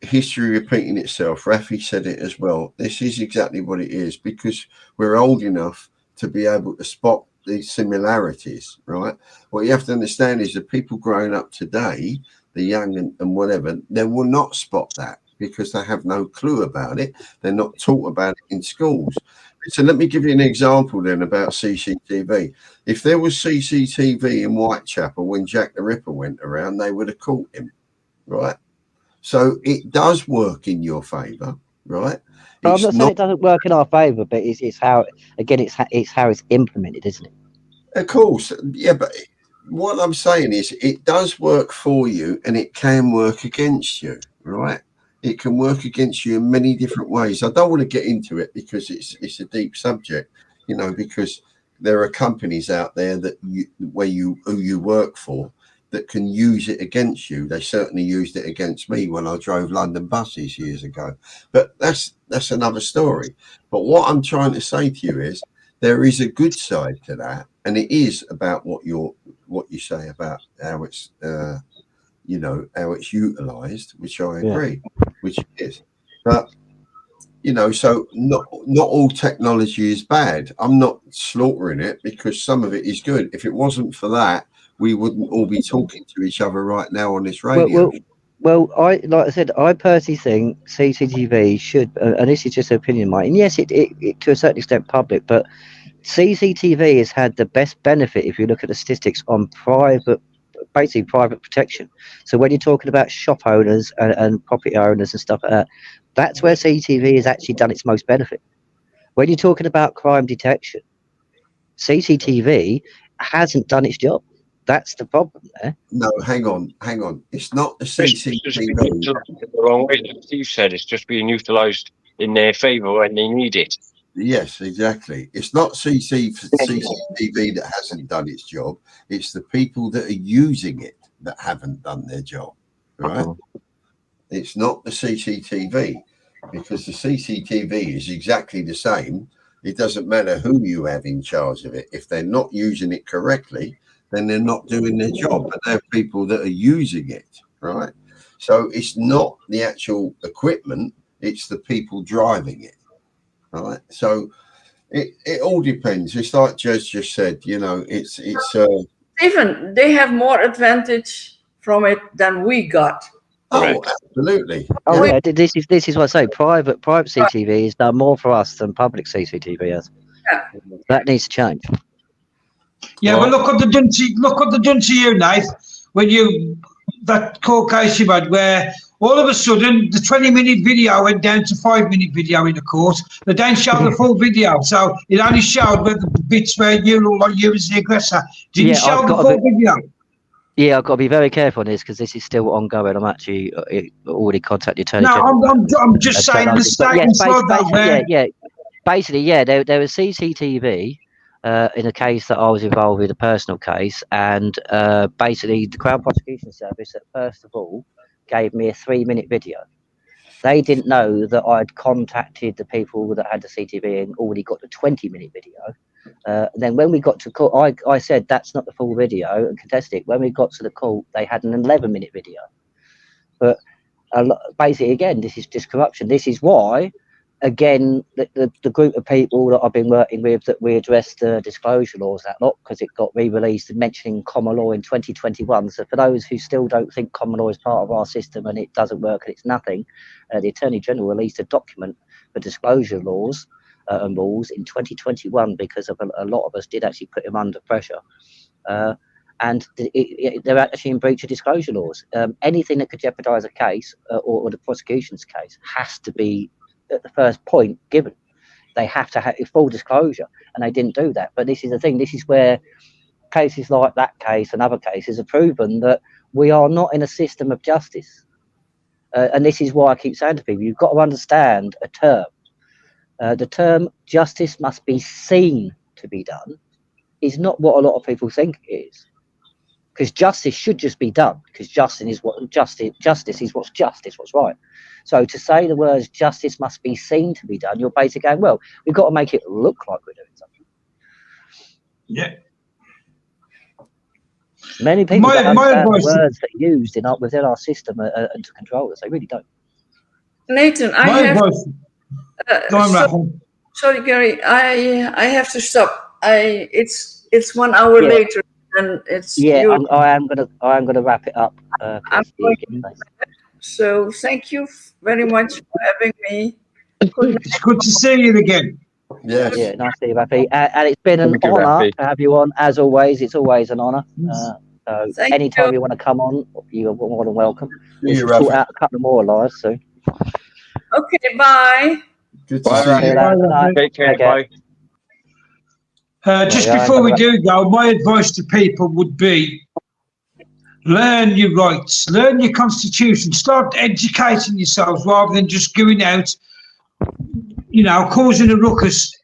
history repeating itself. Raffie said it as well. This is exactly what it is, because we're old enough to be able to spot these similarities, right? What you have to understand is that people growing up today, the young and whatever, they will not spot that because they have no clue about it. They're not taught about it in schools. So let me give you an example then about CCTV. If there was CCTV in Whitechapel when Jack the Ripper went around, they would have caught him, right? So it does work in your favour, right? I'm not saying it doesn't work in our favour, but it's how, again, it's how it's implemented, isn't it? Of course, yeah, but what I'm saying is it does work for you and it can work against you, right? It can work against you in many different ways. I don't want to get into it because it's a deep subject, you know, because there are companies out there that who you work for that can use it against you. They certainly used it against me when I drove London buses years ago. But that's another story. But what I'm trying to say to you is there is a good side to that, and it is about what you say about how it's you know, how it's utilized, which I agree, which it is. But you know, so not all technology is bad. I'm not slaughtering it because some of it is good. If it wasn't for that, we wouldn't all be talking to each other right now on this radio. Well, like I said, I personally think CCTV should, and this is just an opinion of mine, and yes, it to a certain extent public, but CCTV has had the best benefit if you look at the statistics on basically private protection. So when you're talking about shop owners and property owners and stuff like that, that's where CCTV has actually done its most benefit. When you're talking about crime detection, CCTV hasn't done its job. That's the problem there. No, hang on. It's not the It's just being CCTV. utilised in the wrong way. Like Steve said, it's just being utilised in their favour when they need it. Yes, exactly. It's not CCTV that hasn't done its job. It's the people that are using it that haven't done their job, right? It's not the CCTV, because the CCTV is exactly the same. It doesn't matter who you have in charge of it. If they're not using it correctly, then they're not doing their job. But they're people that are using it, right? So it's not the actual equipment, it's the people driving it, right? So it all depends. It's like Jez just said, you know, it's even they have more advantage from it than we got. Oh, absolutely. Oh yeah, this is what I say. Private CCTV has done more for us than public CCTV has. Yeah. That needs to change. Yeah, well, look what they've done to you, Nate, when that court case you had where all of a sudden the 20-minute video went down to 5-minute video in the court. They don't show the full video, so it only showed where the bits where you look like you was the aggressor. Didn't show the full video. Yeah, I've got to be very careful on this because this is still ongoing. I'm actually already contacted the Attorney General. No, I'm just saying the statements like that. Basically, there was CCTV in a case that I was involved with, a personal case, and basically the Crown Prosecution Service, first of all, gave me a 3-minute video. They didn't know that I'd contacted the people that had the CCTV and already got the 20-minute video. Then when we got to court, I said that's not the full video and contested it. When we got to the court, they had an 11-minute video. But basically, again, this is just corruption. This is why, again, the group of people that I've been working with, that we addressed the disclosure laws, that lot, because it got re-released and mentioning common law in 2021. So for those who still don't think common law is part of our system and it doesn't work and it's nothing, the Attorney General released a document for disclosure laws and rules in 2021 because of a lot of us did actually put him under pressure. And they're actually in breach of disclosure laws. Anything that could jeopardise a case or the prosecution's case has to be at the first point given. They have to have full disclosure, and they didn't do that. But this is the thing. This is where cases like that case and other cases have proven that we are not in a system of justice. And this is why I keep saying to people, you've got to understand a term. The term justice must be seen to be done is not what a lot of people think it is. Because justice should just be done, because justice is what's just, is what's right. So to say the words justice must be seen to be done, you're basically going, well, we've got to make it look like we're doing something. Yeah. Many people don't understand the words that are used within our system and to control us. They really don't. Nathan, sorry, Gary, I have to stop. It's 1 hour later. And it's I am gonna wrap it up. So thank you very much for having me. It's good to see you again. Yes. Yeah, nice to see you, Raffie. And it's been an honour to have you on. As always, it's always an honour. So anytime you want to come on, you're more than welcome. We'll sort out a couple more lives soon. Okay, bye. Good to see you. Take care. Bye. Just before we do go, my advice to people would be learn your rights, learn your constitution, start educating yourselves rather than just going out, causing a ruckus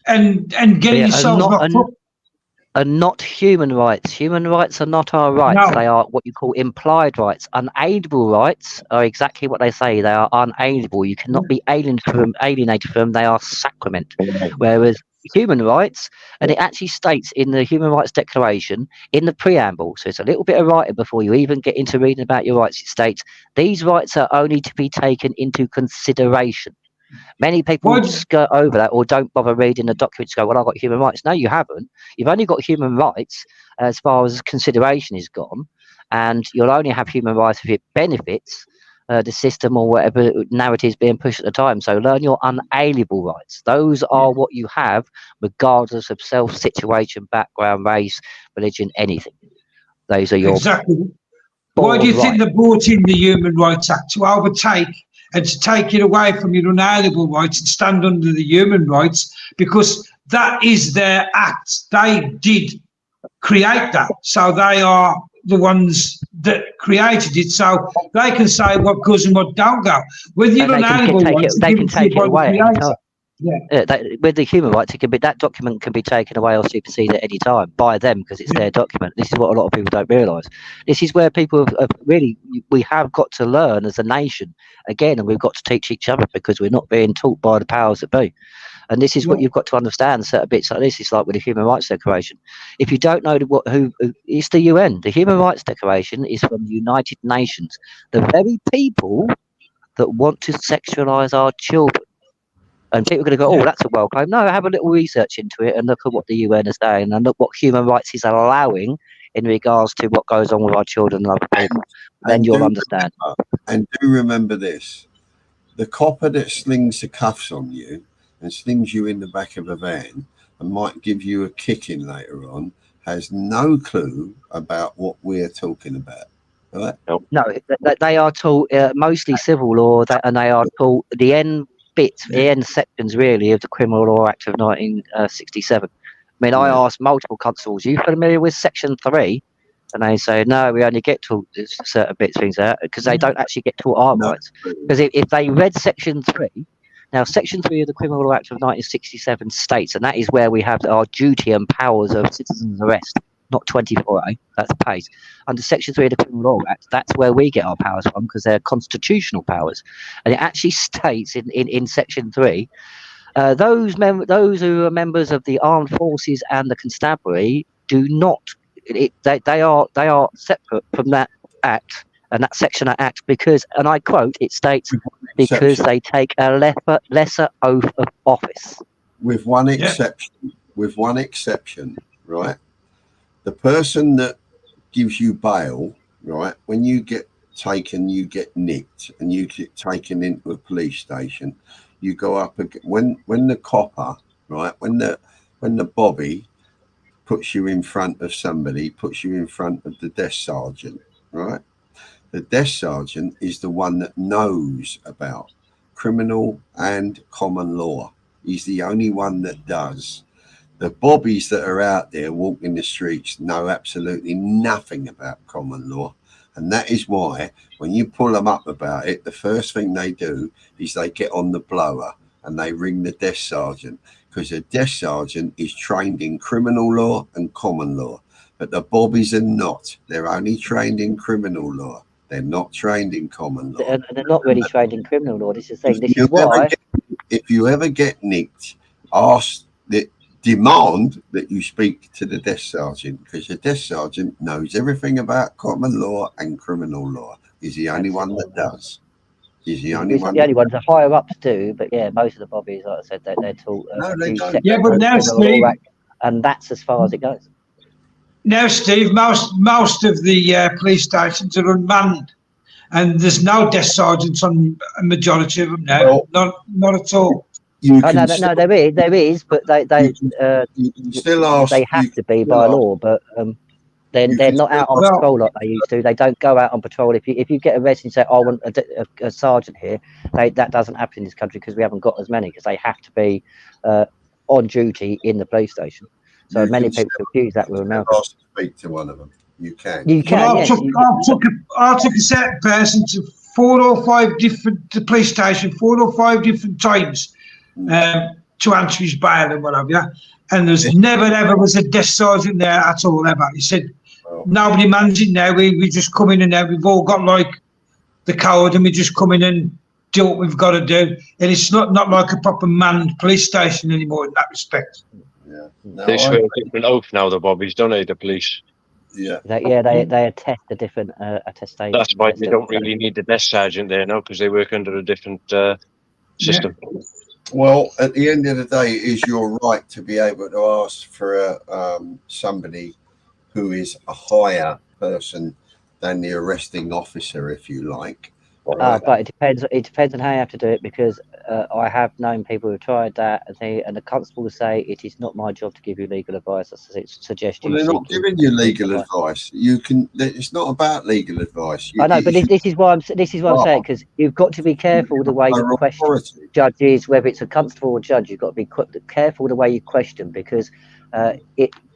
and getting yourselves locked up. And not human rights. Human rights are not our rights. No. They are what you call implied rights. Unalienable rights are exactly what they say. They are unalienable. You cannot be alienated from them. They are sacrament. Whereas human rights, and it actually states in the Human Rights Declaration, in the preamble, so it's a little bit of writing before you even get into reading about your rights, it states, these rights are only to be taken into consideration. Many people skirt over that or don't bother reading the documents to go, well, I've got human rights. No, you haven't. You've only got human rights as far as consideration is gone, and you'll only have human rights if it benefits the system or whatever narrative is being pushed at the time. So learn your unalienable rights. Those are what you have, regardless of self, situation, background, race, religion, anything. Those are your exactly. Why do you think they brought in the Human Rights Act? To overtake and to take it away from your unalienable rights and stand under the human rights, because that is their act. They did create that, so they are the ones that created it, so they can say what goes and what don't go. With your unalienable rights, they can take it away at any time. Yeah. With the human rights, it can be, that document can be taken away or superseded at any time by them, because it's their document. This is what a lot of people don't realise. This is where people have really, we have got to learn as a nation again, and we've got to teach each other, because we're not being taught by the powers that be. And this is what you've got to understand. Certain bits like this, it's like with the Human Rights Declaration. If you don't know who it's the UN. The Human Rights Declaration is from the United Nations, the very people that want to sexualise our children. And people are going to go, oh, that's a well claim. No, have a little research into it and look at what the UN is saying, and look what human rights is allowing in regards to what goes on with our children and other people. Then you'll understand. And do remember this: the copper that slings the cuffs on you and slings you in the back of a van and might give you a kicking later on has no clue about what we're talking about. Right? No, they are taught mostly civil law, and they are taught the end bits, the end sections really of the Criminal Law Act of 1967. I mean, I asked multiple constables, "Are you familiar with Section 3?" And they say, "No, we only get taught certain bits, things like that," because they don't actually get taught our rights. Because if they read Section 3, now Section 3 of the Criminal Law Act of 1967 states, and that is where we have our duty and powers of citizen's arrest, not 24A, that's PACE. Under Section 3 of the Criminal Law Act, that's where we get our powers from, because they're constitutional powers. And it actually states in Section 3, those who are members of the armed forces and the constabulary do not, they are separate from that act and that section of act, because, and I quote, it states, because they take a lesser oath of office. With one exception, right? The person that gives you bail, right, when you get taken, you get nicked and you get taken into a police station, you go up again. When the copper, right, when the bobby puts you in front of somebody, puts you in front of the desk sergeant, right? The desk sergeant is the one that knows about criminal and common law. He's the only one that does. The bobbies that are out there walking the streets know absolutely nothing about common law. And that is why when you pull them up about it, the first thing they do is they get on the blower and they ring the desk sergeant, because the desk sergeant is trained in criminal law and common law. But the bobbies are not. They're only trained in criminal law. They're not trained in common law. And they're not really trained in criminal law. This is the thing. This is why. If you ever get nicked, demand that you speak to the desk sergeant, because the desk sergeant knows everything about common law and criminal law. He's the only one that does. He's the only one. The only ones the higher ups do, but yeah, most of the bobbies, like I said, they're taught. No, they don't. Yeah, but now, Steve, and that's as far as it goes. Now, Steve, most of the police stations are unmanned, and there's no desk sergeants on a majority of them now. Well, not at all. No, there is, but they have to be by law, but they're not out on patrol like they used to. They don't go out on patrol. If you get arrested and say, "I want a sergeant here," that doesn't happen in this country, because we haven't got as many, because they have to be on duty in the police station. So many people confuse that with America. Speak to one of them. You can. Well, I took a certain person to 4 or 5 different police stations, 4 or 5 different times to answer his bail and whatever. And there's never ever was a desk sergeant there at all ever. He said, nobody mans it now. We just come in and now we've all got like the code, and we just come in and do what we've got to do. And it's not like a proper manned police station anymore in that respect. Yeah. They swear a different oath now, the bobbies, don't they, the police? Yeah. They attest a different attestation. That's why they don't really need the desk sergeant there now, because they work under a different system. Yeah. Well, at the end of the day, it is your right to be able to ask for somebody who is a higher person than the arresting officer, if you like. But it depends on how you have to do it, because I have known people who tried that, and the constable will say, "It is not my job to give you legal advice." I suggest you. Well, they're not giving you legal advice. You can. It's not about legal advice. I know, but this is why I'm saying, because you've got to be careful the way you question judges, whether it's a constable or judge. You've got to be careful the way you question, because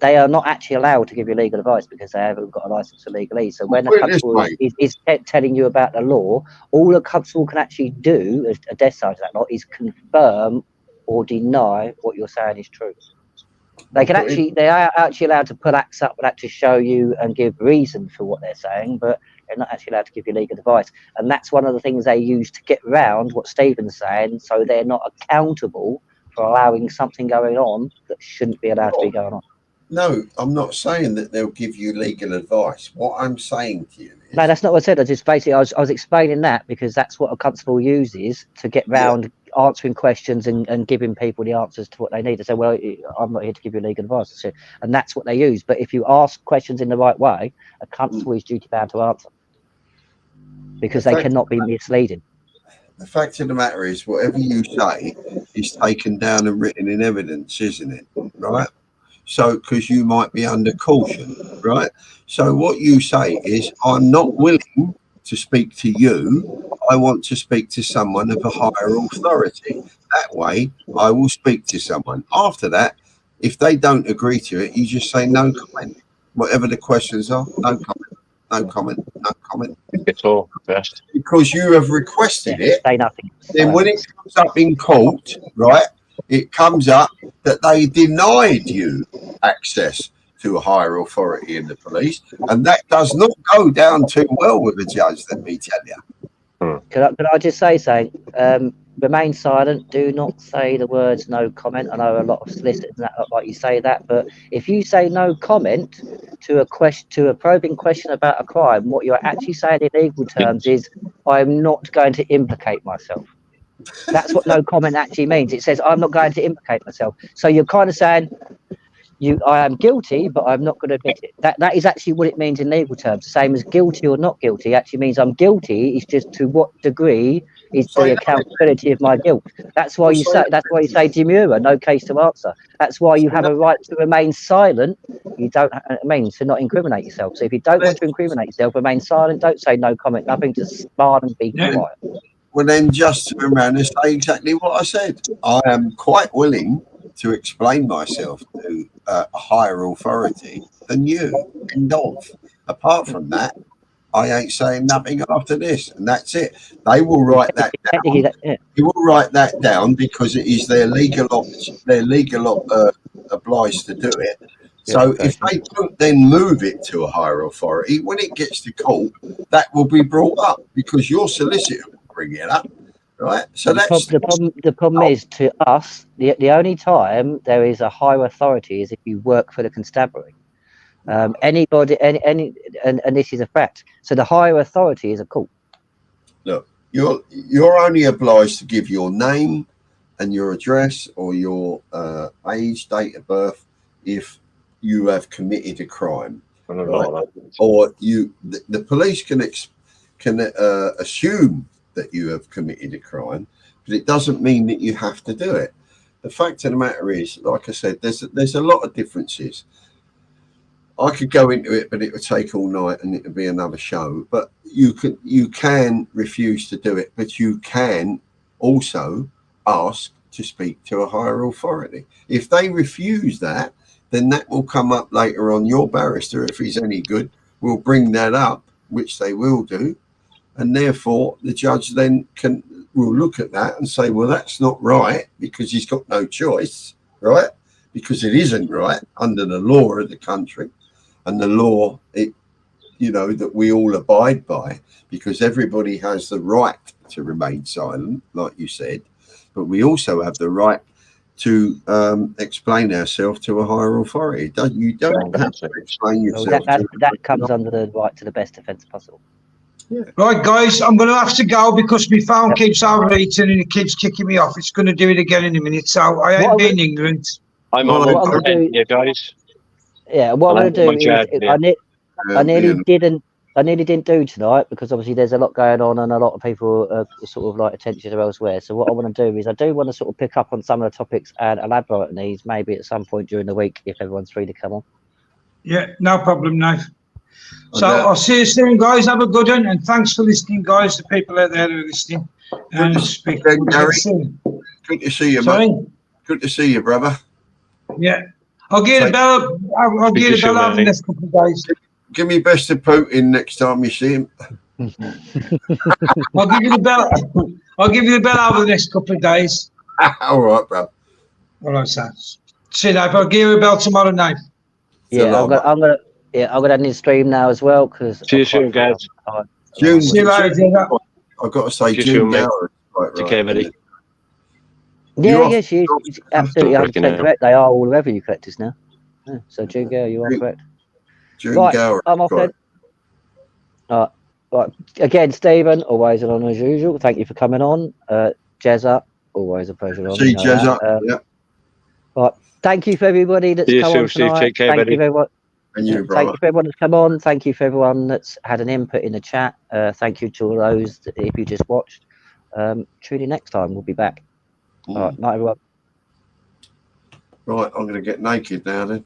they are not actually allowed to give you legal advice because they haven't got a license for legally. So when a constable is telling you about the law, all a constable can actually do, as a death side of that law, is confirm or deny what you're saying is true. They are actually allowed to put acts up and actually show you and give reason for what they're saying, but they're not actually allowed to give you legal advice. And that's one of the things they use to get around what Stephen's saying, so they're not accountable for allowing something going on that shouldn't be allowed to be going on. No, I'm not saying that they'll give you legal advice. What I'm saying to you is... No, that's not what I said. I just basically, I was explaining that because that's what a constable uses to get round answering questions and giving people the answers to what they need. They say, well, I'm not here to give you legal advice. And that's what they use. But if you ask questions in the right way, a constable is duty bound to answer, because they cannot be misleading. The fact of the matter is, whatever you say is taken down and written in evidence, isn't it? Right? So, because you might be under caution, right? So what you say is, I'm not willing to speak to you. I want to speak to someone of a higher authority. That way, I will speak to someone. After that, if they don't agree to it, you just say no comment. Whatever the questions are, no comment, no comment, no comment. It's all best. Because you have requested it. Say nothing. Then when it comes up in court, right, it comes up that they denied you access to a higher authority in the police, and that does not go down too well with a judge, let me tell you. Could I just say, remain silent. Do not say the words no comment. I know a lot of solicitors that look like you say that, but if you say no comment to a probing question about a crime, what you're actually saying in legal terms is, I'm not going to implicate myself. That's what no comment actually means. It says, I'm not going to implicate myself. So you're kind of saying, I am guilty, but I'm not going to admit it. That is actually what it means in legal terms. The same as guilty or not guilty actually means I'm guilty. It's just to what degree is the accountability of my guilt. That's why you say demurrer, no case to answer. That's why you have a right to remain silent. You don't to not incriminate yourself. So if you don't want to incriminate yourself, remain silent. Don't say no comment, nothing. Just smile and be quiet. Well, then just turn around and say exactly what I said. I am quite willing to explain myself to a higher authority than you. End of. Apart from that, I ain't saying nothing after this, and that's it. They will write that down. They will write that down because it is their legal obliged to do it. So if they don't then move it to a higher authority, when it gets to court, that will be brought up because your solicitor will bring it up. Right. So the problem is, to us, the only time there is a higher authority is if you work for the constabulary. Anybody, and this is a fact. So the higher authority is a court. Look, you're only obliged to give your name and your address or your age, date of birth if you have committed a crime, right? Or the police can assume that you have committed a crime, but it doesn't mean that you have to do it. The fact of the matter is, like I said, there's a lot of differences. I could go into it, but it would take all night and it would be another show. But you can refuse to do it, but you can also ask to speak to a higher authority. If they refuse that, then that will come up later on. Your barrister, if he's any good, will bring that up, which they will do. And therefore, the judge then will look at that and say, well, that's not right, because he's got no choice, right? Because it isn't right under the law of the country, and the law, that we all abide by, because everybody has the right to remain silent, like you said, but we also have the right to explain ourselves to a higher authority. You don't have to explain yourself. That comes under the right to the best defence possible. Yeah. Right, guys, I'm going to have to go because my phone keeps overheating and it keeps kicking me off. It's going to do it again in a minute, so I ain't being ignorant. I'm on you guys. Yeah, what I'm going to do is I nearly I nearly didn't do tonight because obviously there's a lot going on and a lot of people are sort of like attention are elsewhere. So what I want to do is I do want to sort of pick up on some of the topics and elaborate on these maybe at some point during the week if everyone's free to come on. Yeah, no problem, Knife. So I'll see you soon, guys. Have a good one, and thanks for listening, guys. The people out there who are listening. And speak soon. Good to see you, Sorry? mate. Good to see you, brother. Yeah, I'll give a bell. I'll give a bell over the next couple of days. Give me best of Putin next time you see him. I'll give you the bell. I'll give you the bell over the next couple of days. All right, bro. All right, sir. See you, Knife. I'll give you a bell tomorrow night. Yeah, I'm gonna end the stream now as well because. See you soon, guys. June. See you later. I've got to say, June Gower. Okay, buddy. Yeah, she's absolutely 100% correct. They are all revenue collectors now. Yeah, so June Gower, you are correct. June Gower. I'm off then. Right. Again, Stephen, always an honour as usual. Thank you for coming on. Jezza, always a pleasure. See Jezza. Yeah. Right. Thank you for everybody that's come on tonight. Take care, Thank you for everyone. And you, thank you for everyone that's come on. Thank you for everyone that's had an input in the chat. Thank you to all those that, if you just watched. Tune in next time. We'll be back. All right. Night, everyone. Right. I'm going to get naked now then.